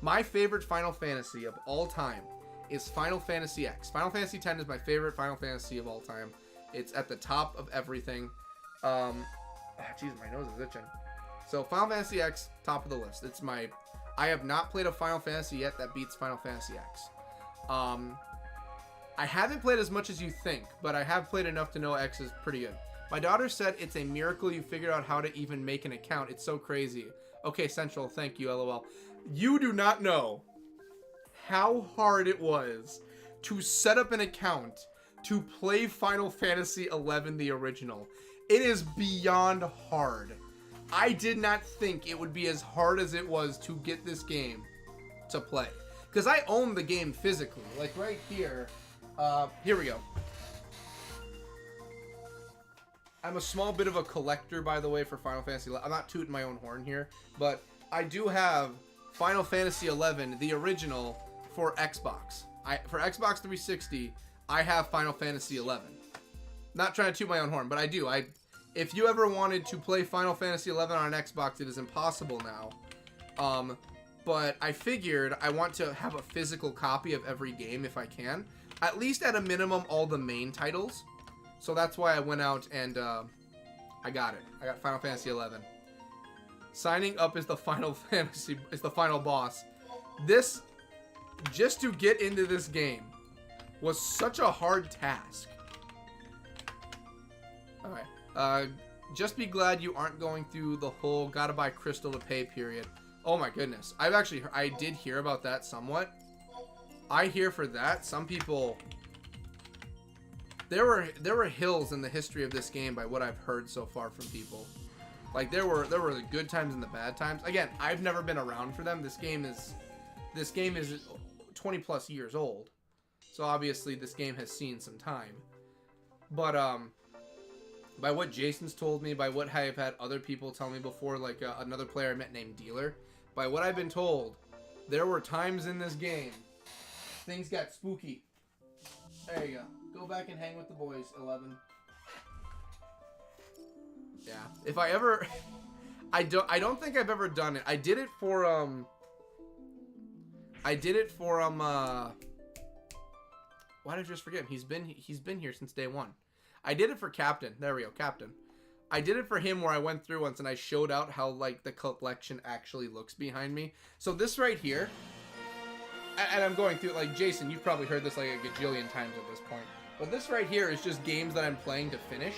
My favorite Final Fantasy of all time is Final Fantasy X. Final Fantasy X is my favorite Final Fantasy of all time. It's at the top of everything. Jeez, my nose is itching. So Final Fantasy X, top of the list. It's my... I have not played a Final Fantasy yet that beats Final Fantasy X. I haven't played as much as you think, but I have played enough to know X is pretty good. My daughter said it's a miracle you figured out how to even make an account. It's so crazy. Okay, Central, thank you, LOL. You do not know how hard it was to set up an account to play Final Fantasy XI, the original. It is beyond hard. I did not think it would be as hard as it was to get this game to play. Because I own the game physically. Like right here. Here we go. I'm a small bit of a collector, by the way, for Final Fantasy XI. I'm not tooting my own horn here, but I do have Final Fantasy XI, the original, for Xbox. For Xbox 360, I have Final Fantasy XI. Not trying to toot my own horn, but I do. If you ever wanted to play Final Fantasy XI on an Xbox, it is impossible now. But I figured I want to have a physical copy of every game if I can. At least at a minimum, all the main titles. So that's why I went out and I got it. I got Final Fantasy XI. Signing up is the final boss. This, just to get into this game, was such a hard task. Alright. Just be glad you aren't going through the whole gotta buy crystal to pay period. Oh my goodness. I did hear about that somewhat. I hear for that, some people... There were hills in the history of this game by what I've heard so far from people. Like there were the good times and the bad times. Again, I've never been around for them. This game is 20 plus years old. So obviously this game has seen some time. But by what Jason's told me, by what I have had other people tell me before, like another player I met named Dealer, by what I've been told, there were times in this game things got spooky. There you go. Go back and hang with the boys, 11. Yeah. If I ever... I don't think I've ever done it. I did it for, why did I just forget him? He's been here since day one. I did it for Captain. There we go, Captain. I did it for him where I went through once and I showed out how, like, the collection actually looks behind me. So this right here, and I'm going through, like, Jason, you've probably heard this like a gajillion times at this point. But this right here is just games that I'm playing to finish.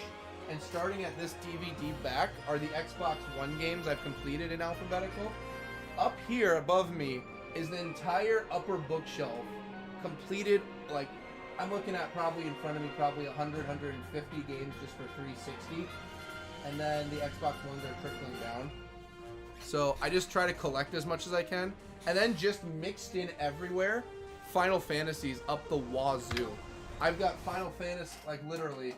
And starting at this DVD back are the Xbox One games I've completed in alphabetical. Up here above me is the entire upper bookshelf completed. Like, I'm looking at probably in front of me probably 100, 150 games just for 360. And then the Xbox Ones are trickling down. So I just try to collect as much as I can. And then just mixed in everywhere, Final Fantasies up the wazoo. I've got Final Fantasy, like, literally.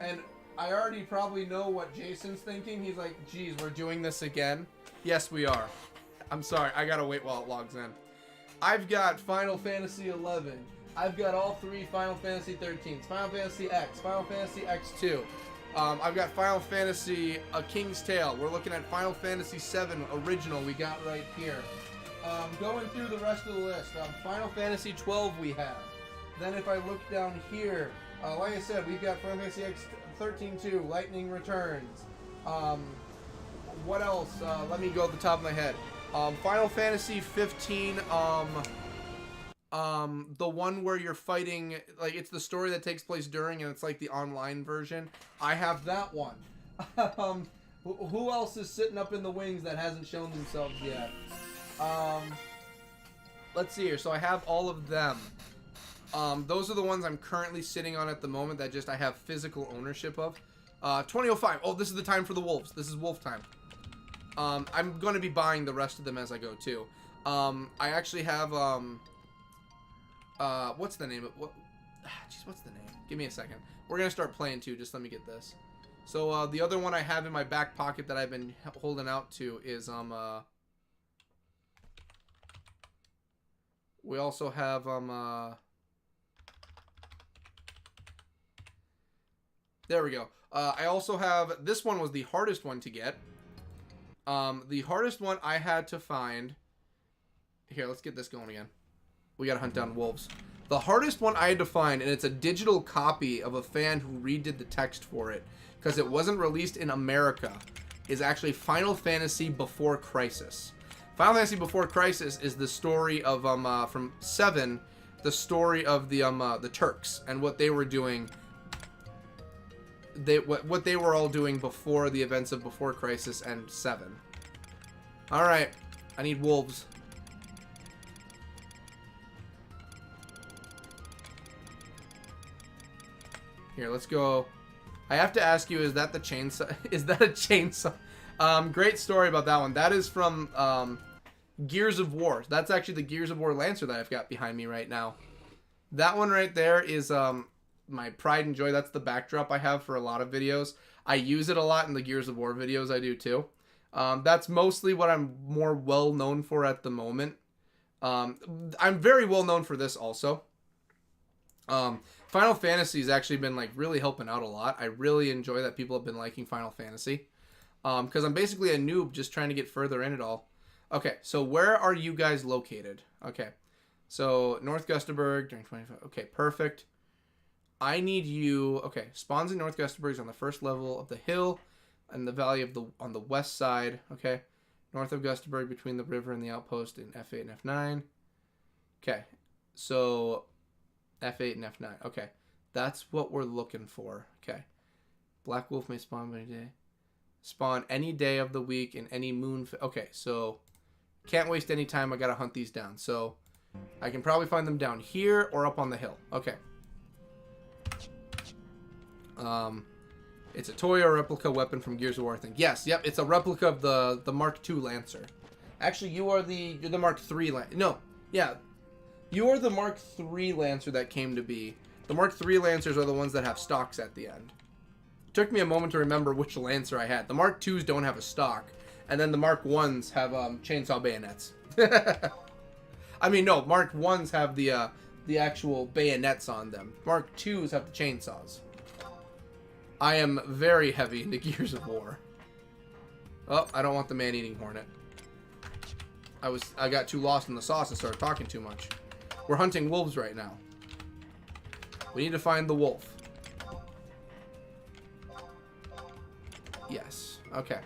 And I already probably know what Jason's thinking. He's like, geez, we're doing this again? Yes, we are. I'm sorry. I gotta wait while it logs in. I've got Final Fantasy 11. I've got all 3 Final Fantasy 13s. Final Fantasy X. Final Fantasy X2. I've got Final Fantasy A King's Tale. We're looking at Final Fantasy 7 original we got right here. Going through the rest of the list. Final Fantasy 12 we have. Then if I look down here, like I said, we've got Final Fantasy X 13-2, Lightning Returns. What else? Let me go at the top of my head. Final Fantasy 15, the one where you're fighting, like, it's the story that takes place during, and it's like the online version. I have that one. Who else is sitting up in the wings that hasn't shown themselves yet? Let's see here. So I have all of them. Those are the ones I'm currently sitting on at the moment that just I have physical ownership of. 2005. Oh, this is the time for the wolves. This is wolf time. I'm going to be buying the rest of them as I go too. I actually have, what's the name of, jeez, what's the name? Give me a second. We're going to start playing too. Just let me get this. So, the other one I have in my back pocket that I've been holding out to is, we also have, there we go. I also have, this one was the hardest one to get. The hardest one I had to find, here, let's get this going again. We gotta hunt down wolves. The hardest one I had to find, and it's a digital copy of a fan who redid the text for it, because it wasn't released in America, is actually Final Fantasy Before Crisis. Final Fantasy Before Crisis is the story of, from 7, the story of the Turks, and what they were doing, what they were all doing before the events of Before Crisis and 7. Alright, I need wolves. Here, let's go. I have to ask you, is that the chainsaw? Is that a chainsaw? Great story about that one. That is from Gears of War. That's actually the Gears of War Lancer that I've got behind me right now. That one right there is my pride and joy. That's the backdrop I have for a lot of videos. I use it a lot in the Gears of War videos I do too. That's mostly what I'm more well known for at the moment. I'm very well known for this also. Final Fantasy has actually been like really helping out a lot. I really enjoy that people have been liking Final Fantasy. Because I'm basically a noob just trying to get further in it all. Okay, so where are you guys located? Okay, so North Gustaberg during 25. Okay, perfect. I need you. Okay, spawns in North Gustaberg is on the first level of the hill, and the valley of the on the west side. Okay, north of Gustaberg between the river and the outpost in F8 and F9. Okay, so F8 and F9. Okay, that's what we're looking for. Okay, Black Wolf may spawn any day. Spawn any day of the week in any moon. Okay, so can't waste any time. I gotta hunt these down. So I can probably find them down here or up on the hill. Okay. It's a toy or replica weapon from Gears of War, I think. Yes, yep, it's a replica of the Mark II Lancer. Actually, you're the Mark III Lancer. No, yeah, you're the Mark III Lancer that came to be. The Mark III Lancers are the ones that have stocks at the end. It took me a moment to remember which Lancer I had. The Mark IIs don't have a stock, and then the Mark Is have chainsaw bayonets. I mean, no, Mark Is have the the actual bayonets on them. Mark IIs have the chainsaws. I am very heavy into Gears of War. Oh, I don't want the man-eating hornet. I got too lost in the sauce and started talking too much. We're hunting wolves right now. We need to find the wolf. Yes. Okay.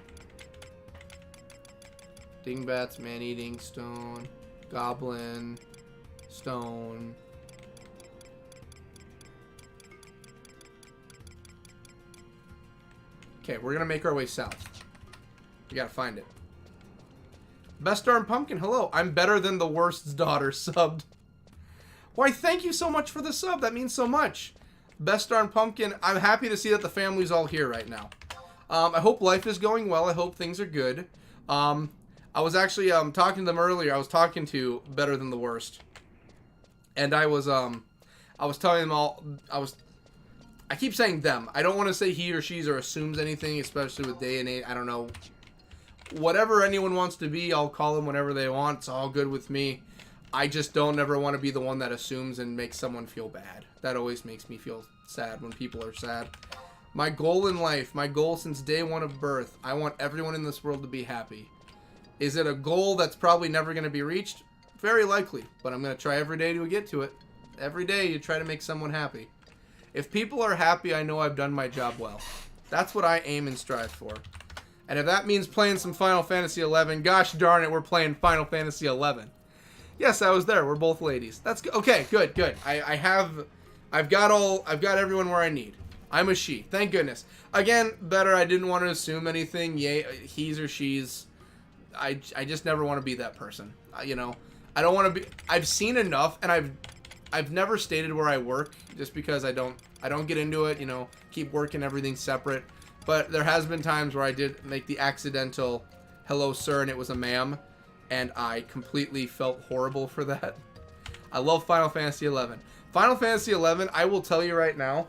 Dingbats, man-eating, stone, goblin, stone. Okay, we're gonna make our way south. We gotta find it. Best darn pumpkin, hello. I'm better than the worst's daughter subbed. Why, thank you so much for the sub. That means so much. Best darn pumpkin, I'm happy to see that the family's all here right now. I hope life is going well. I hope things are good. I was actually talking to them earlier. I was talking to Better Than the Worst. And I was telling them all, I keep saying them. I don't want to say he or she's or assumes anything, especially with day and age. I don't know. Whatever anyone wants to be, I'll call them whenever they want. It's all good with me. I just don't ever want to be the one that assumes and makes someone feel bad. That always makes me feel sad when people are sad. My goal in life, my goal since day one of birth, I want everyone in this world to be happy. Is it a goal that's probably never going to be reached? Very likely, but I'm going to try every day to get to it. Every day you try to make someone happy. If people are happy, I know I've done my job well. That's what I aim and strive for. And if that means playing some Final Fantasy XI, gosh darn it, we're playing Final Fantasy XI. Yes, I was there. We're both ladies. That's good. Okay, good, good. I've got everyone where I need. I'm a she. Thank goodness. Again, better. I didn't want to assume anything. Yay, he's or she's. I just never want to be that person. You know, I don't want to be. I've seen enough, and I've never stated where I work just because I don't get into it. You know, keep working everything separate. But there has been times where I did make the accidental hello sir, and it was a ma'am, and I completely felt horrible for that. I love Final Fantasy XI. Final Fantasy XI, I will tell you right now,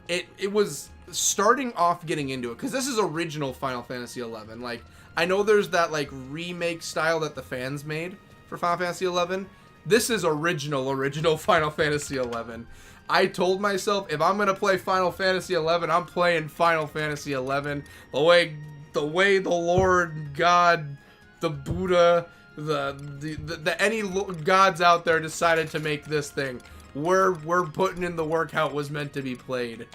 it was starting off getting into it, because this is original Final Fantasy XI. Like, I know there's that like remake style that the fans made for Final Fantasy XI. This is original Final Fantasy XI. I told myself, if I'm gonna play Final Fantasy XI, I'm playing Final Fantasy XI the way the Lord God, the Buddha, the any gods out there decided to make this thing. We're putting in the work how it was meant to be played.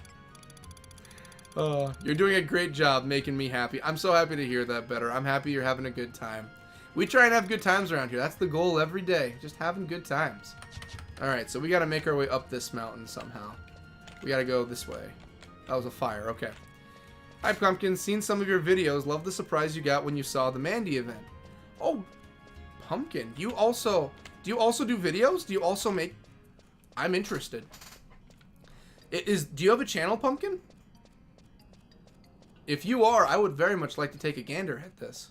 You're doing a great job making me happy. I'm so happy to hear that, Better. I'm happy you're having a good time. We try and have good times around here. That's the goal every day. Just having good times. Alright, so we gotta make our way up this mountain somehow. We gotta go this way. That was a fire, okay. Hi, Pumpkin. Seen some of your videos. Love the surprise you got when you saw the Mandy event. Oh, Pumpkin. Do you also do videos? Do you also make... I'm interested. Do you have a channel, Pumpkin? If you are, I would very much like to take a gander at this.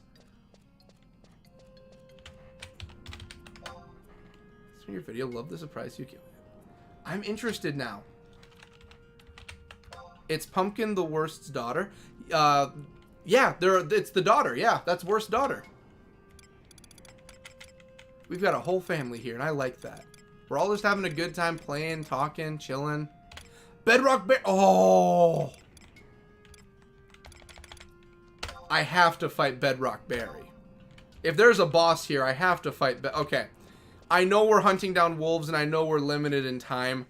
Your video, love the surprise you give. I'm interested now. It's Pumpkin the Worst's daughter. Yeah, it's the daughter. Yeah, that's Worst's daughter. We've got a whole family here, and I like that. We're all just having a good time playing, talking, chilling. Bedrock Bear. Oh, I have to fight Bedrock Barry. If there's a boss here, I have to fight. Okay. I know we're hunting down wolves, and I know we're limited in time,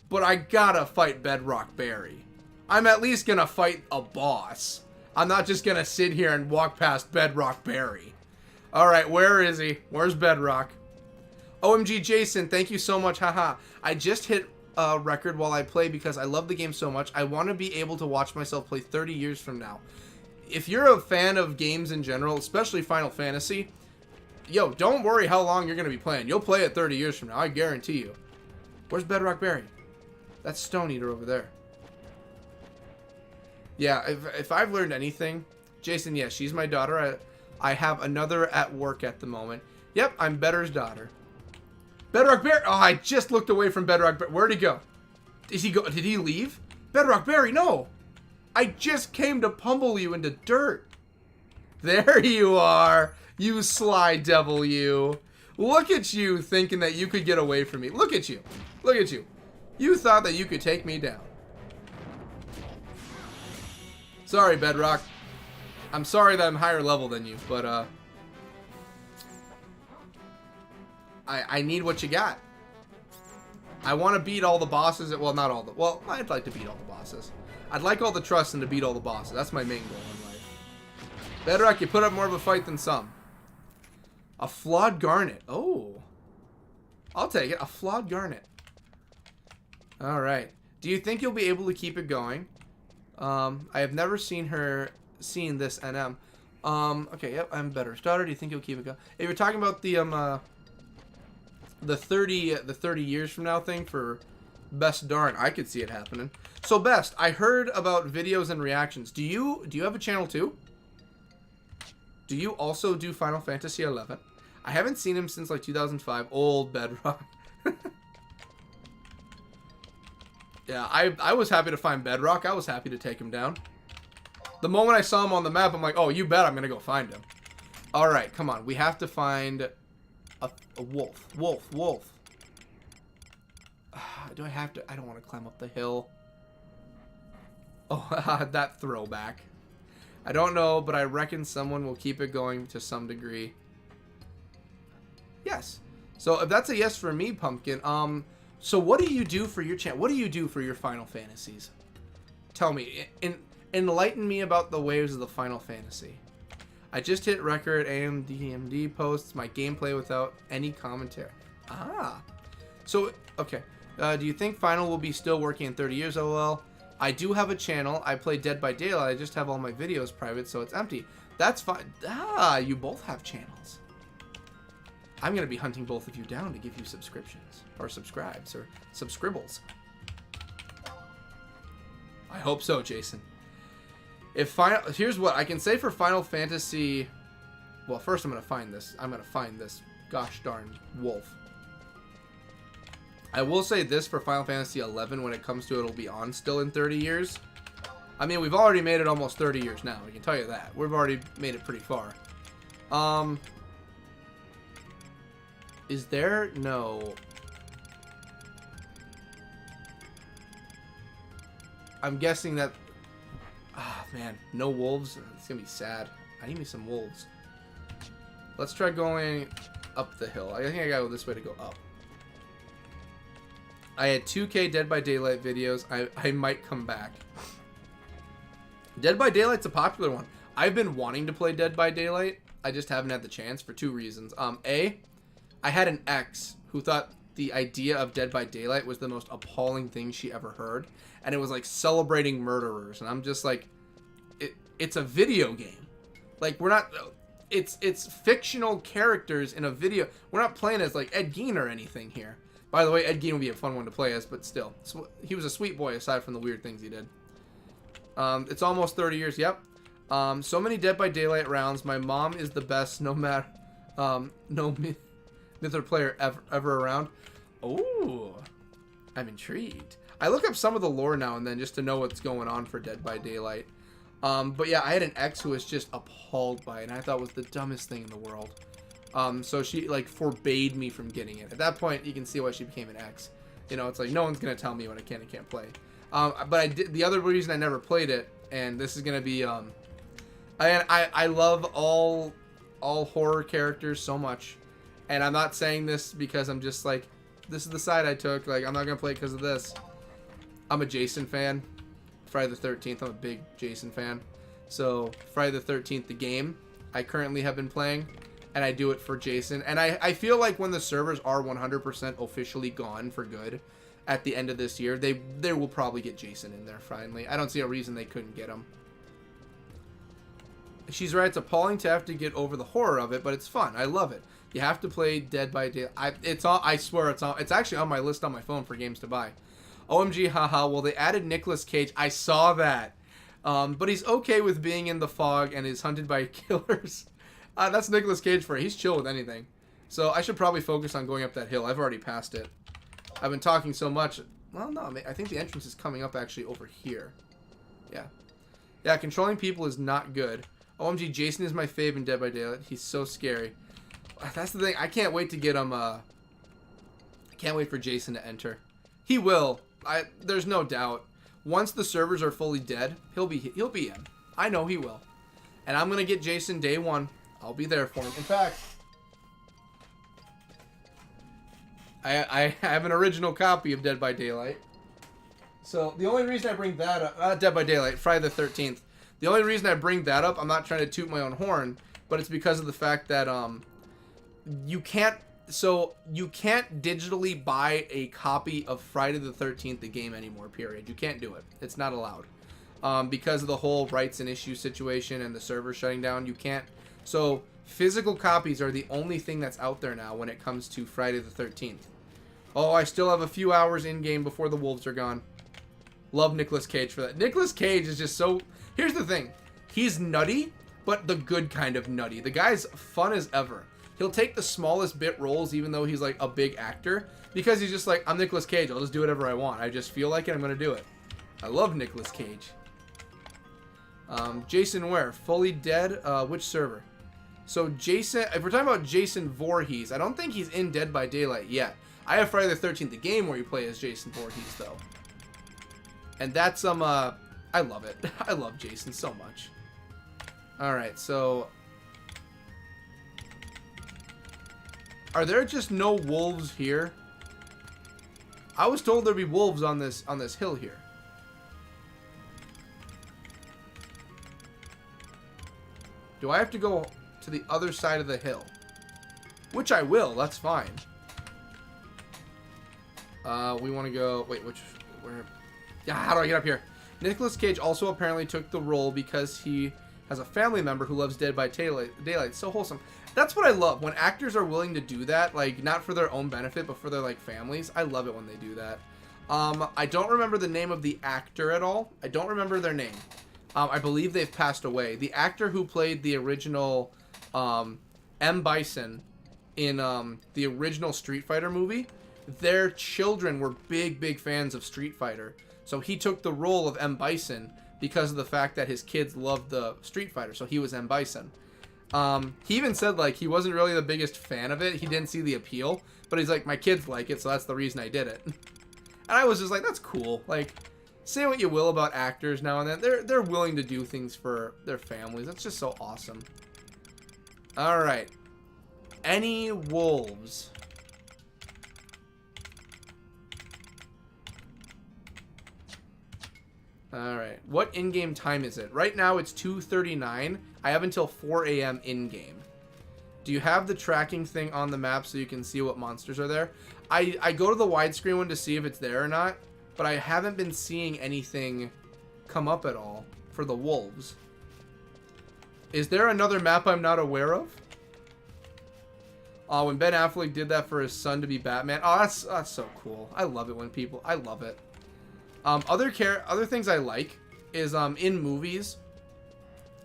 but I gotta fight Bedrock Barry. I'm at least gonna fight a boss. I'm not just gonna sit here and walk past Bedrock Barry. Alright, where is he? Where's Bedrock? OMG Jason, thank you so much, haha. I just hit a record while I play because I love the game so much. I want to be able to watch myself play 30 years from now. If you're a fan of games in general, especially Final Fantasy... Yo, don't worry how long you're going to be playing. You'll play it 30 years from now, I guarantee you. Where's Bedrock Barry? That's Stone Eater over there. Yeah, if I've learned anything... Jason, yes, she's my daughter. I have another at work at the moment. Yep, I'm Better's daughter. Bedrock Barry! Oh, I just looked away from Bedrock Barry. Where'd he go? Did he leave? Bedrock Barry, no! I just came to pummel you into dirt. There you are! You sly devil, you. Look at you thinking that you could get away from me. Look at you. Look at you. You thought that you could take me down. Sorry, Bedrock. I'm sorry that I'm higher level than you, but I need what you got. I want to beat all the bosses. Well, not all the... Well, I'd like to beat all the bosses. I'd like all the trust and to beat all the bosses. That's my main goal in life. Bedrock, you put up more of a fight than some. A flawed garnet. Oh. I'll take it. A flawed garnet. Alright. Do you think you'll be able to keep it going? I have never seen this NM. Okay, yep, I'm better. Daughter, do you think you'll keep it going? If you're talking about the 30 years from now thing for Best Darn, I could see it happening. So Best, I heard about videos and reactions. Do you have a channel too? Do you also do Final Fantasy 11? I haven't seen him since like 2005. Old Bedrock. Yeah, I was happy to find Bedrock. I was happy to take him down. The moment I saw him on the map, I'm like, oh, you bet I'm going to go find him. All right, come on. We have to find a wolf. Wolf. Do I have to? I don't want to climb up the hill. Oh, that throwback. I don't know, but I reckon someone will keep it going to some degree. Yes. So if that's a yes for me, Pumpkin, so what do you do for your channel? What do you do for your Final Fantasies? Tell me. Enlighten me about the waves of the Final Fantasy. I just hit record AMD posts my gameplay without any commentary. Ah. So, okay. Do you think Final will be still working in 30 years? LOL. I do have a channel. I play Dead by Daylight. I just have all my videos private, so it's empty. That's fine. Ah, you both have channels. I'm going to be hunting both of you down to give you subscriptions. Or subscribes. Or subscribbles. I hope so, Jason. Here's what I can say for Final Fantasy... Well, first I'm going to find this. I'm going to find this gosh darn wolf. I will say this for Final Fantasy 11, when it comes to it'll be on still in 30 years. I mean, we've already made it almost 30 years now. I can tell you that. We've already made it pretty far. Is there? No. I'm guessing that... Ah, man. No wolves? It's going to be sad. I need me some wolves. Let's try going up the hill. I think I got to go this way to go up. I had 2K Dead by Daylight videos. I might come back. Dead by Daylight's a popular one. I've been wanting to play Dead by Daylight. I just haven't had the chance for two reasons. A, I had an ex who thought the idea of Dead by Daylight was the most appalling thing she ever heard. And it was like celebrating murderers. And I'm just like, it's a video game. Like, we're not... It's fictional characters in a video. We're not playing as like Ed Gein or anything here. By the way, Ed Gein would be a fun one to play as, but still. He was a sweet boy aside from the weird things he did. It's almost 30 years, yep. So many Dead by Daylight rounds. My mom is the best no matter... no Myther player ever around. Oh, I'm intrigued. I look up some of the lore now and then just to know what's going on for Dead by Daylight. But yeah, I had an ex who was just appalled by it, and I thought it was the dumbest thing in the world. So she, like, forbade me from getting it. At that point, you can see why she became an ex. You know, it's like, no one's going to tell me what I can and can't play. But I did, the other reason I never played it, and this is going to be, I love all horror characters so much. And I'm not saying this because I'm just like, this is the side I took. Like, I'm not going to play it because of this. I'm a Jason fan. Friday the 13th, I'm a big Jason fan. So, Friday the 13th, the game, I currently have been playing. And I do it for Jason. And I feel like when the servers are 100% officially gone for good at the end of this year, they will probably get Jason in there finally. I don't see a reason they couldn't get him. She's right, it's appalling to have to get over the horror of it, but it's fun. I love it. You have to play Dead by Daylight. I swear it's actually on my list on my phone for games to buy. OMG, haha, well, they added Nicolas Cage. I saw that. But he's okay with being in the fog and is hunted by killers. That's Nicolas Cage for it. He's chill with anything. So I should probably focus on going up that hill. I've already passed it. I've been talking so much. Well, no, I think the entrance is coming up actually over here. Yeah. Yeah, controlling people is not good. OMG, Jason is my fave in Dead by Daylight. He's so scary. That's the thing. I can't wait to get him. I can't wait for Jason to enter. He will. There's no doubt. Once the servers are fully dead, he'll be in. I know he will. And I'm gonna get Jason day one. I'll be there for him. In fact, I have an original copy of Dead by Daylight. So the only reason I bring that up, not Dead by Daylight, Friday the 13th. The only reason I bring that up, I'm not trying to toot my own horn, but it's because of the fact that you can't digitally buy a copy of Friday the 13th the game anymore, period. You can't do it. It's not allowed. Because of the whole rights and issues situation and the server shutting down, you can't. So physical copies are the only thing that's out there now when it comes to Friday the 13th. Oh, I still have a few hours in game before the wolves are gone. Love Nicolas Cage for that. Nicolas Cage is just so... Here's the thing. He's nutty, but the good kind of nutty. The guy's fun as ever. He'll take the smallest bit roles even though he's like a big actor. Because he's just like, I'm Nicolas Cage. I'll just do whatever I want. I just feel like it. I'm going to do it. I love Nicolas Cage. Jason where? Fully dead? Which server? So Jason... If we're talking about Jason Voorhees, I don't think he's in Dead by Daylight yet. I have Friday the 13th, the game where you play as Jason Voorhees, though. And that's, I love it. I love Jason so much. Alright, so... Are there just no wolves here? I was told there'd be wolves on this hill here. Do I have to go to the other side of the hill? Which I will, that's fine. We want to go... Wait, where... Yeah, how do I get up here? Nicolas Cage also apparently took the role because he has a family member who loves Dead by Daylight. It's so wholesome. That's what I love. When actors are willing to do that, like, not for their own benefit, but for their, like, families. I love it when they do that. I don't remember the name of the actor at all. I don't remember their name. I believe they've passed away. The actor who played the original M. Bison in the original Street Fighter movie, their children were big fans of Street Fighter. So he took the role of M. Bison because of the fact that his kids loved the Street Fighter. So he was M. Bison. He even said, like, he wasn't really the biggest fan of it. He didn't see the appeal. But he's like, my kids like it, so that's the reason I did it. And I was just like, that's cool. Like, say what you will about actors now and then. They're willing to do things for their families. That's just so awesome. Alright. Any wolves? Alright, what in-game time is it? Right now it's 2:39. I have until 4 a.m. in-game. Do you have the tracking thing on the map so you can see what monsters are there? I go to the widescreen one to see if it's there or not, but I haven't been seeing anything come up at all for the wolves. Is there another map I'm not aware of? Oh, when Ben Affleck did that for his son to be Batman. Oh, that's so cool. I love it when people... I love it. Other things I like is in movies,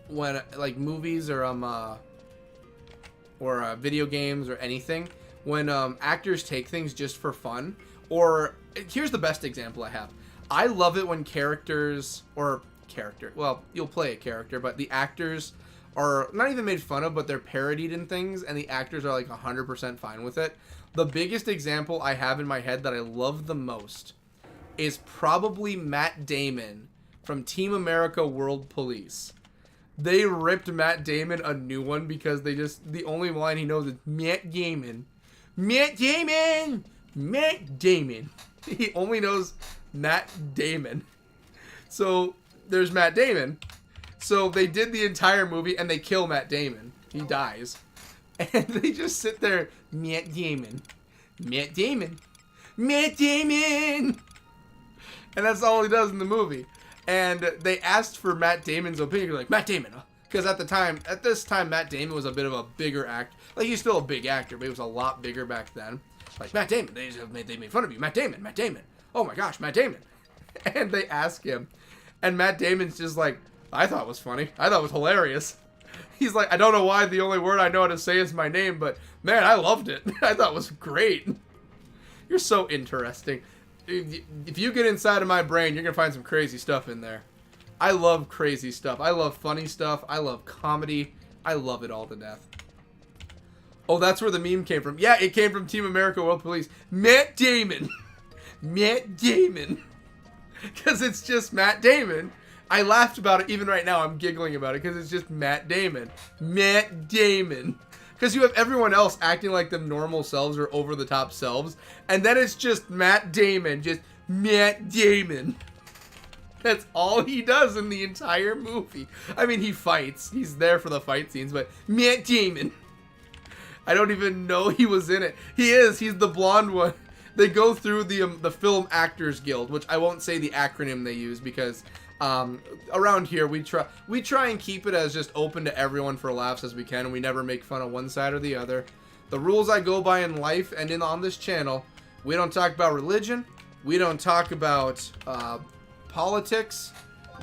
when like movies or video games or anything, when actors take things just for fun. Or here's the best example I have. I love it when well, you'll play a character, but the actors are not even made fun of, but they're parodied in things, and the actors are like 100% fine with it. The biggest example I have in my head that I love the most is probably Matt Damon from Team America World Police. They ripped Matt Damon a new one because the only line he knows is Matt Damon. Matt Damon! Matt Damon. He only knows Matt Damon. So there's Matt Damon. So they did the entire movie and they kill Matt Damon. He dies. And they just sit there, Matt Damon. Matt Damon. Matt Damon! And that's all he does in the movie. And they asked for Matt Damon's opinion. Like, Matt Damon, huh? Because at this time, Matt Damon was a bit of a bigger actor. Like, he's still a big actor, but he was a lot bigger back then. Like, Matt Damon, they made fun of you. Matt Damon. Oh my gosh, Matt Damon. And they ask him. And Matt Damon's just like, I thought it was funny. I thought it was hilarious. He's like, I don't know why the only word I know how to say is my name, but man, I loved it. I thought it was great. You're so interesting. If you get inside of my brain, you're going to find some crazy stuff in there. I love crazy stuff. I love funny stuff. I love comedy. I love it all to death. Oh, that's where the meme came from. Yeah, it came from Team America World Police. Matt Damon. Matt Damon. Because it's just Matt Damon. I laughed about it. Even right now, I'm giggling about it because it's just Matt Damon. Matt Damon. Because you have everyone else acting like them normal selves or over-the-top selves. And then it's just Matt Damon. Just Matt Damon. That's all he does in the entire movie. I mean, he fights. He's there for the fight scenes, but Matt Damon. I don't even know he was in it. He is. He's the blonde one. They go through the Film Actors Guild, which I won't say the acronym they use because around here we try and keep it as just open to everyone for laughs as we can, and we never make fun of one side or the other. The rules I go by in life and on this channel: we don't talk about religion, we don't talk about politics,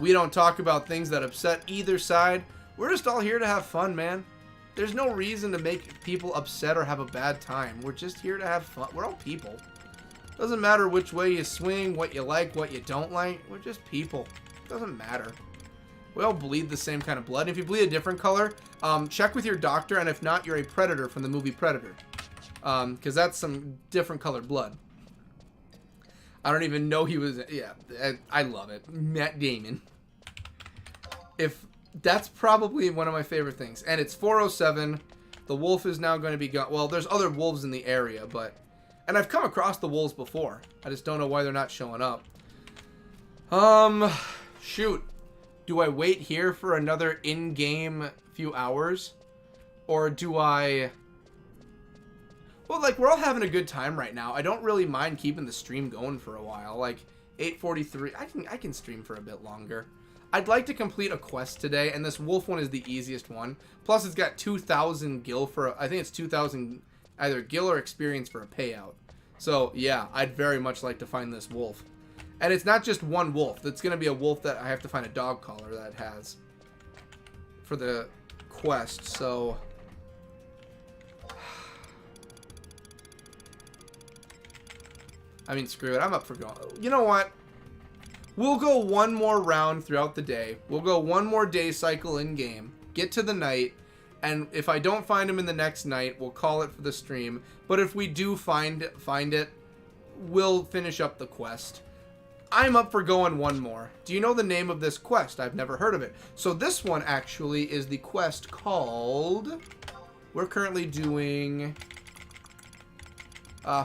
we don't talk about things that upset either side. We're just all here to have fun, man. There's no reason to make people upset or have a bad time. We're just here to have fun. We're all people. Doesn't matter which way you swing, what you like, what you don't like. We're just people. Doesn't matter. We all bleed the same kind of blood. If you bleed a different color, check with your doctor, and if not, you're a predator from the movie Predator. Because that's some different colored blood. I don't even know he was... Yeah, I love it. Matt Damon. That's probably one of my favorite things. And it's 4:07. The wolf is now going to be gone. Well, there's other wolves in the area, but... And I've come across the wolves before. I just don't know why they're not showing up. Shoot. Do I wait here for another in-game few hours? Or do I... Well, like, we're all having a good time right now. I don't really mind keeping the stream going for a while. Like, 8:43. I can stream for a bit longer. I'd like to complete a quest today, and this wolf one is the easiest one. Plus, it's got 2,000 gil for... I think it's 2,000 either gil or experience for a payout. So, yeah, I'd very much like to find this wolf. And it's not just one wolf. It's going to be a wolf that I have to find a dog collar that it has for the quest. So... I mean, screw it. I'm up for going. You know what? We'll go one more round throughout the day. We'll go one more day cycle in game. Get to the night. And if I don't find him in the next night, we'll call it for the stream. But if we do find it, we'll finish up the quest. I'm up for going one more. Do you know the name of this quest? I've never heard of it. So this one actually is the quest called... We're currently doing...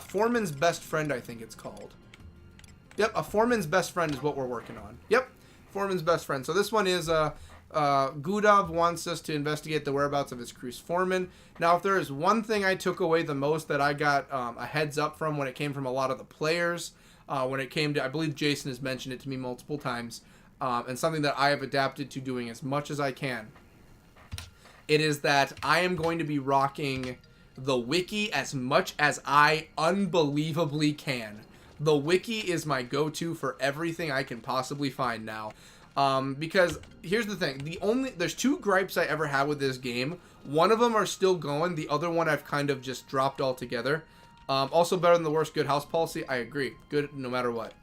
Foreman's Best Friend, I think it's called. Yep, a Foreman's Best Friend is what we're working on. Yep, Foreman's Best Friend. So this one is, Gudov wants us to investigate the whereabouts of his crew's foreman. Now, if there is one thing I took away the most that I got a heads up from when it came from a lot of the players, when it came to, I believe Jason has mentioned it to me multiple times, and something that I have adapted to doing as much as I can, it is that I am going to be rocking the wiki as much as I unbelievably can. The wiki is my go-to for everything I can possibly find now. Because here's the thing, there's two gripes I ever had with this game. One of them are still going, the other one I've kind of just dropped altogether. Also better than the worst good house policy, I agree. Good no matter what.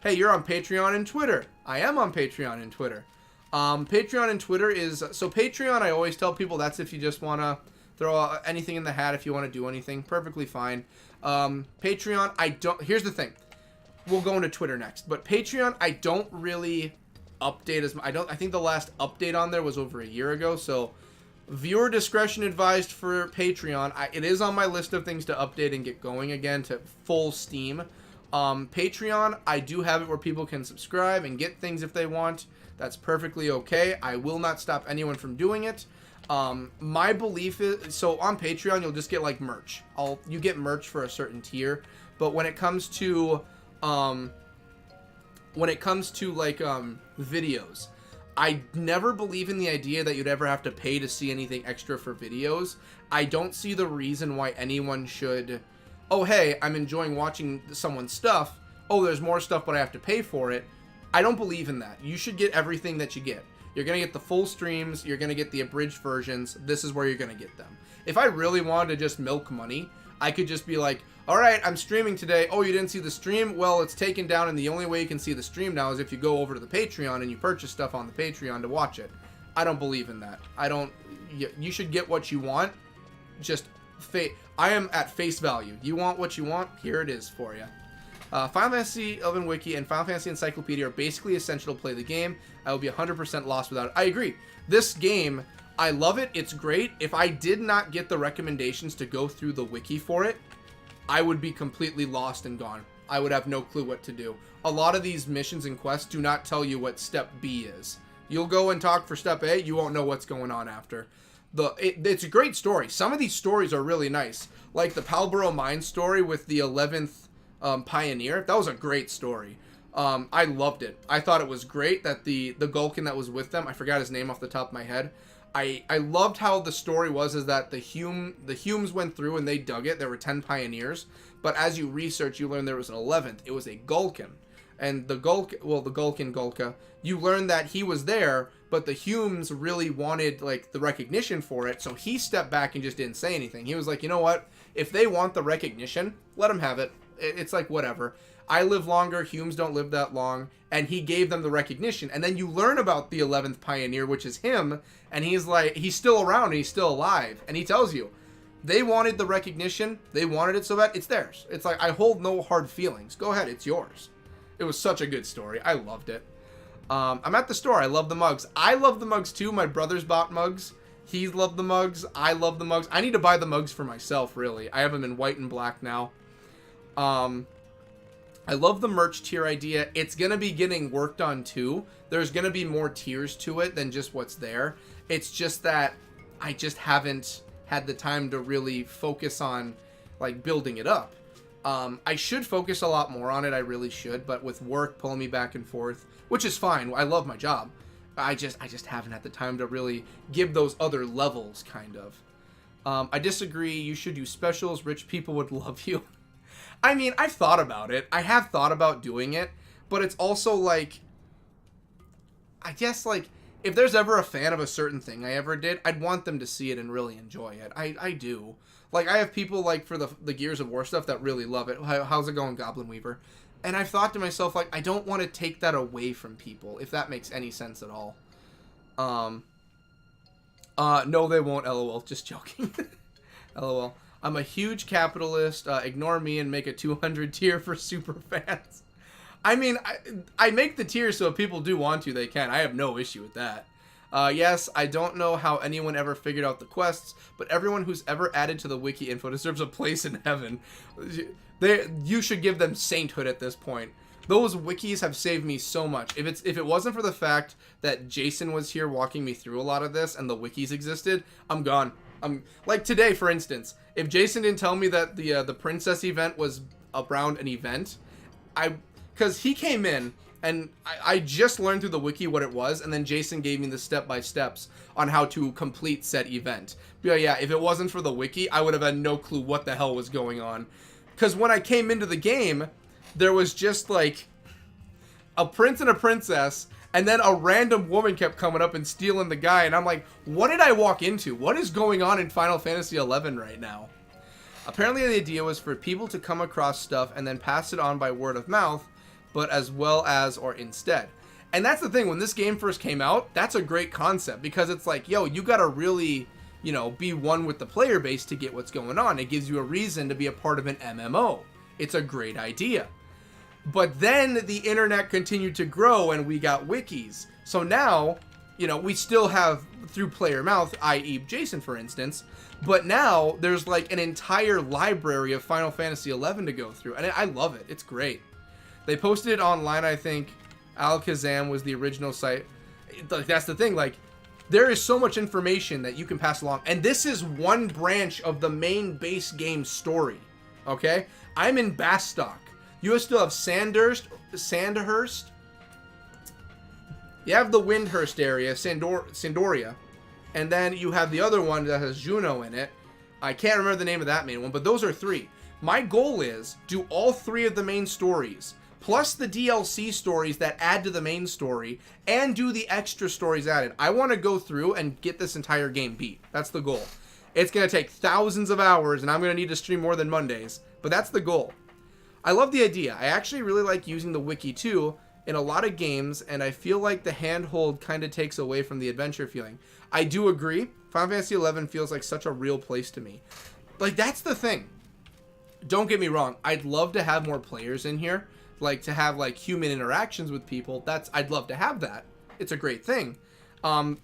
Hey, you're on Patreon and Twitter. I am on Patreon and Twitter. Patreon and Twitter is, so Patreon I always tell people that's if you just want to throw anything in the hat, if you want to do anything, perfectly fine. Patreon, here's the thing. We'll go into Twitter next, but Patreon, I don't really update as much. I think the last update on there was over a year ago, so viewer discretion advised for Patreon. It is on my list of things to update and get going again to full steam. Patreon, I do have it where people can subscribe and get things if they want. That's perfectly okay. I will not stop anyone from doing it. My belief is, so on Patreon, you'll just get like merch. You get merch for a certain tier, but when it comes to, videos, I never believe in the idea that you'd ever have to pay to see anything extra for videos. I don't see the reason why anyone should, oh, hey, I'm enjoying watching someone's stuff. Oh, there's more stuff, but I have to pay for it. I don't believe in that. You should get everything that you get. You're going to get the full streams. You're going to get the abridged versions. This is where you're going to get them. If I really wanted to just milk money, I could just be like, all right, I'm streaming today. Oh, you didn't see the stream? Well, it's taken down, and the only way you can see the stream now is if you go over to the Patreon and you purchase stuff on the Patreon to watch it. I don't believe in that. You should get what you want. Just I am at face value. You want what you want? Here it is for you. Final Fantasy 11 Wiki and Final Fantasy Encyclopedia are basically essential to play the game. I will be 100% lost without it. I agree. This game, I love it. It's great. If I did not get the recommendations to go through the wiki for it, I would be completely lost and gone. I would have no clue what to do. A lot of these missions and quests do not tell you what step B is. You'll go and talk for step A, you won't know what's going on after. It's a great story. Some of these stories are really nice. Like the Palboro Mine story with the 11th Pioneer. That was a great story. I loved it. I thought it was great that the Gulkin that was with them, I forgot his name off the top of my head. I loved how the story was is that the Humes went through and they dug it. There were 10 pioneers. But as you research, you learn there was an 11th. It was a Gulkin. And the Gulkin Gulka, you learn that he was there, but the Humes really wanted like the recognition for it. So he stepped back and just didn't say anything. He was like, you know what? If they want the recognition, let them have it. It's like, whatever. I live longer. Humes don't live that long. And he gave them the recognition. And then you learn about the 11th Pioneer, which is him. And he's like, he's still around and he's still alive. And he tells you, they wanted the recognition. They wanted it so bad. It's theirs. It's like, I hold no hard feelings. Go ahead. It's yours. It was such a good story. I loved it. I'm at the store. I love the mugs. I love the mugs too. My brother's bought mugs. He loved the mugs. I love the mugs. I need to buy the mugs for myself, really. I have them in white and black now. I love the merch tier idea. It's going to be getting worked on too. There's going to be more tiers to it than just what's there. It's just that I just haven't had the time to really focus on like building it up. I should focus a lot more on it. I really should. But with work pulling me back and forth, which is fine. I love my job. I just haven't had the time to really give those other levels, kind of. I disagree. You should do specials. Rich people would love you. I mean, I've thought about it. I have thought about doing it, but it's also like, I guess like, if there's ever a fan of a certain thing I ever did, I'd want them to see it and really enjoy it. I do. Like, I have people like for the Gears of War stuff that really love it. How's it going, Goblin Weaver? And I've thought to myself, like, I don't want to take that away from people, if that makes any sense at all. No, they won't, LOL. Just joking. LOL. I'm a huge capitalist. Ignore me and make a 200 tier for super fans. I mean, I make the tiers so if people do want to, they can. I have no issue with that. Yes, I don't know how anyone ever figured out the quests, but everyone who's ever added to the wiki info deserves a place in heaven. You should give them sainthood at this point. Those wikis have saved me so much. If it wasn't for the fact that Jason was here walking me through a lot of this and the wikis existed, I'm gone. Like today, for instance, if Jason didn't tell me that the princess event was around an event, because he came in and I just learned through the wiki what it was, and then Jason gave me the step-by-steps on how to complete said event. But yeah, if it wasn't for the wiki, I would have had no clue what the hell was going on. Because when I came into the game, there was just like a prince and a princess, and then a random woman kept coming up and stealing the guy, and I'm like, what did I walk into? What is going on in Final Fantasy XI right now? Apparently the idea was for people to come across stuff and then pass it on by word of mouth, but as well as or instead. And that's the thing, when this game first came out, that's a great concept, because it's like, yo, you gotta really, you know, be one with the player base to get what's going on. It gives you a reason to be a part of an MMO. It's a great idea. But then the internet continued to grow and we got wikis. So now, you know, we still have through player mouth, i.e. Jason, for instance, but now there's like an entire library of Final Fantasy XI to go through. And I love it. It's great. They posted it online, I think. Alakazam was the original site. That's the thing, like, there is so much information that you can pass along. And this is one branch of the main base game story. Okay? I'm in Bastock. You still have Sandhurst. You have the Windhurst area, Sandoria. And then you have the other one that has Juno in it. I can't remember the name of that main one, but those are three. My goal is do all three of the main stories, plus the DLC stories that add to the main story, and do the extra stories added. I want to go through and get this entire game beat. That's the goal. It's going to take thousands of hours, and I'm going to need to stream more than Mondays, but that's the goal. I love the idea. I actually really like using the wiki too in a lot of games, and I feel like the handhold kind of takes away from the adventure feeling. I do agree. Final Fantasy XI feels like such a real place to me. Like, that's the thing. Don't get me wrong. I'd love to have more players in here. Like, to have, like, human interactions with people. I'd love to have that. It's a great thing. And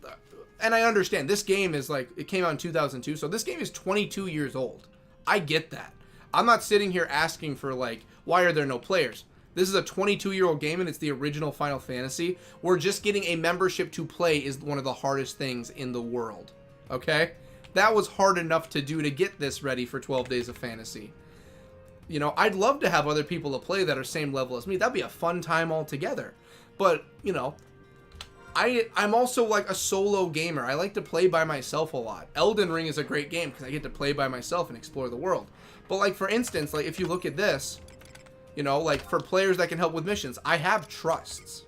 I understand. This game is, like, it came out in 2002. So this game is 22 years old. I get that. I'm not sitting here asking for, like, why are there no players? This is a 22-year-old game, and it's the original Final Fantasy. We're just getting a membership to play is one of the hardest things in the world. Okay? That was hard enough to do to get this ready for 12 Days of Fantasy. You know, I'd love to have other people to play that are same level as me. That'd be a fun time altogether. But, you know, I'm also like a solo gamer. I like to play by myself a lot. Elden Ring is a great game because I get to play by myself and explore the world. But, like, for instance, like, if you look at this, you know, like, for players that can help with missions, I have trusts.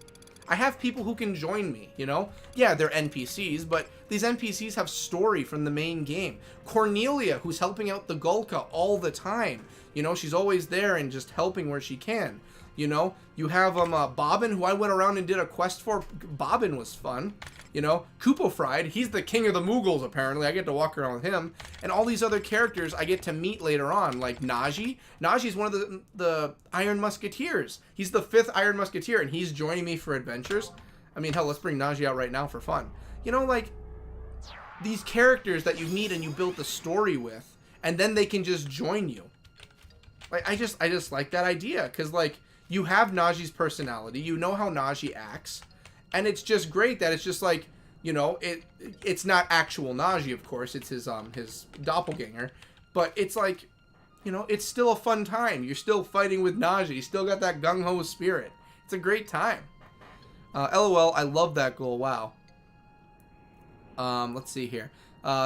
I have people who can join me, you know? Yeah, they're NPCs, but these NPCs have story from the main game. Cornelia, who's helping out the Gulka all the time. You know, she's always there and just helping where she can. You know, you have Bobbin, who I went around and did a quest for. Bobbin was fun. You know, Koopa Fried, he's the king of the Moogles, apparently. I get to walk around with him. And all these other characters I get to meet later on, like Naji. Naji's one of the Iron Musketeers. He's the 5th Iron Musketeer, and he's joining me for adventures. I mean, hell, let's bring Naji out right now for fun. You know, like, these characters that you meet and you build the story with, and then they can just join you. Like, I just like that idea, because, like, you have Naji's personality, you know how Naji acts, and it's just great that it's just like, you know, it's not actual Naji, of course, it's his doppelganger, but it's like, you know, it's still a fun time. You're still fighting with Naji, you still got that gung-ho spirit. It's a great time. LOL, I love that goal, wow. Let's see here.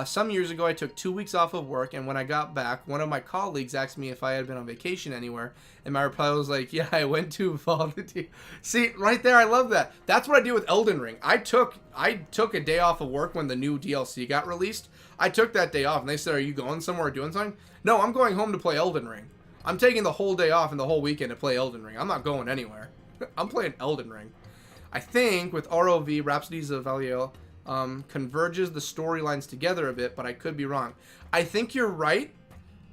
Some years ago, I took 2 weeks off of work, and when I got back, one of my colleagues asked me if I had been on vacation anywhere, and my reply was like, yeah, I went to Validity. See, right there, I love that. That's what I do with Elden Ring. I took a day off of work when the new DLC got released. I took that day off, and they said, are you going somewhere or doing something? No, I'm going home to play Elden Ring. I'm taking the whole day off and the whole weekend to play Elden Ring. I'm not going anywhere. I'm playing Elden Ring. I think with ROV, Rhapsodies of Valiel, converges the storylines together a bit, but I could be wrong. I think you're right,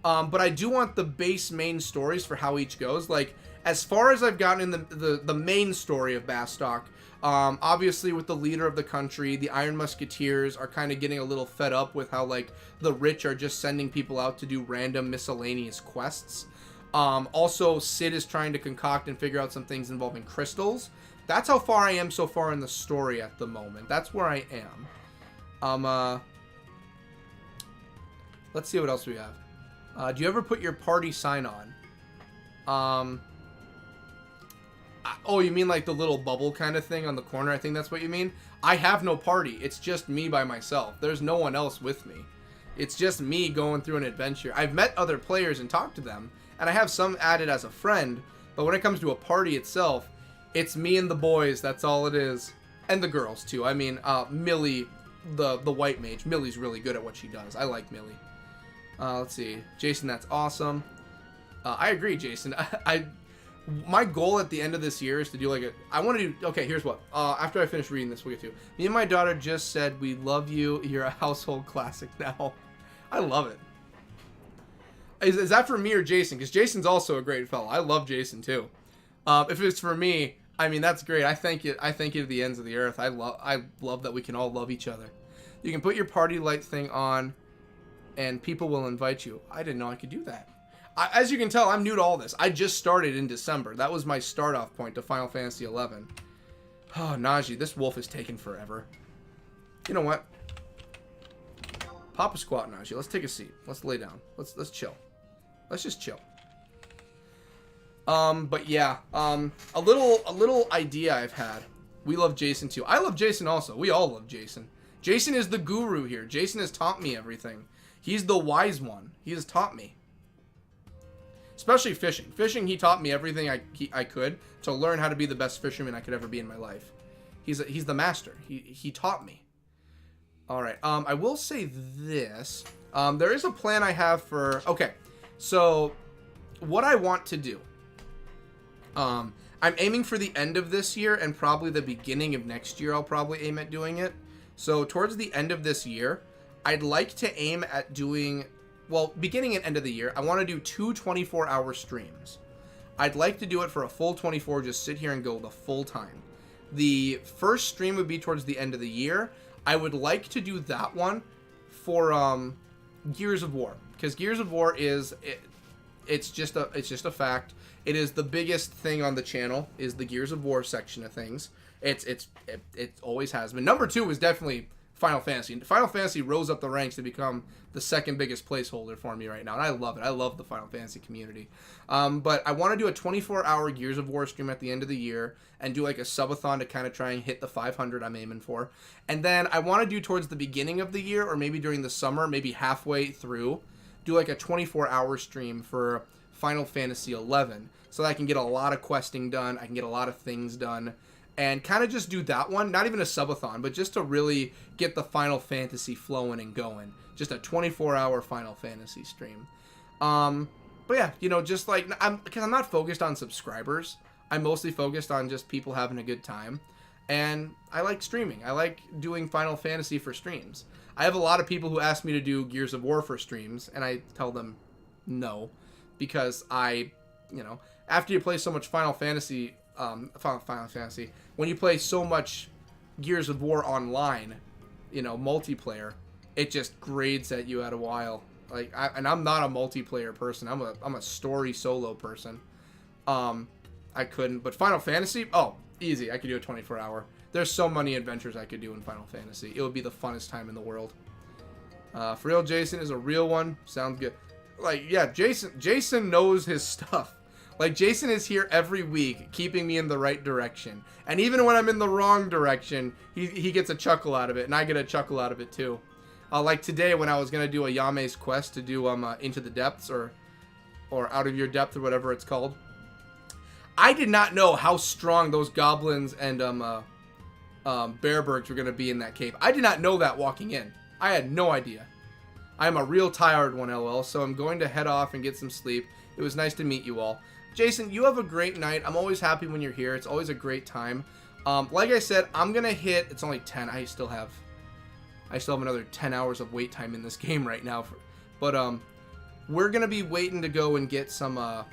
but I do want the base main stories for how each goes. Like, as far as I've gotten in the main story of Bastok, obviously with the leader of the country, the Iron Musketeers are kind of getting a little fed up with how, like, the rich are just sending people out to do random miscellaneous quests. Also, Sid is trying to concoct and figure out some things involving crystals. That's how far I am so far in the story at the moment. That's where I am. Let's see what else we have. Do you ever put your party sign on? Oh, you mean like the little bubble kind of thing on the corner? I think that's what you mean. I have no party. It's just me by myself. There's no one else with me. It's just me going through an adventure. I've met other players and talked to them, and I have some added as a friend, but when it comes to a party itself, it's me and the boys, that's all it is. And the girls, too. I mean, Millie, the white mage. Millie's really good at what she does. I like Millie. Let's see. Jason, that's awesome. I agree, Jason. My goal at the end of this year is to do like a... I want to do... Okay, here's what. After I finish reading this, we'll get to. Me and my daughter just said, we love you. You're a household classic now. I love it. Is that for me or Jason? Because Jason's also a great fella. I love Jason, too. If it's for me... I mean, that's great. I thank you to the ends of the earth. I love that we can all love each other. You can put your party light thing on, and people will invite you. I didn't know I could do that. As you can tell, I'm new to all this. I just started in December. That was my start-off point to Final Fantasy XI. Oh, Najee, this wolf is taking forever. You know what? Pop a squat, Najee. Let's take a seat. Let's lay down. Let's chill. Let's just chill. But yeah, a little idea I've had. We love Jason too. I love Jason also. We all love Jason. Jason is the guru here. Jason has taught me everything. He's the wise one. He has taught me. Especially fishing. Fishing, he taught me everything I could to learn how to be the best fisherman I could ever be in my life. He's the master. He taught me. All right. I will say this. There is a plan I have for... Okay. So, what I want to do... I'm aiming for the end of this year and probably the beginning of next year I'll probably aim at doing it. So towards the end of this year, I'd like to aim at doing well, beginning and end of the year, I want to do 2 24-hour streams. I'd like to do it for a full 24, just sit here and go the full time. The first stream would be towards the end of the year. I would like to do that one for Gears of War, because Gears of War is it's just a fact. It is the biggest thing on the channel, is the Gears of War section of things. It always has been. Number 2 is definitely Final Fantasy. Final Fantasy rose up the ranks to become the second biggest placeholder for me right now, and I love it. I love the Final Fantasy community. But I want to do a 24-hour Gears of War stream at the end of the year and do like a subathon to kind of try and hit the 500 I'm aiming for. And then I want to do towards the beginning of the year, or maybe during the summer, maybe halfway through, do like a 24-hour stream for Final Fantasy 11, so that I can get a lot of questing done, I can get a lot of things done, and kind of just do that one, not even a subathon, but just to really get the Final Fantasy flowing and going. Just a 24-hour Final Fantasy stream. But yeah, you know, just like, because I'm not focused on subscribers, I'm mostly focused on just people having a good time, and I like streaming. I like doing Final Fantasy for streams. I have a lot of people who ask me to do Gears of War for streams, and I tell them no, because you know, after you play so much Final Fantasy, when you play so much Gears of War online, you know, multiplayer, it just grades at you at a while. Like, and I'm not a multiplayer person. I'm a story solo person. I couldn't, but Final Fantasy, oh, easy. I could do a 24-hour. There's so many adventures I could do in Final Fantasy. It would be the funnest time in the world. For real, Jason is a real one. Sounds good. Like, yeah, Jason knows his stuff. Like, Jason is here every week, keeping me in the right direction. And even when I'm in the wrong direction, he gets a chuckle out of it, and I get a chuckle out of it too. Like today, when I was gonna do Ayame's quest to do Into the Depths, or Out of Your Depth, or whatever it's called, I did not know how strong those goblins and bearbergs were gonna be in that cave. I did not know that walking in. I had no idea. I'm a real tired one, LOL, so I'm going to head off and get some sleep. It was nice to meet you all. Jason, you have a great night. I'm always happy when you're here. It's always a great time. Like I said, I'm gonna hit. It's only 10. I still have another 10 hours of wait time in this game right now. But we're gonna be waiting to go and get some wolves.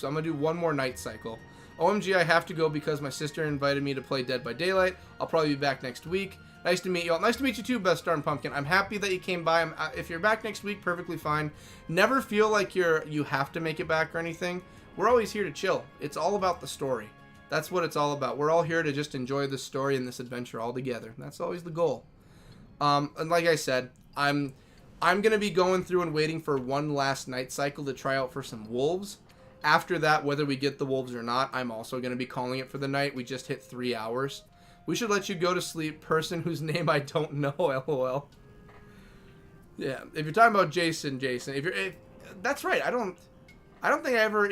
I'm gonna do one more night cycle. OMG, I have to go because my sister invited me to play Dead by Daylight. I'll probably be back next week. Nice to meet you all. Nice to meet you too, Best Darn Pumpkin. I'm happy that you came by. If you're back next week, perfectly fine. Never feel like you have to make it back or anything. We're always here to chill. It's all about the story. That's what it's all about. We're all here to just enjoy this story and this adventure all together. That's always the goal. And like I said, I'm gonna be going through and waiting for one last night cycle to try out for some wolves. After that, whether we get the wolves or not, I'm also gonna be calling it for the night. We just hit 3 hours. We should let you go to sleep, person whose name I don't know, LOL. Yeah, if you're talking about Jason, that's right. I don't think I ever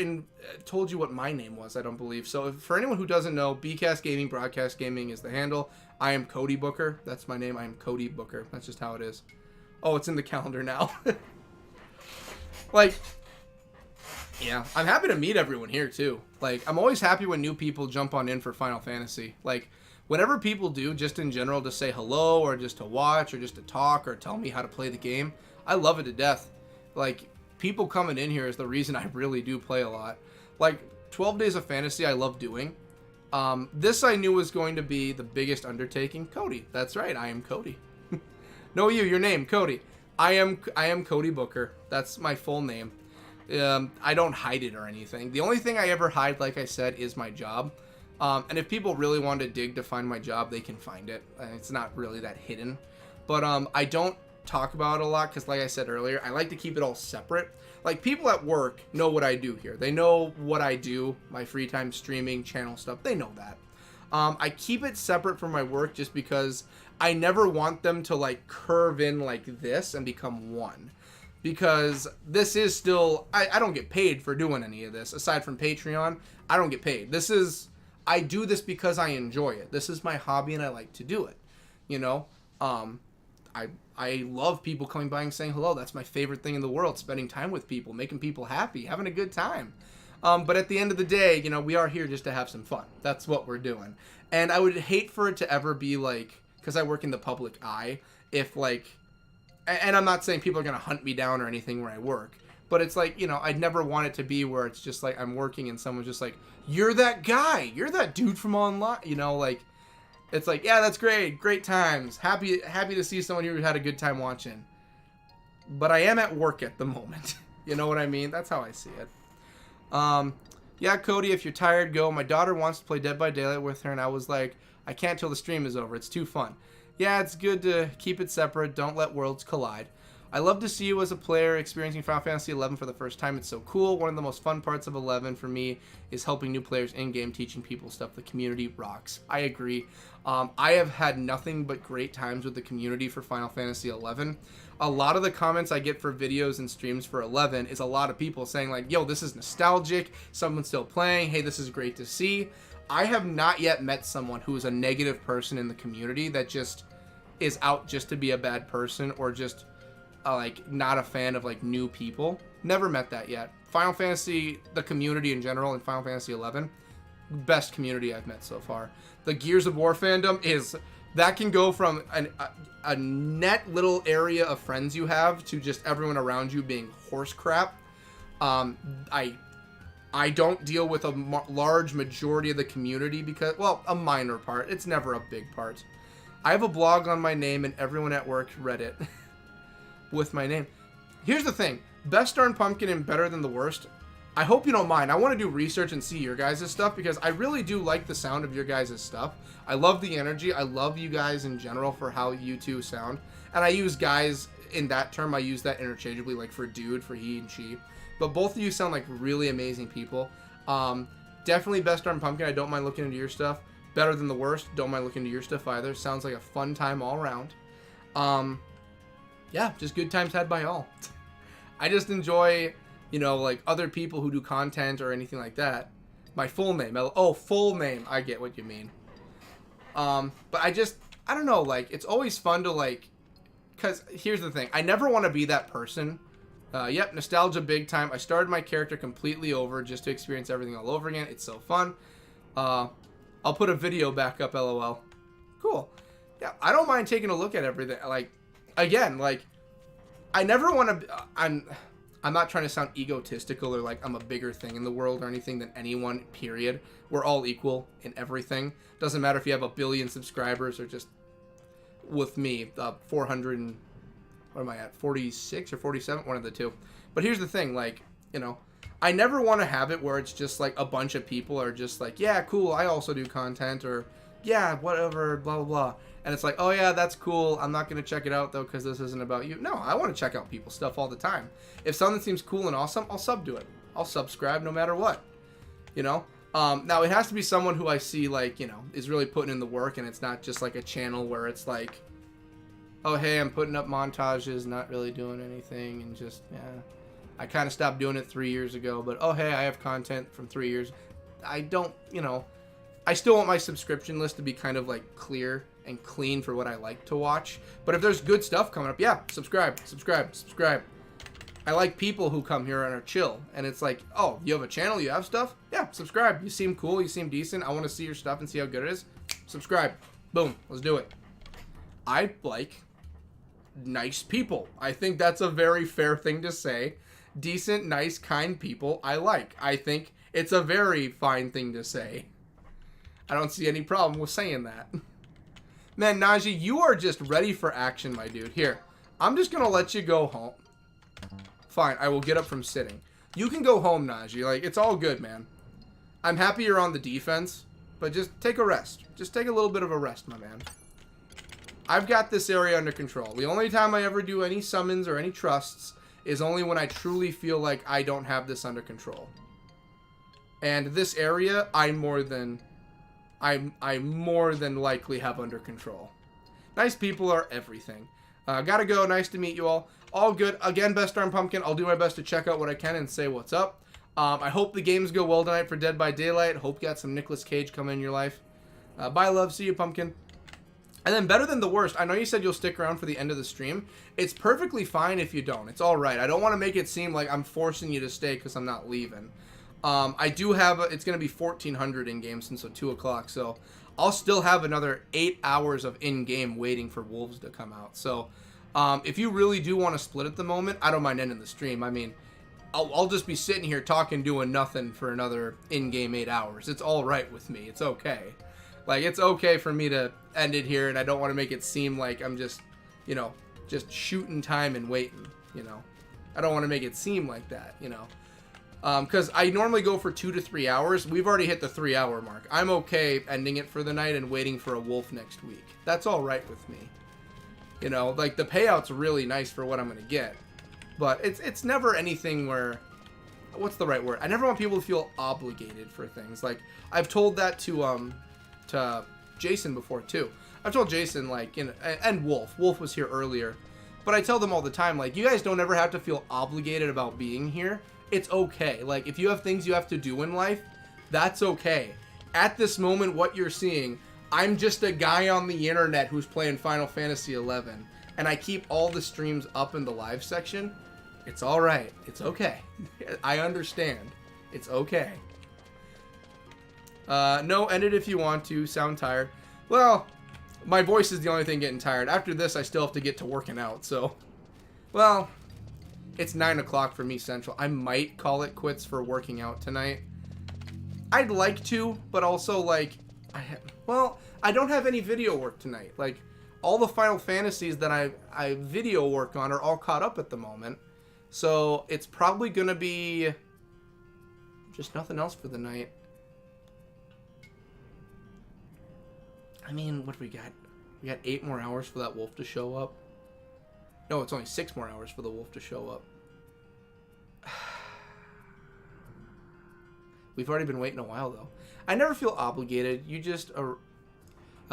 told you what my name was. I don't believe so. For anyone who doesn't know, BCast Gaming, Broadcast Gaming is the handle. I am Cody Booker. That's my name. I am Cody Booker. That's just how it is. Oh, it's in the calendar now. Like, yeah, I'm happy to meet everyone here too. Like, I'm always happy when new people jump on in for Final Fantasy. Like, whenever people do, just in general, to say hello, or just to watch, or just to talk, or tell me how to play the game, I love it to death. Like, people coming in here is the reason I really do play a lot. Like, 12 Days of Fantasy I love doing. This I knew was going to be the biggest undertaking. Cody, that's right, I am Cody. No, your name, Cody. I am Cody Booker. That's my full name. I don't hide it or anything. The only thing I ever hide, like I said, is my job. And if people really want to dig to find my job, they can find it. It's not really that hidden. But I don't talk about it a lot because, like I said earlier, I like to keep it all separate. Like, people at work know what I do here. They know what I do, my free time streaming, channel stuff. They know that. I keep it separate from my work just because I never want them to, like, curve in like this and become one. Because this is still... I don't get paid for doing any of this. Aside from Patreon, I don't get paid. I do this because I enjoy it. This is my hobby and I like to do it. You know? I love people coming by and saying hello. That's my favorite thing in the world. Spending time with people, making people happy, having a good time. But at the end of the day, you know, we are here just to have some fun. That's what we're doing. And I would hate for it to ever be like, because I work in the public eye, if like, and I'm not saying people are going to hunt me down or anything where I work, but it's like, you know, I'd never want it to be where it's just like I'm working and someone's just like, you're that guy, you're that dude from online, you know, like, it's like, yeah, that's great times, happy to see someone who had a good time watching, but I am at work at the moment. You know what I mean? That's how I see it. Yeah, Cody, if you're tired, go. My daughter wants to play Dead by Daylight with her, and I was like, I can't till the stream is over. It's too fun. Yeah, it's good to keep it separate. Don't let worlds collide. I love to see you as a player experiencing Final Fantasy XI for the first time. It's so cool. One of the most fun parts of 11 for me is helping new players in-game, teaching people stuff. The community rocks. I agree. I have had nothing but great times with the community for Final Fantasy XI. A lot of the comments I get for videos and streams for 11 is a lot of people saying like, yo, this is nostalgic. Someone's still playing. Hey, this is great to see. I have not yet met someone who is a negative person in the community that just is out just to be a bad person or just like not a fan of like new people. Never met that yet. Final Fantasy, the community in general, and Final Fantasy 11, best community I've met so far. The Gears of War fandom is, that can go from a net little area of friends you have to just everyone around you being horse crap. I don't deal with a large majority of the community because, well, a minor part. It's never a big part. I have a blog on my name and everyone at work read it with my name. Here's the thing. Best Darn Pumpkin and Better Than the Worst. I hope you don't mind. I want to do research and see your guys' stuff because I really do like the sound of your guys' stuff. I love the energy. I love you guys in general for how you two sound. And I use guys in that term. I use that interchangeably, like for dude, for he and she. But both of you sound like really amazing people. Definitely Best Darn Pumpkin. I don't mind looking into your stuff. Better Than the Worst. Don't mind looking into your stuff either. Sounds like a fun time all around. Yeah, just good times had by all. I just enjoy, you know, like other people who do content or anything like that. My full name. Oh, full name. I get what you mean. But I don't know, like, it's always fun to, like, because here's the thing. I never want to be that person. Yep, nostalgia big time. I started my character completely over just to experience everything all over again. It's so fun. I'll put a video back up, LOL. Cool. Yeah, I don't mind taking a look at everything. Like, again, like, I never want to, I'm not trying to sound egotistical or like I'm a bigger thing in the world or anything than anyone, period. We're all equal in everything. Doesn't matter if you have 1 billion subscribers or just, with me, 400 and, what am I at, 46 or 47? One of the two. But here's the thing, like, you know, I never want to have it where it's just like a bunch of people are just like, yeah, cool, I also do content, or yeah, whatever, blah, blah, blah. And it's like, oh yeah, that's cool. I'm not going to check it out though because this isn't about you. No, I want to check out people's stuff all the time. If something seems cool and awesome, I'll sub to it. I'll subscribe no matter what. You know? Now, it has to be someone who I see, like, you know, is really putting in the work, and it's not just like a channel where it's like, oh, hey, I'm putting up montages, not really doing anything, and just, yeah. I kind of stopped doing it 3 years ago, but, oh, hey, I have content from 3 years. I don't, you know, I still want my subscription list to be kind of, like, clear and clean for what I like to watch. But if there's good stuff coming up, yeah, subscribe. I like people who come here and are chill. And it's like, oh, you have a channel, you have stuff? Yeah, subscribe. You seem cool, you seem decent. I want to see your stuff and see how good it is. Subscribe. Boom, let's do it. I like nice people. I think that's a very fair thing to say. Decent, nice, kind people I like. I think it's a very fine thing to say. I don't see any problem with saying that. Man, Najee, you are just ready for action, my dude. Here, I'm just going to let you go home. Fine, I will get up from sitting. You can go home, Najee. Like, it's all good, man. I'm happy you're on the defense, but just take a rest. Just take a little bit of a rest, my man. I've got this area under control. The only time I ever do any summons or any trusts is only when I truly feel like I don't have this under control. And this area, I more than likely have under control. Nice people are everything. Gotta go. Nice to meet you all. All good. Again, Best Darn Pumpkin. I'll do my best to check out what I can and say what's up. I hope the games go well tonight for Dead by Daylight. Hope you got some Nicolas Cage coming in your life. Bye, love. See you, Pumpkin. And then Better Than the Worst. I know you said you'll stick around for the end of the stream. It's perfectly fine if you don't. It's all right. I don't want to make it seem like I'm forcing you to stay because I'm not leaving. I do have, it's going to be 1400 in-game since 2 o'clock, so I'll still have another 8 hours of in-game waiting for Wolves to come out. So If you really do want to split at the moment, I don't mind ending the stream. I mean, I'll just be sitting here talking, doing nothing for another in-game 8 hours. It's all right with me. It's okay. Like, it's okay for me to end it here, and I don't want to make it seem like I'm just, you know, just shooting time and waiting, you know. I don't want to make it seem like that, you know. Because I normally go for 2 to 3 hours. We've already hit the 3-hour mark. I'm okay ending it for the night and waiting for a wolf next week. That's all right with me. You know, like, the payout's really nice for what I'm going to get. But it's never anything where... What's the right word? I never want people to feel obligated for things. Like, I've told that to Jason before, too. I've told Jason, like, you know, and Wolf. Wolf was here earlier. But I tell them all the time, like, you guys don't ever have to feel obligated about being here. It's okay. Like, if you have things you have to do in life, that's okay. At this moment, what you're seeing, I'm just a guy on the internet who's playing Final Fantasy XI. And I keep all the streams up in the live section. It's alright. It's okay. I understand. It's okay. No, end it if you want to. Sound tired. Well, my voice is the only thing getting tired. After this, I still have to get to working out, so... Well, it's 9 o'clock for me Central. I might call it quits for working out tonight. I'd like to, but also, like... I don't have any video work tonight. Like, all the Final Fantasies that I video work on are all caught up at the moment. So, it's probably gonna be... just nothing else for the night. I mean, what do we got? We got 8 more hours for that wolf to show up. No, it's only 6 more hours for the wolf to show up. We've already been waiting a while, though. I never feel obligated. You just are...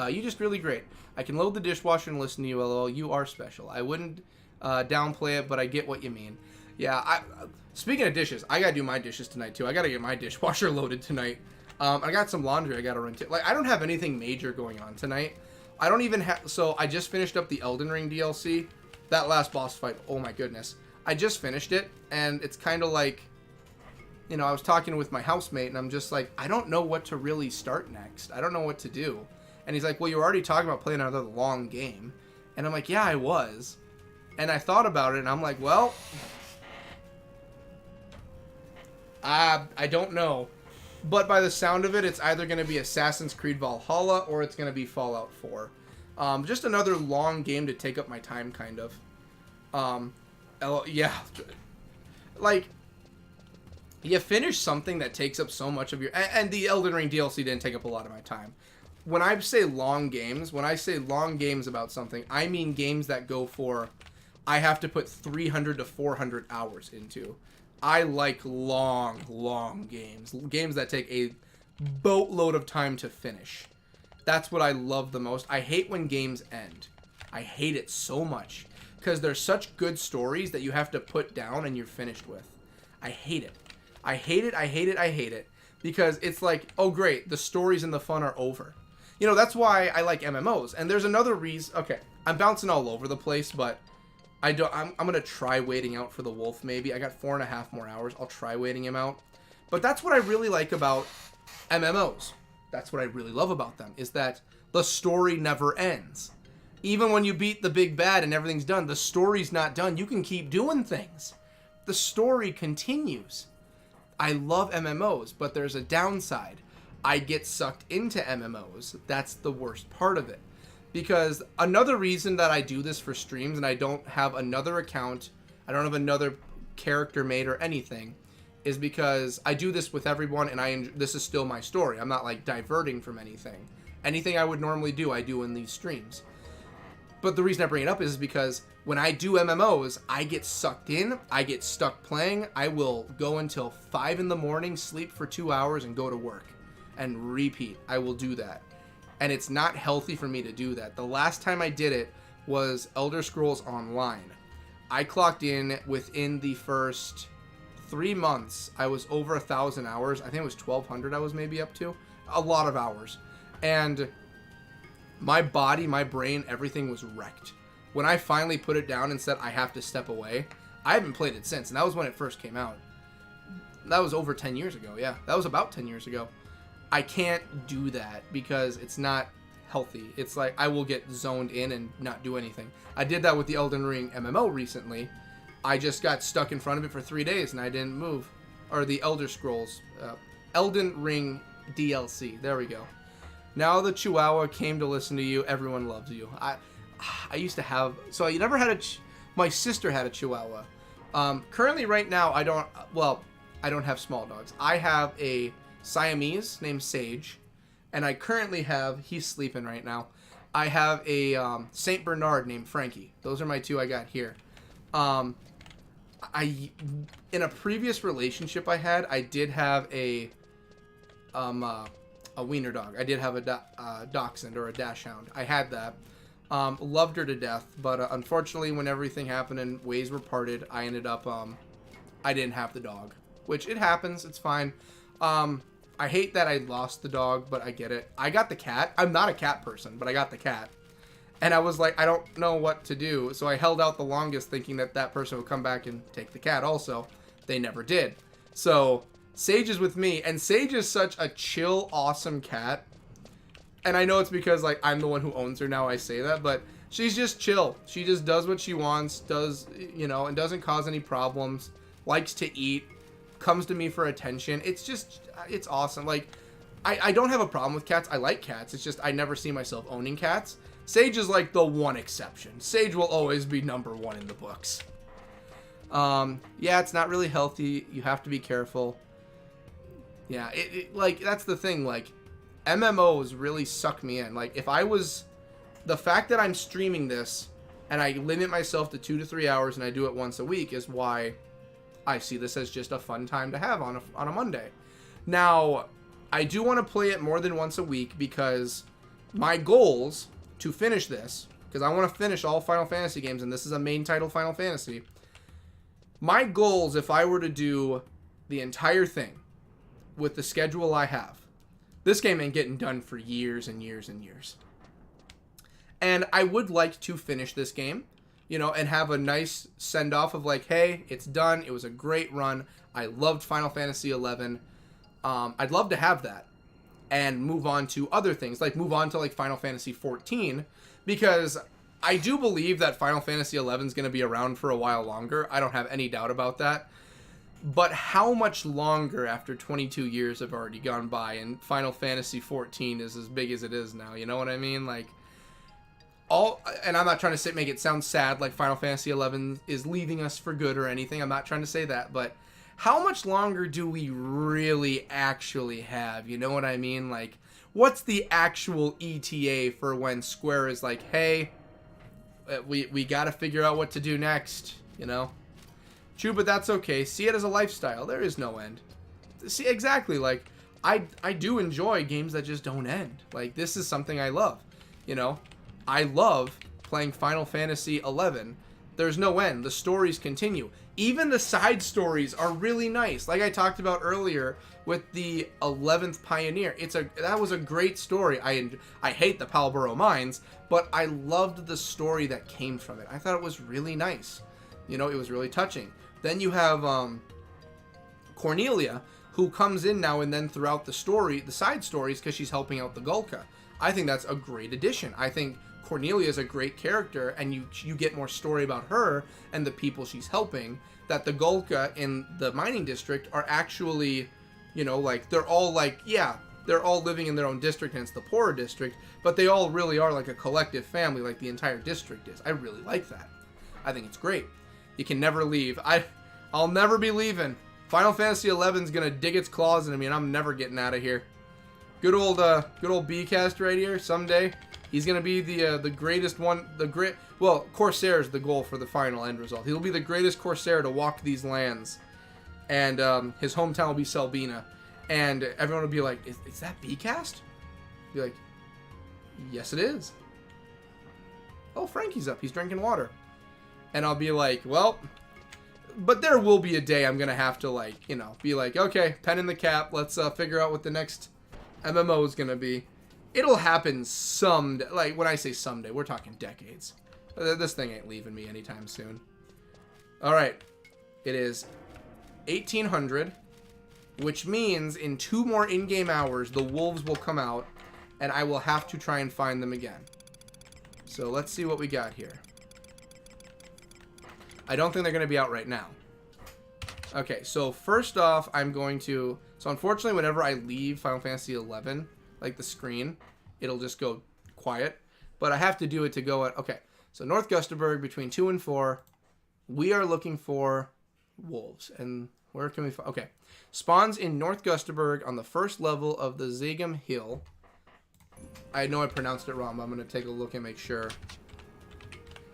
you just really great. I can load the dishwasher and listen to you, LOL. You are special. I wouldn't downplay it, but I get what you mean. Yeah, speaking of dishes, I gotta do my dishes tonight, too. I gotta get my dishwasher loaded tonight. I got some laundry I gotta run to. Like, I don't have anything major going on tonight. I don't even have... So, I just finished up the Elden Ring DLC. That last boss fight, oh my goodness. I just finished it, and it's kind of like... You know, I was talking with my housemate, and I'm just like, I don't know what to really start next. I don't know what to do. And he's like, well, you were already talking about playing another long game. And I'm like, yeah, I was. And I thought about it, and I'm like, well... I don't know. But by the sound of it, it's either going to be Assassin's Creed Valhalla or it's going to be Fallout 4. Just another long game to take up my time, kind of. Yeah. Like, you finish something that takes up so much of your... And the Elden Ring DLC didn't take up a lot of my time. When I say long games about something, I mean games that go for... I have to put 300 to 400 hours into. I like long games. Games that take a boatload of time to finish. That's what I love the most. I hate when games end. I hate it so much. Because they're such good stories that you have to put down and you're finished with. I hate it. I hate it, I hate it, I hate it. Because it's like, oh great, the stories and the fun are over. You know, that's why I like MMOs. And there's another reason... Okay, I'm bouncing all over the place, but... I'm gonna try waiting out for the wolf, maybe. I got 4.5 more hours. I'll try waiting him out. But that's what I really like about MMOs. That's what I really love about them, is that the story never ends. Even when you beat the big bad and everything's done, the story's not done. You can keep doing things. The story continues. I love MMOs, but there's a downside. I get sucked into MMOs. That's the worst part of it. Because another reason that I do this for streams and I don't have another account, I don't have another character made or anything, is because I do this with everyone and this is still my story. I'm not like diverting from anything. Anything I would normally do, I do in these streams. But the reason I bring it up is because when I do MMOs, I get sucked in, I get stuck playing, I will go until 5 in the morning, sleep for 2 hours, and go to work. And repeat. I will do that. And it's not healthy for me to do that. The last time I did it was Elder Scrolls Online. I clocked in within the first 3 months. I was over 1,000 hours. I think it was 1,200 I was maybe up to. A lot of hours. And my body, my brain, everything was wrecked. When I finally put it down and said I have to step away, I haven't played it since. And that was when it first came out. That was over 10 years ago. Yeah, that was about 10 years ago. I can't do that because it's not healthy. It's like I will get zoned in and not do anything. I did that with the Elden Ring MMO recently. I just got stuck in front of it for 3 days and I didn't move. Or the Elder Scrolls, Elden Ring DLC. There we go. Now the Chihuahua came to listen to you. Everyone loves you. I used to have... So I never had a... My sister had a Chihuahua. Currently, right now, I don't... Well, I don't have small dogs. I have a Siamese named Sage. And I currently have... He's sleeping right now. I have a Saint Bernard named Frankie. Those are my 2 I got here. In a previous relationship I had, I did have a wiener dog. I did have a dachshund or a dachshund. I had that. Loved her to death, but unfortunately, when everything happened and ways were parted, I ended up, I didn't have the dog. Which, it happens. It's fine. I hate that I lost the dog, but I get it. I got the cat. I'm not a cat person, but I got the cat. And I was like, I don't know what to do. So I held out the longest thinking that that person would come back and take the cat also. They never did. So Sage is with me, and Sage is such a chill, awesome cat. And I know it's because, like, I'm the one who owns her now, I say that, but she's just chill. She just does what she wants, does, you know, and doesn't cause any problems, likes to eat, comes to me for attention. It's just, it's awesome. Like, I don't have a problem with cats. I like cats. It's just I never see myself owning cats. Sage is like the one exception. Sage will always be number 1 in the books. Yeah, it's not really healthy. You have to be careful. Yeah, like, that's the thing, like, MMOs really suck me in. Like, if I was... The fact that I'm streaming this, and I limit myself to 2 to 3 hours, and I do it once a week, is why I see this as just a fun time to have on a Monday. Now, I do want to play it more than once a week, because my goals to finish this, because I want to finish all Final Fantasy games, and this is a main title Final Fantasy. My goals, if I were to do the entire thing with the schedule I have, this game ain't getting done for years and years and years. And I would like to finish this game, you know, and have a nice send-off of like, hey, it's done. It was a great run. I loved Final Fantasy XI. I'd love to have that and move on to other things, like move on to like Final Fantasy XIV, because I do believe that Final Fantasy XI is going to be around for a while longer. I don't have any doubt about that. But how much longer after 22 years have already gone by and Final Fantasy XIV is as big as it is now? You know what I mean? Like, and I'm not trying to make it sound sad like Final Fantasy XI is leaving us for good or anything. I'm not trying to say that, but how much longer do we really actually have? You know what I mean? Like, what's the actual ETA for when Square is like, hey, we got to figure out what to do next, you know? True, but that's okay. See it as a lifestyle. There is no end. See, exactly, like, I do enjoy games that just don't end. Like, this is something I love, you know? I love playing Final Fantasy XI. There's no end. The stories continue. Even the side stories are really nice. Like I talked about earlier with the 11th Pioneer. That was a great story. I hate the Palboro Mines, but I loved the story that came from it. I thought it was really nice. You know, it was really touching. Then you have Cornelia, who comes in now and then throughout the story, the side stories, because she's helping out the Gulka. I think that's a great addition. I think Cornelia is a great character, and you get more story about her and the people she's helping, that the Gulka in the mining district are actually, you know, like, they're all like, yeah, they're all living in their own district, and it's the poorer district, but they all really are like a collective family, like the entire district is. I really like that. I think it's great. You can never leave. I'll never be leaving. Final Fantasy XI is gonna dig its claws into me, and I'm never getting out of here. Good old BCast right here. Someday, he's gonna be the greatest one. Well, Corsair is the goal for the final end result. He'll be the greatest Corsair to walk these lands, and his hometown will be Selbina, and everyone will be like, "Is that BCast?" Be like, "Yes, it is." Oh, Frankie's up. He's drinking water, and I'll be like, "Well." But there will be a day I'm gonna have to, like, you know, be like, okay, pen in the cap. Let's figure out what the next MMO is gonna be. It'll happen someday. Like, when I say someday, we're talking decades. This thing ain't leaving me anytime soon. All right, it is 1800, which means in 2 more in-game hours, the wolves will come out, and I will have to try and find them again. So let's see what we got here. I don't think they're going to be out right now. Okay, so first off, I'm going to... So unfortunately, whenever I leave Final Fantasy XI, like the screen, it'll just go quiet. But I have to do it to go at... Okay, so North Gusterberg, between 2 and 4, we are looking for wolves. And where can we find... Okay, spawns in North Gusterberg on the first level of the Zagam Hill. I know I pronounced it wrong, but I'm going to take a look and make sure.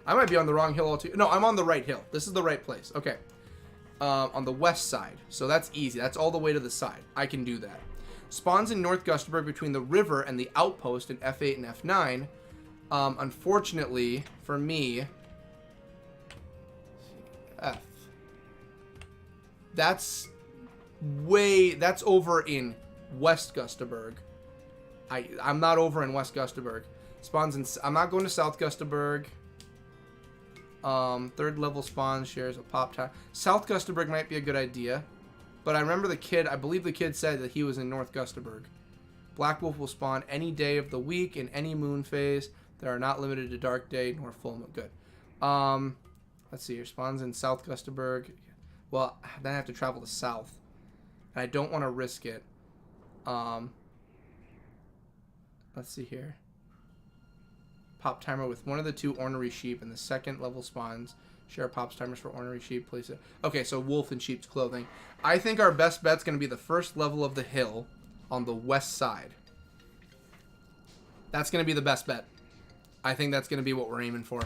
I might be on the wrong hill too. No, I'm on the right hill. This is the right place. Okay. On the west side. So that's easy. That's all the way to the side. I can do that. Spawns in North Gusterberg between the river and the outpost in F8 and F9. Unfortunately, for me... F. That's over in West Gusterberg. I'm not over in West Gusterberg. Spawns in... I'm not going to South Gusterberg. Third level spawn shares a pop time. South Gusterberg might be a good idea. But I remember I believe the kid said that he was in North Gusterberg. Black Wolf will spawn any day of the week in any moon phase. They are not limited to dark day nor full moon. Good. Let's see here. Spawns in South Gusterberg. Well, then I have to travel to south. And I don't want to risk it. Let's see here. Pop timer with one of the 2 ornery sheep, and the second level spawns share pops timers for ornery sheep. Place it. Okay, so wolf in sheep's clothing. I think our best bet's going to be the first level of the hill on the west side. That's going to be the best bet. I think that's going to be what we're aiming for.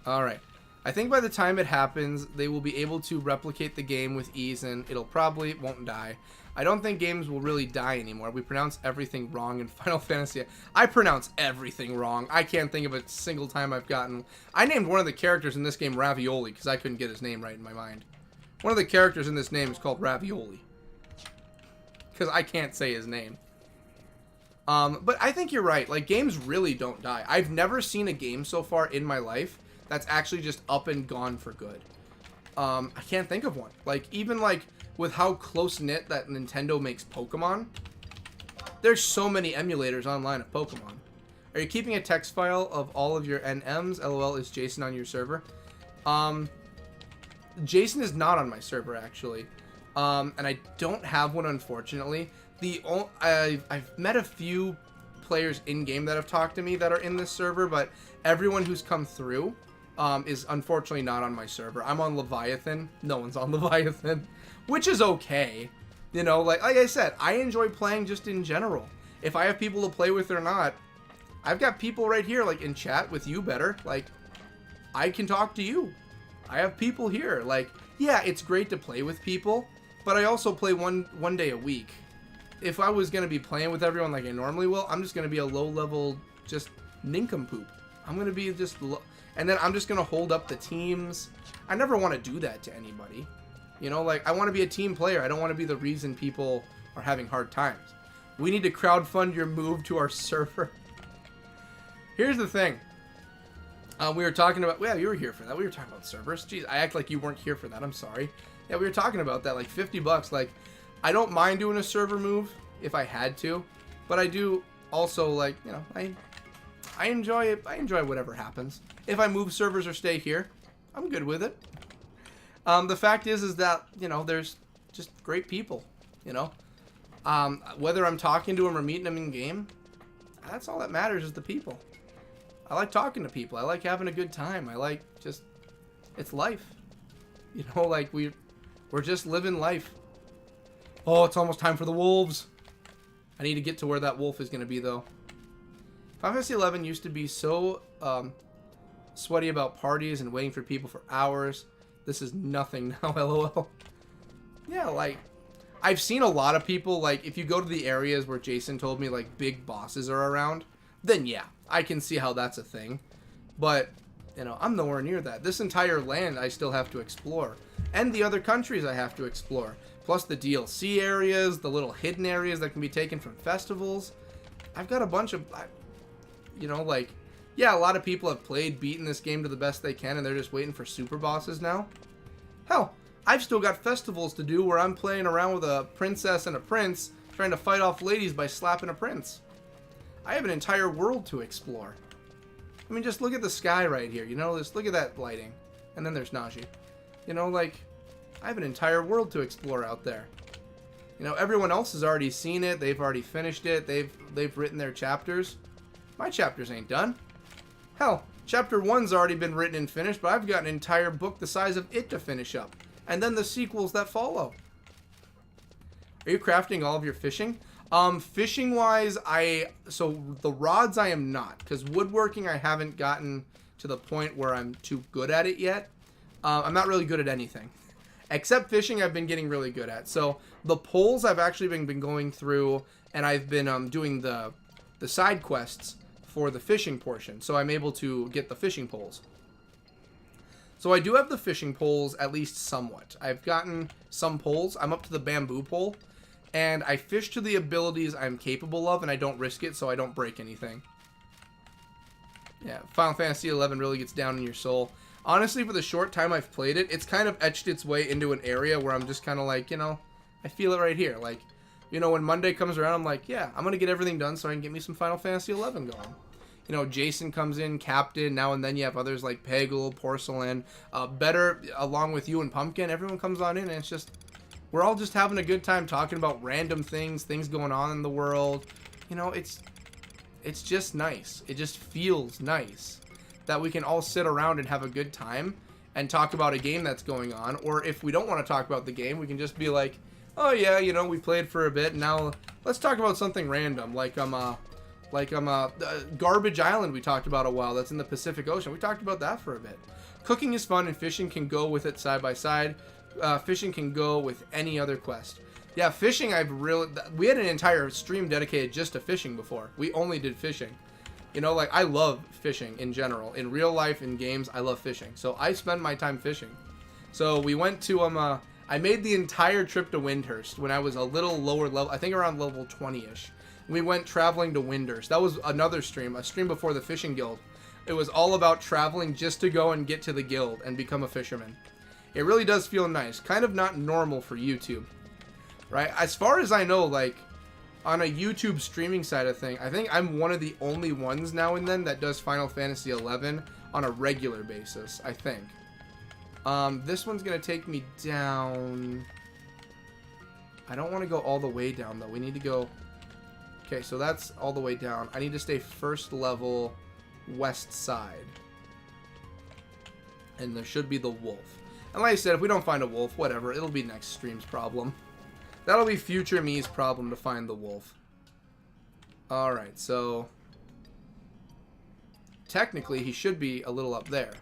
All right. I think by the time it happens, they will be able to replicate the game with ease, and won't die. I don't think games will really die anymore. We pronounce everything wrong in Final Fantasy. I pronounce everything wrong. I can't think of a single time I've gotten... I named one of the characters in this game Ravioli because I couldn't get his name right in my mind. One of the characters in this name is called Ravioli. Because I can't say his name. But I think you're right. Like, games really don't die. I've never seen a game so far in my life that's actually just up and gone for good. I can't think of one. Like, even like... with how close-knit that Nintendo makes Pokemon, there's so many emulators online of Pokemon. Are you keeping a text file of all of your NMs? LOL, is Jason on your server? Jason is not on my server, actually. And I don't have one, unfortunately. I've met a few players in-game that have talked to me that are in this server, but everyone who's come through is unfortunately not on my server. I'm on Leviathan. No one's on Leviathan. Which is okay. You know, like I said, I enjoy playing just in general. If I have people to play with or not, I've got people right here, like, in chat with you better. Like, I can talk to you. I have people here. Like, yeah, it's great to play with people, but I also play one day a week. If I was going to be playing with everyone like I normally will, I'm just going to be a low-level, just nincompoop. I'm going to be just... and then I'm just going to hold up the teams. I never want to do that to anybody. You know, like, I want to be a team player. I don't want to be the reason people are having hard times. We need to crowdfund your move to our server. Here's the thing. We were talking about... Well, you were here for that. We were talking about servers. Jeez, I act like you weren't here for that. I'm sorry. Yeah, we were talking about that. Like, $50. Like, I don't mind doing a server move if I had to. But I do also, like, you know, I enjoy it. I enjoy whatever happens. If I move servers or stay here, I'm good with it. The fact is that, you know, there's just great people, you know. Whether I'm talking to them or meeting them in game, that's all that matters is the people. I like talking to people. I like having a good time. I like just, it's life. You know, like we're just living life. Oh, it's almost time for the wolves. I need to get to where that wolf is going to be, though. Final Fantasy XI used to be so sweaty about parties and waiting for people for hours. This is nothing now, LOL. Yeah, like, I've seen a lot of people, like, if you go to the areas where Jason told me, like, big bosses are around, then yeah, I can see how that's a thing. But, you know, I'm nowhere near that. This entire land I still have to explore. And the other countries I have to explore. Plus the DLC areas, the little hidden areas that can be taken from festivals. I've got a bunch of, you know, like... Yeah, a lot of people have beaten this game to the best they can, and they're just waiting for super bosses now. Hell, I've still got festivals to do where I'm playing around with a princess and a prince, trying to fight off ladies by slapping a prince. I have an entire world to explore. I mean, just look at the sky right here. You know, just look at that lighting. And then there's Naji. You know, like, I have an entire world to explore out there. You know, everyone else has already seen it. They've already finished it. They've written their chapters. My chapters ain't done. Hell, chapter 1's already been written and finished, but I've got an entire book the size of it to finish up. And then the sequels that follow. Are you crafting all of your fishing? Fishing wise, so the rods I am not, because woodworking I haven't gotten to the point where I'm too good at it yet. I'm not really good at anything, except fishing. I've been getting really good at. So the poles I've actually been going through, and I've been doing the side quests for the fishing portion. So I'm able to get the fishing poles. So I do have the fishing poles at least somewhat. I've gotten some poles. I'm up to the bamboo pole. And I fish to the abilities I'm capable of, and I don't risk it, so I don't break anything. Yeah, Final Fantasy XI really gets down in your soul. Honestly, for the short time I've played it, it's kind of etched its way into an area where I'm just kind of like, you know, I feel it right here. Like, you know, when Monday comes around, I'm like, yeah, I'm going to get everything done so I can get me some Final Fantasy XI going. You know, Jason comes in, Captain, now and then you have others like Peggle, Porcelain, Better, along with you and Pumpkin. Everyone comes on in, and it's just... we're all just having a good time talking about random things going on in the world. You know, it's just nice. It just feels nice that we can all sit around and have a good time and talk about a game that's going on. Or if we don't want to talk about the game, we can just be like, oh yeah, you know, we played for a bit, and now let's talk about something random. Like Garbage Island we talked about a while, that's in the Pacific Ocean. We talked about that for a bit. Cooking is fun, and fishing can go with it side by side. Fishing can go with any other quest. Yeah, fishing, we had an entire stream dedicated just to fishing before. We only did fishing. You know, like, I love fishing in general. In real life, in games, I love fishing. So I spend my time fishing. So we went to, I made the entire trip to Windhurst when I was a little lower level, I think around level 20-ish. We went traveling to Windhurst. That was another stream, a stream before the Fishing Guild. It was all about traveling just to go and get to the guild and become a fisherman. It really does feel nice. Kind of not normal for YouTube, right? As far as I know, like, on a YouTube streaming side of thing, I think I'm one of the only ones now and then that does Final Fantasy XI on a regular basis, I think. This one's going to take me down. I don't want to go all the way down, though. We need to go... okay, so that's all the way down. I need to stay first level west side. And there should be the wolf. And like I said, if we don't find a wolf, whatever. It'll be next stream's problem. That'll be future me's problem to find the wolf. Alright, so... technically, he should be a little up there.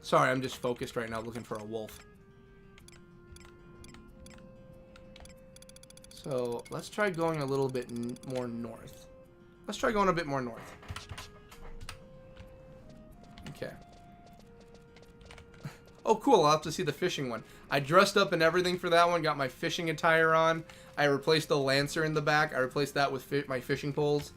Sorry, I'm just focused right now looking for a wolf. So, let's try going a little bit more north. Let's try going a bit more north. Okay. Oh, cool. I'll have to see the fishing one. I dressed up and everything for that one. Got my fishing attire on. I replaced the lancer in the back. I replaced that with my fishing poles.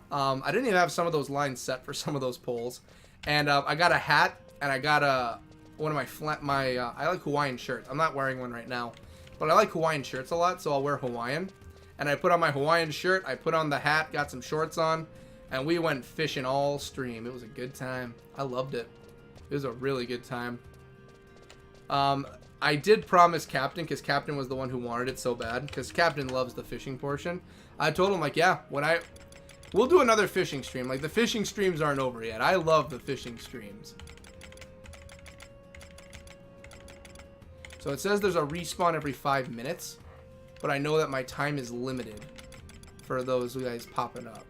I didn't even have some of those lines set for some of those poles. And I got a hat. And I got one of I like Hawaiian shirts. I'm not wearing one right now. But I like Hawaiian shirts a lot, so I'll wear Hawaiian. And I put on my Hawaiian shirt, I put on the hat, got some shorts on, and we went fishing all stream. It was a good time. I loved it. It was a really good time. I did promise Captain, because Captain was the one who wanted it so bad, because Captain loves the fishing portion. I told him, like, yeah, we'll do another fishing stream. Like, the fishing streams aren't over yet. I love the fishing streams. So it says there's a respawn every 5 minutes, but I know that my time is limited for those guys popping up.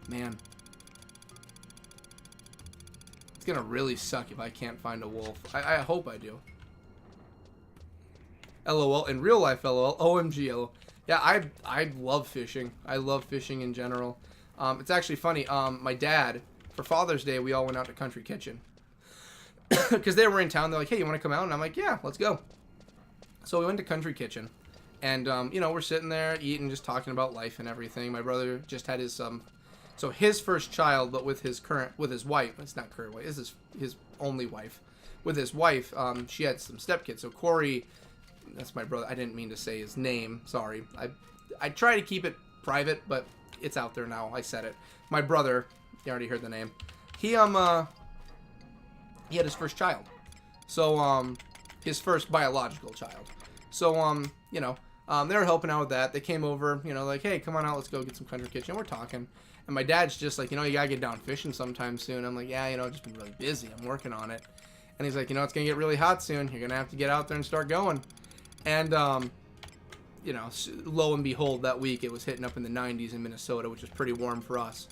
Man. It's gonna really suck if I can't find a wolf. I hope I do. LOL. In real life, LOL. OMG, LOL. Yeah, I love fishing. I love fishing in general. It's actually funny. My dad, for Father's Day, we all went out to Country Kitchen. Because they were in town. They're like, hey, you want to come out? And I'm like, yeah, let's go. So we went to Country Kitchen. And, you know, we're sitting there eating, just talking about life and everything. My brother just had his So his first child, but with his wife, it's not current wife, this is his only wife. With his wife, she had some stepkids. So Corey, that's my brother. I didn't mean to say his name. Sorry. I try to keep it private, but it's out there now. I said it. My brother, you already heard the name. He had his first child. So his first biological child. So you know, they were helping out with that. They came over, you know, like, hey, come on out, let's go get some country kitchen. We're talking. And my dad's just like, you know, you gotta get down fishing sometime soon. I'm like, yeah, you know, I've just been really busy. I'm working on it. And he's like, you know, it's gonna get really hot soon. You're gonna have to get out there and start going. And you know, lo and behold, that week it was hitting up in the 90s in Minnesota, which is pretty warm for us.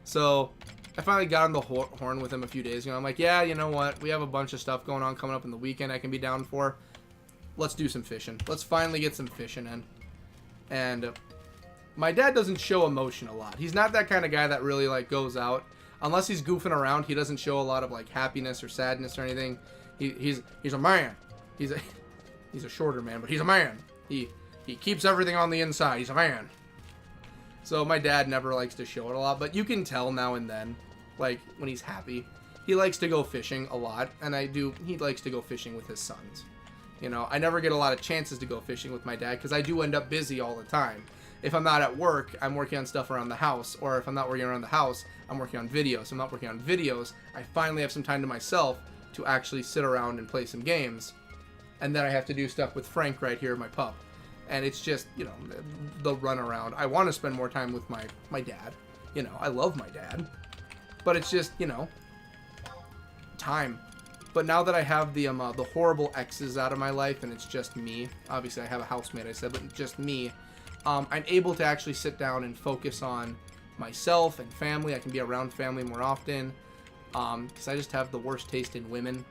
So I finally got on the horn with him a few days ago. I'm like, yeah, you know what? We have a bunch of stuff going on coming up in the weekend I can be down for. Let's do some fishing. Let's finally get some fishing in. And my dad doesn't show emotion a lot. He's not that kind of guy that really, like, goes out. Unless he's goofing around, he doesn't show a lot of, like, happiness or sadness or anything. He's a man. He's a shorter man, but he's a man. He keeps everything on the inside. He's a man. So my dad never likes to show it a lot, but you can tell now and then, like, when he's happy. He likes to go fishing a lot, and he likes to go fishing with his sons. You know, I never get a lot of chances to go fishing with my dad because I do end up busy all the time. If I'm not at work, I'm working on stuff around the house, or if I'm not working around the house, I'm working on videos. If I'm not working on videos, I finally have some time to myself to actually sit around and play some games. And then I have to do stuff with Frank right here, my pup. And it's just, you know, the run around. I want to spend more time with my dad. You know, I love my dad. But it's just, you know, time. But now that I have the horrible exes out of my life and it's just me, obviously I have a housemate, I said, but just me, I'm able to actually sit down and focus on myself and family. I can be around family more often because I just have the worst taste in women.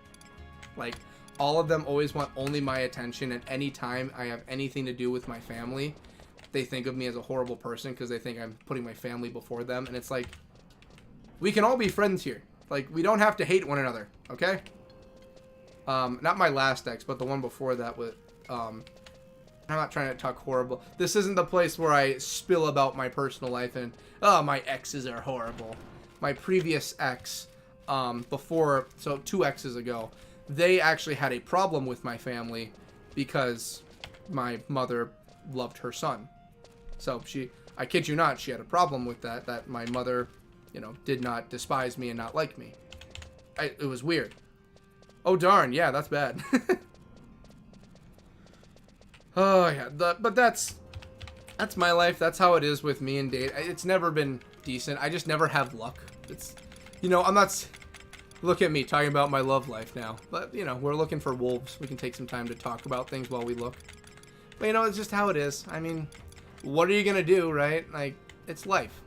Like, all of them always want only my attention, and anytime I have anything to do with my family, they think of me as a horrible person because they think I'm putting my family before them. And it's like, we can all be friends here. Like, we don't have to hate one another, okay? Not my last ex, but the one before that with, I'm not trying to talk horrible. This isn't the place where I spill about my personal life and, oh, my exes are horrible. My previous ex, before, so 2 exes ago, they actually had a problem with my family because my mother loved her son. So I kid you not, she had a problem with that my mother, you know, did not despise me and not like me. It was weird. Oh, darn. Yeah, that's bad. Oh, yeah. But that's my life. That's how it is with me and date. It's never been decent. I just never have luck. It's, you know, I'm not... Look at me talking about my love life now. But, you know, we're looking for wolves. We can take some time to talk about things while we look. But, you know, it's just how it is. I mean, what are you going to do, right? Like, it's life.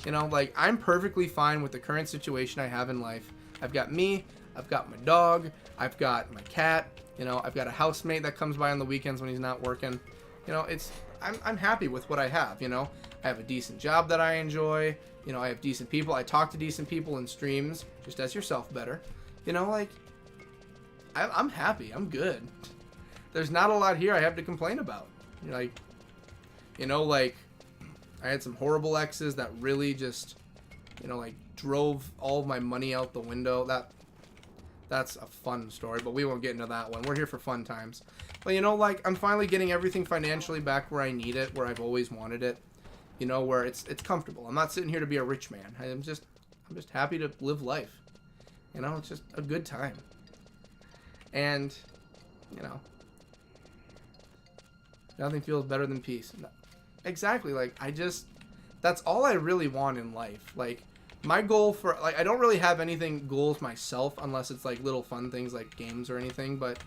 You know, like, I'm perfectly fine with the current situation I have in life. I've got me. I've got my dog. I've got my cat. You know, I've got a housemate that comes by on the weekends when he's not working. You know, I'm happy with what I have, you know. I have a decent job that I enjoy. You know, I have decent people. I talk to decent people in streams, just as yourself better. You know, like, I'm happy. I'm good. There's not a lot here I have to complain about. Like, you know, like, I had some horrible exes that really just, you know, like, drove all of my money out the window. That's a fun story, but we won't get into that one. We're here for fun times. But, you know, like, I'm finally getting everything financially back where I need it, where I've always wanted it. You know, where it's comfortable. I'm not sitting here to be a rich man. I'm just happy to live life. You know, it's just a good time. And, you know, nothing feels better than peace. No, exactly. Like, that's all I really want in life. Like, my goal for, like, I don't really have anything goals myself unless it's, like, little fun things like games or anything. But,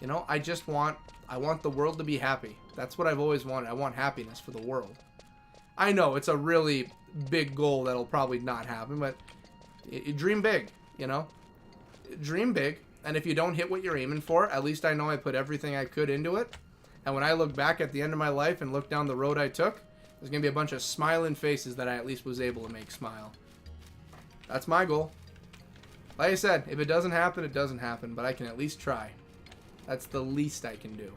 you know, I want the world to be happy. That's what I've always wanted. I want happiness for the world. I know it's a really big goal that'll probably not happen, but you dream big, you know? Dream big, and if you don't hit what you're aiming for, at least I know I put everything I could into it. And when I look back at the end of my life and look down the road I took, there's going to be a bunch of smiling faces that I at least was able to make smile. That's my goal. Like I said, if it doesn't happen, it doesn't happen, but I can at least try. That's the least I can do.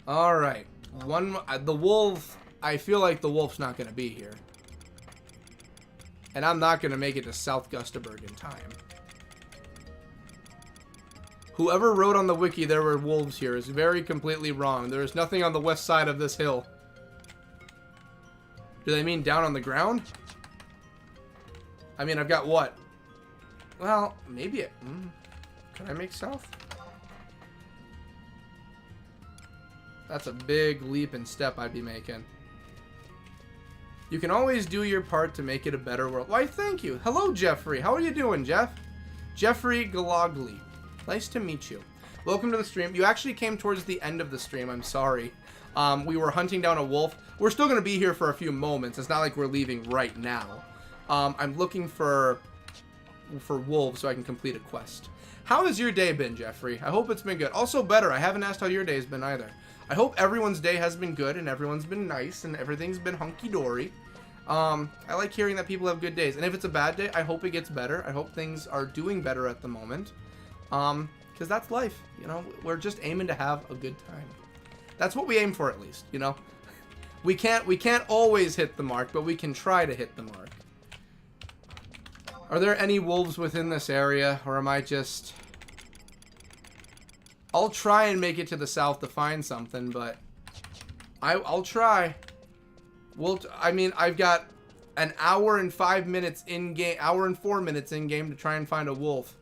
Alright. The wolf, I feel like the wolf's not going to be here. And I'm not going to make it to South Gustaberg in time. Whoever wrote on the wiki there were wolves here is very completely wrong. There is nothing on the west side of this hill. Do they mean down on the ground? I mean, I've got what? Well, maybe it... Can I make south? That's a big leap and step I'd be making. You can always do your part to make it a better world. Why, thank you. Hello, Jeffrey. How are you doing, Jeff? Jeffrey Galogly. Nice to meet you. Welcome to the stream. You actually came towards the end of the stream. I'm sorry. We were hunting down a wolf. We're still going to be here for a few moments. It's not like we're leaving right now. I'm looking for wolves so I can complete a quest. How has your day been, Jeffrey? I hope it's been good. Also, better. I haven't asked how your day's been either. I hope everyone's day has been good and everyone's been nice and everything's been hunky-dory. I like hearing that people have good days. And if it's a bad day, I hope it gets better. I hope things are doing better at the moment. Because that's life. You know, we're just aiming to have a good time. That's what we aim for, at least, you know. We can't always hit the mark, but we can try to hit the mark. Are there any wolves within this area, or am I just... I'll try and make it to the south to find something, but I'll try. I mean, I've got an hour and 5 minutes in game, hour and 4 minutes in game to try and find a wolf.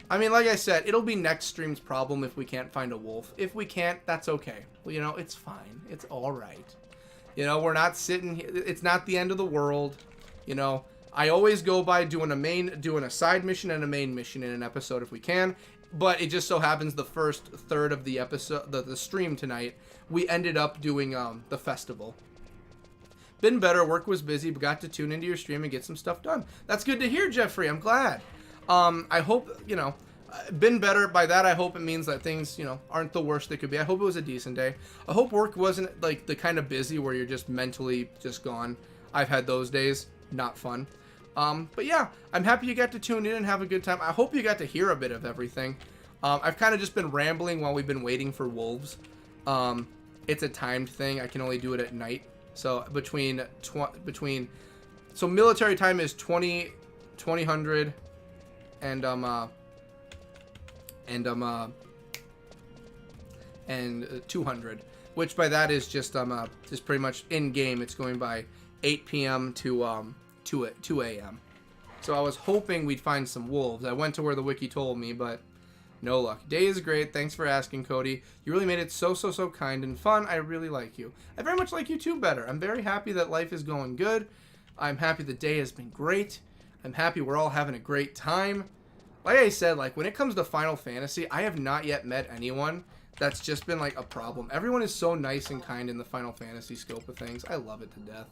I mean, like I said, it'll be next stream's problem if we can't find a wolf. If we can't, that's okay. Well, you know, it's fine. It's all right. You know, we're not sitting here. It's not the end of the world. You know, I always go by doing a side mission and a main mission in an episode if we can. But it just so happens the first third of the episode, the stream tonight, we ended up doing the festival. Been better. Work was busy, but got to tune into your stream and get some stuff done. That's good to hear, Jeffrey. I'm glad. I hope, you know, been better. By that, I hope it means that things, you know, aren't the worst they could be. I hope it was a decent day. I hope work wasn't like the kind of busy where you're just mentally just gone. I've had those days. Not fun. But yeah, I'm happy you got to tune in and have a good time. I hope you got to hear a bit of everything. I've kind of just been rambling while we've been waiting for wolves. It's a timed thing. I can only do it at night. So so military time is 2000 and 200, which by that is just pretty much in game. It's going by 8 p.m. to 2 a.m. So I was hoping we'd find some wolves. I went to where the wiki told me, but no luck. Day is great. Thanks for asking, Cody. You really made it so kind and fun. I really like you. I very much like you too better. I'm very happy that life is going good. I'm happy the day has been great. I'm happy we're all having a great time. Like I said, like when it comes to Final Fantasy, I have not yet met anyone that's just been like a problem. Everyone is so nice and kind in the Final Fantasy scope of things. I love it to death.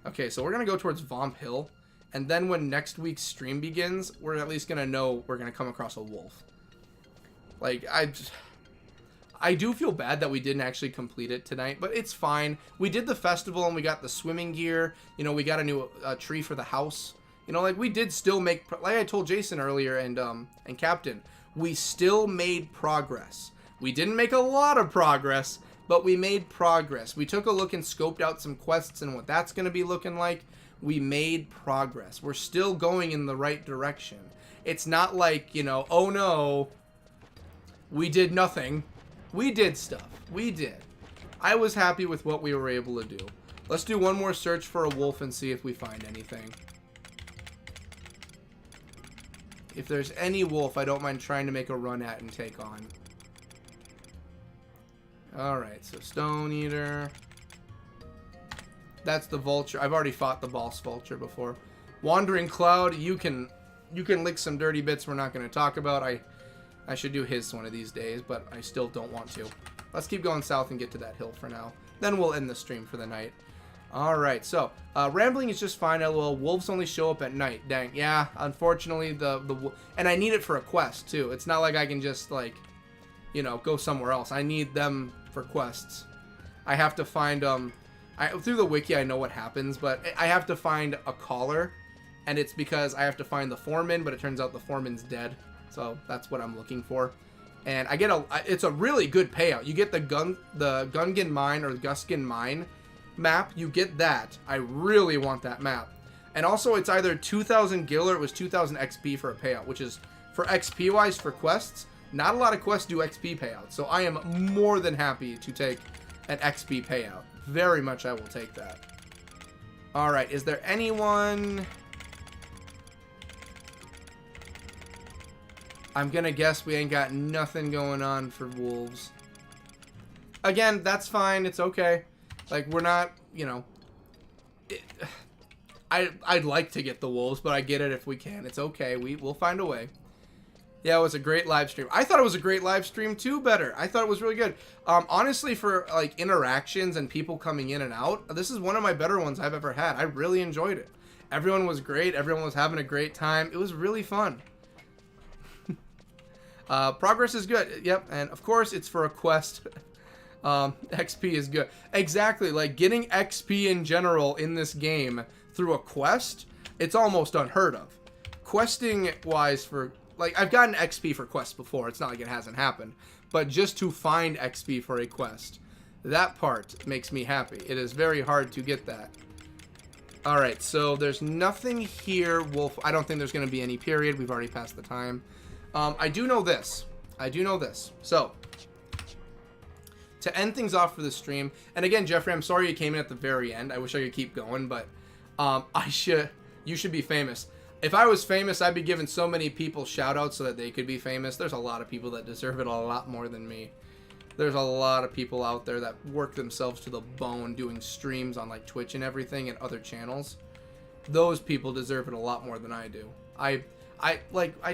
Okay, so we're going to go towards Vomp Hill. And then when next week's stream begins, we're at least going to know we're going to come across a wolf. Like, I do feel bad that we didn't actually complete it tonight, but it's fine. We did the festival and we got the swimming gear. You know, we got a new tree for the house. You know, like we did still make, like I told Jason earlier and Captain, we still made progress. We didn't make a lot of progress, but we made progress. We took a look and scoped out some quests and what that's going to be looking like. We made progress. We're still going in the right direction. It's not like, you know, oh no, we did nothing. We did stuff. We did. I was happy with what we were able to do. Let's do one more search for a wolf and see if we find anything. If there's any wolf, I don't mind trying to make a run at and take on. Alright, so Stone Eater. That's the vulture. I've already fought the boss vulture before. Wandering Cloud, you can lick some dirty bits we're not going to talk about. I should do his one of these days, but I still don't want to. Let's keep going south and get to that hill for now. Then we'll end the stream for the night. Alright, so, rambling is just fine, lol. Wolves only show up at night. Dang, yeah, unfortunately, and I need it for a quest, too. It's not like I can just, like, you know, go somewhere else. I need them for quests. I have to find, through the wiki I know what happens, but I have to find a collar, and it's because I have to find the foreman, but it turns out the foreman's dead. So that's what I'm looking for. And I get it's a really good payout. You get the Gungan mine or Guskin mine map, you get that. I really want that map. And also, it's either 2,000 gil or it was 2,000 XP for a payout, which is, for XP wise, for quests, not a lot of quests do XP payouts. So I am more than happy to take an XP payout. Very much I will take that. Alright, is there anyone... I'm gonna guess we ain't got nothing going on for wolves. Again, that's fine. It's okay. Like, we're not, you know... I'd like to get the wolves, but I get it if we can. It's okay. We'll find a way. Yeah, it was a great live stream. I thought it was a great live stream too. Better. I thought it was really good. Honestly, for like interactions and people coming in and out, this is one of my better ones I've ever had. I really enjoyed it. Everyone was great. Everyone was having a great time. It was really fun. Progress is good. Yep, and of course it's for a quest. XP is good. Exactly. Like getting XP in general in this game through a quest, it's almost unheard of. Questing wise for, like, I've gotten XP for quests before. It's not like it hasn't happened. But just to find XP for a quest, that part makes me happy. It is very hard to get that. Alright, so there's nothing here. Wolf, I don't think there's going to be any period. We've already passed the time. I do know this. So, to end things off for the stream, and again, Jeffrey, I'm sorry you came in at the very end. I wish I could keep going, but you should be famous. If I was famous, I'd be giving so many people shout outs so that they could be famous. There's a lot of people that deserve it a lot more than me. There's a lot of people out there that work themselves to the bone doing streams on like Twitch and everything and other channels. Those people deserve it a lot more than I do. I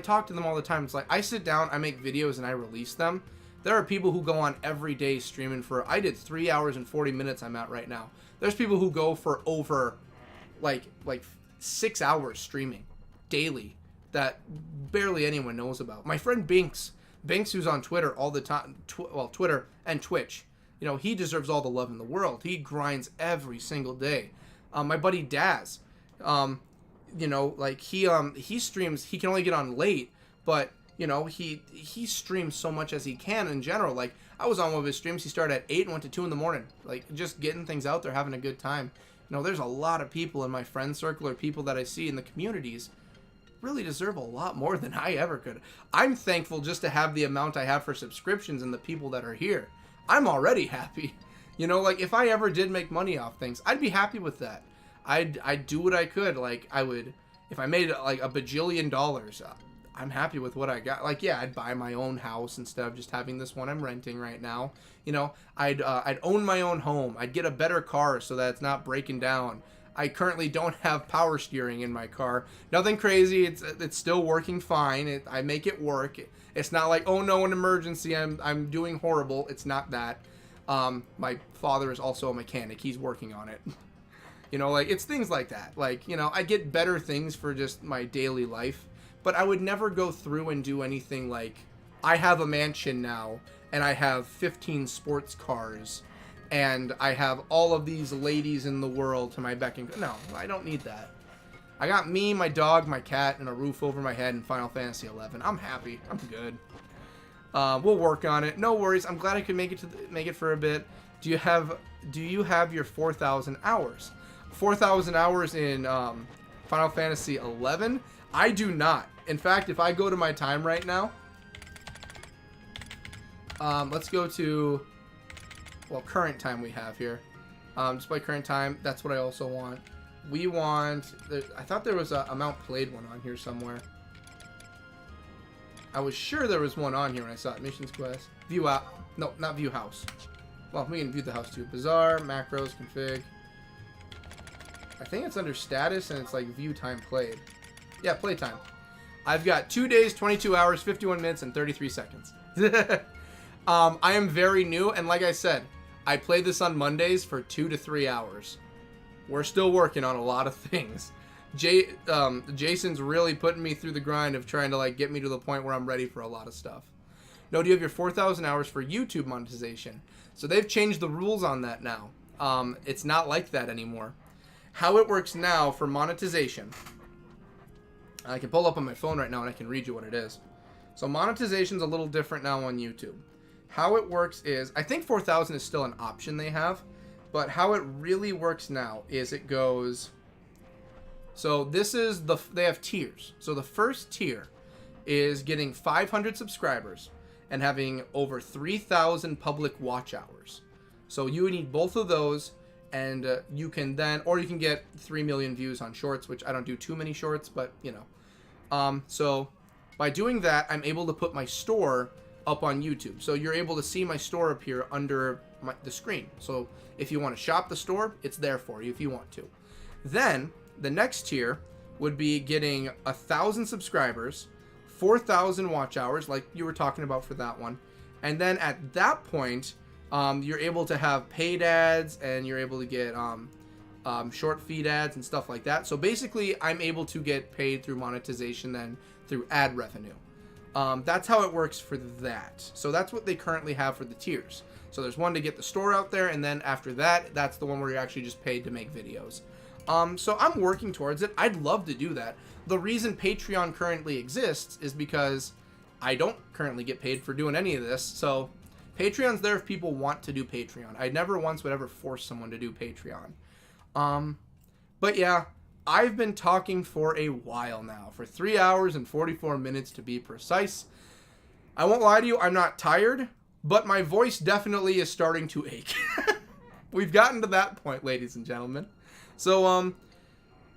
talk to them all the time. It's like I sit down, I make videos and I release them. There are people who go on every day streaming for, I did 3 hours and 40 minutes I'm at right now. There's people who go for over like 6 hours streaming daily that barely anyone knows about. My friend Binks, who's on Twitter all the time, Twitter and Twitch, you know, he deserves all the love in the world. He grinds every single day. My buddy Daz, you know, like he streams, he can only get on late, but you know, he streams so much as he can in general. Like, I was on one of his streams, he started at 8 and went to 2 in the morning. Like, just getting things out there, having a good time. You know, there's a lot of people in my friend circle or people that I see in the communities really deserve a lot more than I ever could. I'm thankful just to have the amount I have for subscriptions and the people that are here. I'm already happy. You know, like, if I ever did make money off things, I'd be happy with that. I'd do what I could. Like, I would, if I made like a bajillion dollars, I'm happy with what I got. Like, yeah, I'd buy my own house instead of just having this one I'm renting right now. You know, I'd own my own home. I'd get a better car so that it's not breaking down. I currently don't have power steering in my car. Nothing crazy. It's still working fine. I make it work. It's not like, oh no, an emergency. I'm doing horrible. It's not that. My father is also a mechanic. He's working on it. You know, like, it's things like that. Like, you know, I get better things for just my daily life. But I would never go through and do anything like, I have a mansion now, and I have 15 sports cars, and I have all of these ladies in the world to my beck and call. No, I don't need that. I got me, my dog, my cat, and a roof over my head in Final Fantasy 11. I'm happy. I'm good. We'll work on it. No worries. I'm glad I could make it for a bit. Do you have your 4,000 hours? 4,000 hours in Final Fantasy 11? I do not. In fact, if I go to my time right now, let's go to, well, current time we have here. Display current time. That's what I also want. We want, I thought there was a amount played one on here somewhere. I was sure there was one on here when I saw it. Missions quest. View out. No, not view house. Well, we can view the house too. Bazaar, macros, config. I think it's under status and it's like view time played. Yeah, playtime. I've got 2 days, 22 hours, 51 minutes, and 33 seconds. I am very new, and like I said, I play this on Mondays for 2 to 3 hours. We're still working on a lot of things. Jason's really putting me through the grind of trying to like get me to the point where I'm ready for a lot of stuff. No, do you have your 4,000 hours for YouTube monetization? So they've changed the rules on that now. It's not like that anymore. How it works now for monetization... I can pull up on my phone right now and I can read you what it is. So monetization's a little different now on YouTube. How it works is, I think 4,000 is still an option they have. But how it really works now is it goes... So this is they have tiers. So the first tier is getting 500 subscribers and having over 3,000 public watch hours. So you need both of those, and you can then, or you can get 3 million views on shorts, which I don't do too many shorts, but you know. So by doing that, I'm able to put my store up on YouTube. So you're able to see my store appear under the screen. So if you want to shop the store, it's there for you if you want to. Then the next tier would be getting 1,000 subscribers, 4,000 watch hours, like you were talking about for that one. And then at that point, you're able to have paid ads, and you're able to get short feed ads and stuff like that. So basically, I'm able to get paid through monetization then through ad revenue. That's how it works for that. So that's what they currently have for the tiers. So there's one to get the store out there, and then after that, that's the one where you're actually just paid to make videos. So I'm working towards it. I'd love to do that. The reason Patreon currently exists is because I don't currently get paid for doing any of this. So Patreon's there if people want to do Patreon. I never once would ever force someone to do Patreon. But yeah, I've been talking for a while now, for 3 hours and 44 minutes to be precise. I won't lie to you, I'm not tired, but my voice definitely is starting to ache. We've gotten to that point, ladies and gentlemen. So,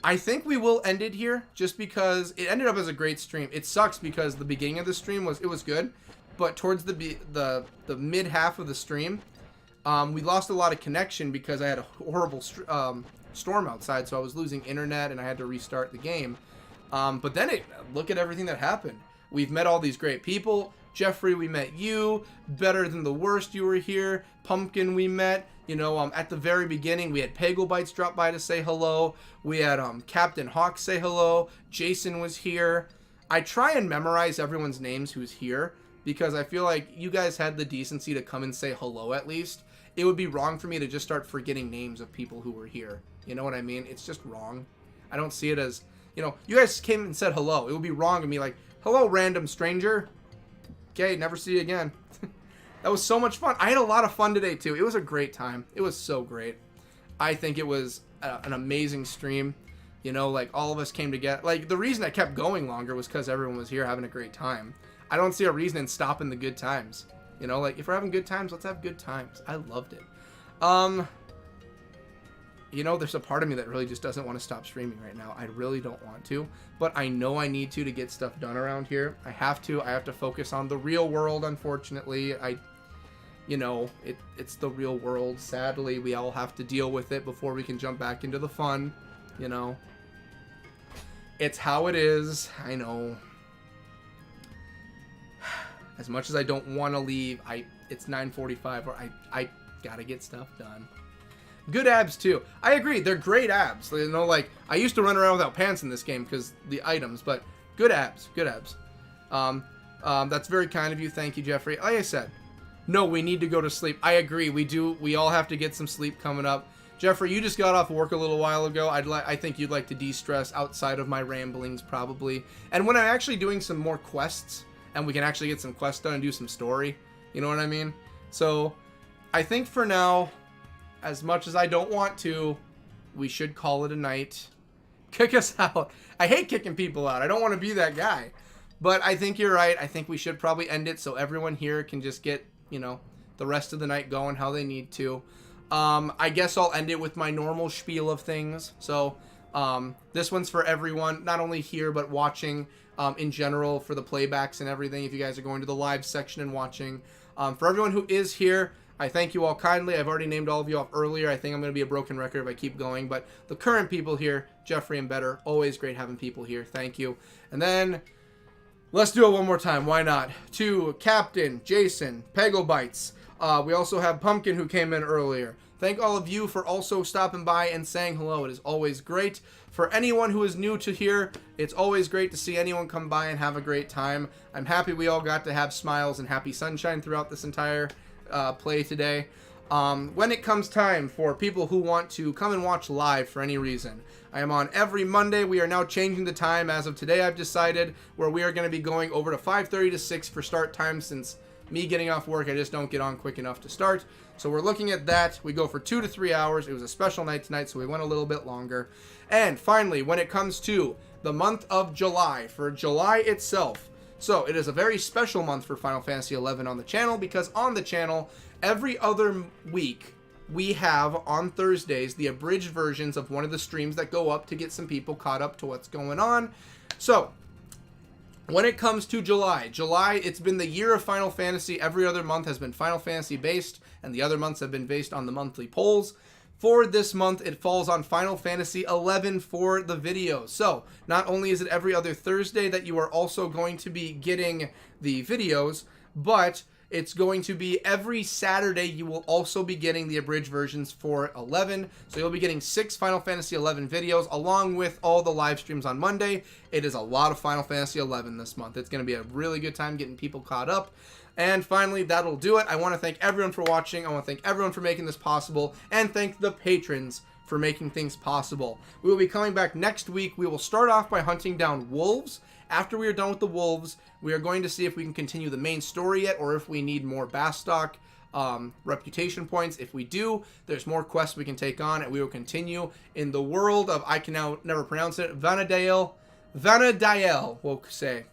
I think we will end it here, just because it ended up as a great stream. It sucks because the beginning of the stream was good, but towards the mid half of the stream, we lost a lot of connection because I had a horrible storm outside, so I was losing internet and I had to restart the game. But then look at everything that happened. We've met all these great people. Jeffrey, we met you. Better Than the Worst, you were here. Pumpkin, we met. You know, at the very beginning, we had Pagelbites drop by to say hello. We had Captain Hawk say hello. Jason was here. I try and memorize everyone's names who's here, because I feel like you guys had the decency to come and say hello at least. It would be wrong for me to just start forgetting names of people who were here. You know what I mean? It's just wrong. I don't see it as, you know, you guys came and said hello. It would be wrong to me like, hello, random stranger. Okay, never see you again. That was so much fun. I had a lot of fun today, too. It was a great time. It was so great. I think it was an amazing stream. You know, like, all of us came together. Like, the reason I kept going longer was because everyone was here having a great time. I don't see a reason in stopping the good times. You know, like, if we're having good times, let's have good times. I loved it. You know, there's a part of me that really just doesn't want to stop streaming right now. I really don't want to, but I know I need to get stuff done around here. I have to focus on the real world, unfortunately. You know, it's the real world. Sadly, we all have to deal with it before we can jump back into the fun, you know. It's how it is, I know. As much as I don't want to leave, it's 9:45, or I gotta get stuff done. Good abs, too. I agree, they're great abs. You know, like, I used to run around without pants in this game because the items, but good abs, good abs. That's very kind of you. Thank you, Jeffrey. Like I said, no, we need to go to sleep. I agree, we do. We all have to get some sleep coming up. Jeffrey, you just got off work a little while ago. I think you'd like to de-stress outside of my ramblings, probably. And when I'm actually doing some more quests, and we can actually get some quests done and do some story, you know what I mean? So, I think for now, as much as I don't want to, we should call it a night. Kick us out. I hate kicking people out. I don't want to be that guy. But I think you're right. I think we should probably end it so everyone here can just get, you know, the rest of the night going how they need to. I guess I'll end it with my normal spiel of things. So, this one's for everyone, not only here, but watching in general for the playbacks and everything. If you guys are going to the live section and watching. For everyone who is here, I thank you all kindly. I've already named all of you off earlier. I think I'm going to be a broken record if I keep going. But the current people here, Jeffrey and Better, always great having people here. Thank you. And then, let's do it one more time. Why not? To Captain, Jason, Pagelbites. We also have Pumpkin who came in earlier. Thank all of you for also stopping by and saying hello. It is always great. For anyone who is new to here, it's always great to see anyone come by and have a great time. I'm happy we all got to have smiles and happy sunshine throughout this entire play today. When it comes time for people who want to come and watch live for any reason, I am on every Monday. We are now changing the time as of today. I've decided where we are going to be going over to 5:30 to 6 for start time, since Me getting off work, I just don't get on quick enough to start. So we're looking at that. We go for 2 to 3 hours. It was a special night tonight, so we went a little bit longer. And finally, when it comes to the month of July, for July itself, so it is a very special month for Final Fantasy XI on the channel, because on the channel, every other week, we have on Thursdays the abridged versions of one of the streams that go up to get some people caught up to what's going on. So when it comes to July, it's been the year of Final Fantasy. Every other month has been Final Fantasy based, and the other months have been based on the monthly polls. For this month, it falls on Final Fantasy XI for the videos. So not only is it every other Thursday that you are also going to be getting the videos, but it's going to be every Saturday you will also be getting the abridged versions for 11. So you'll be getting 6 Final Fantasy XI videos along with all the live streams on Monday. It is a lot of Final Fantasy XI this month. It's going to be a really good time getting people caught up. And finally, that'll do it. I want to thank everyone for watching. I want to thank everyone for making this possible, and thank the patrons for making things possible. We will be coming back next week. We will start off by hunting down wolves. After we are done with the wolves, we are going to see if we can continue the main story yet, or if we need more Bastock reputation points. If we do, there's more quests we can take on, and we will continue in the world of, I can now never pronounce it, Vanadael, we'll say.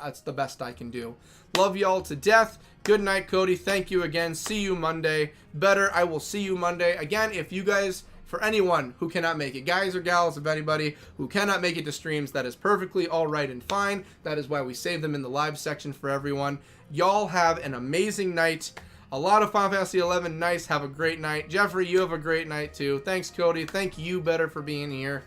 That's the best I can do. Love y'all to death. Good night, Cody. Thank you again. See you Monday. Better, I will see you Monday. Again, if you guys, for anyone who cannot make it, guys or gals, if anybody who cannot make it to streams, that is perfectly all right and fine. That is why we save them in the live section for everyone. Y'all have an amazing night. A lot of Final Fantasy XI. Nice. Have a great night. Jeffrey, you have a great night too. Thanks, Cody. Thank you, Better, for being here.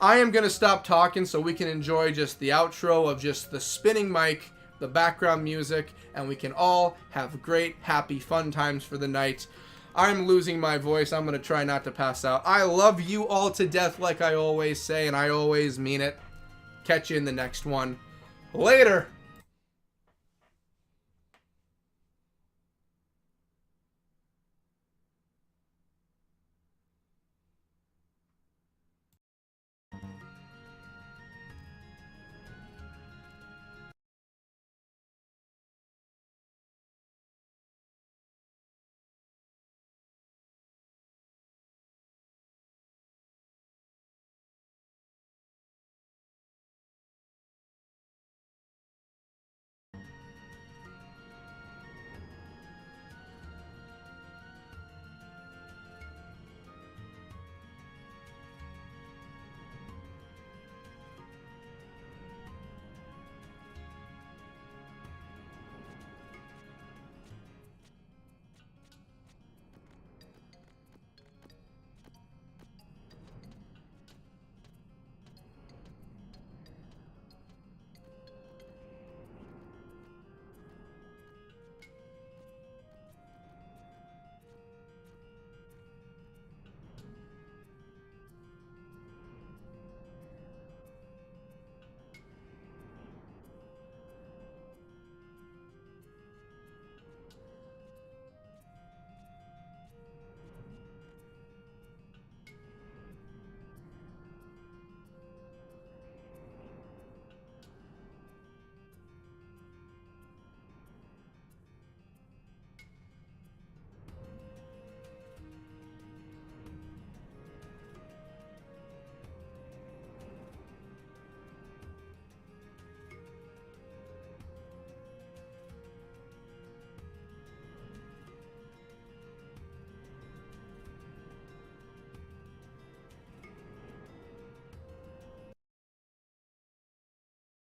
I am going to stop talking so we can enjoy just the outro of just the spinning mic, the background music, and we can all have great, happy, fun times for the night. I'm losing my voice. I'm going to try not to pass out. I love you all to death like I always say, and I always mean it. Catch you in the next one. Later!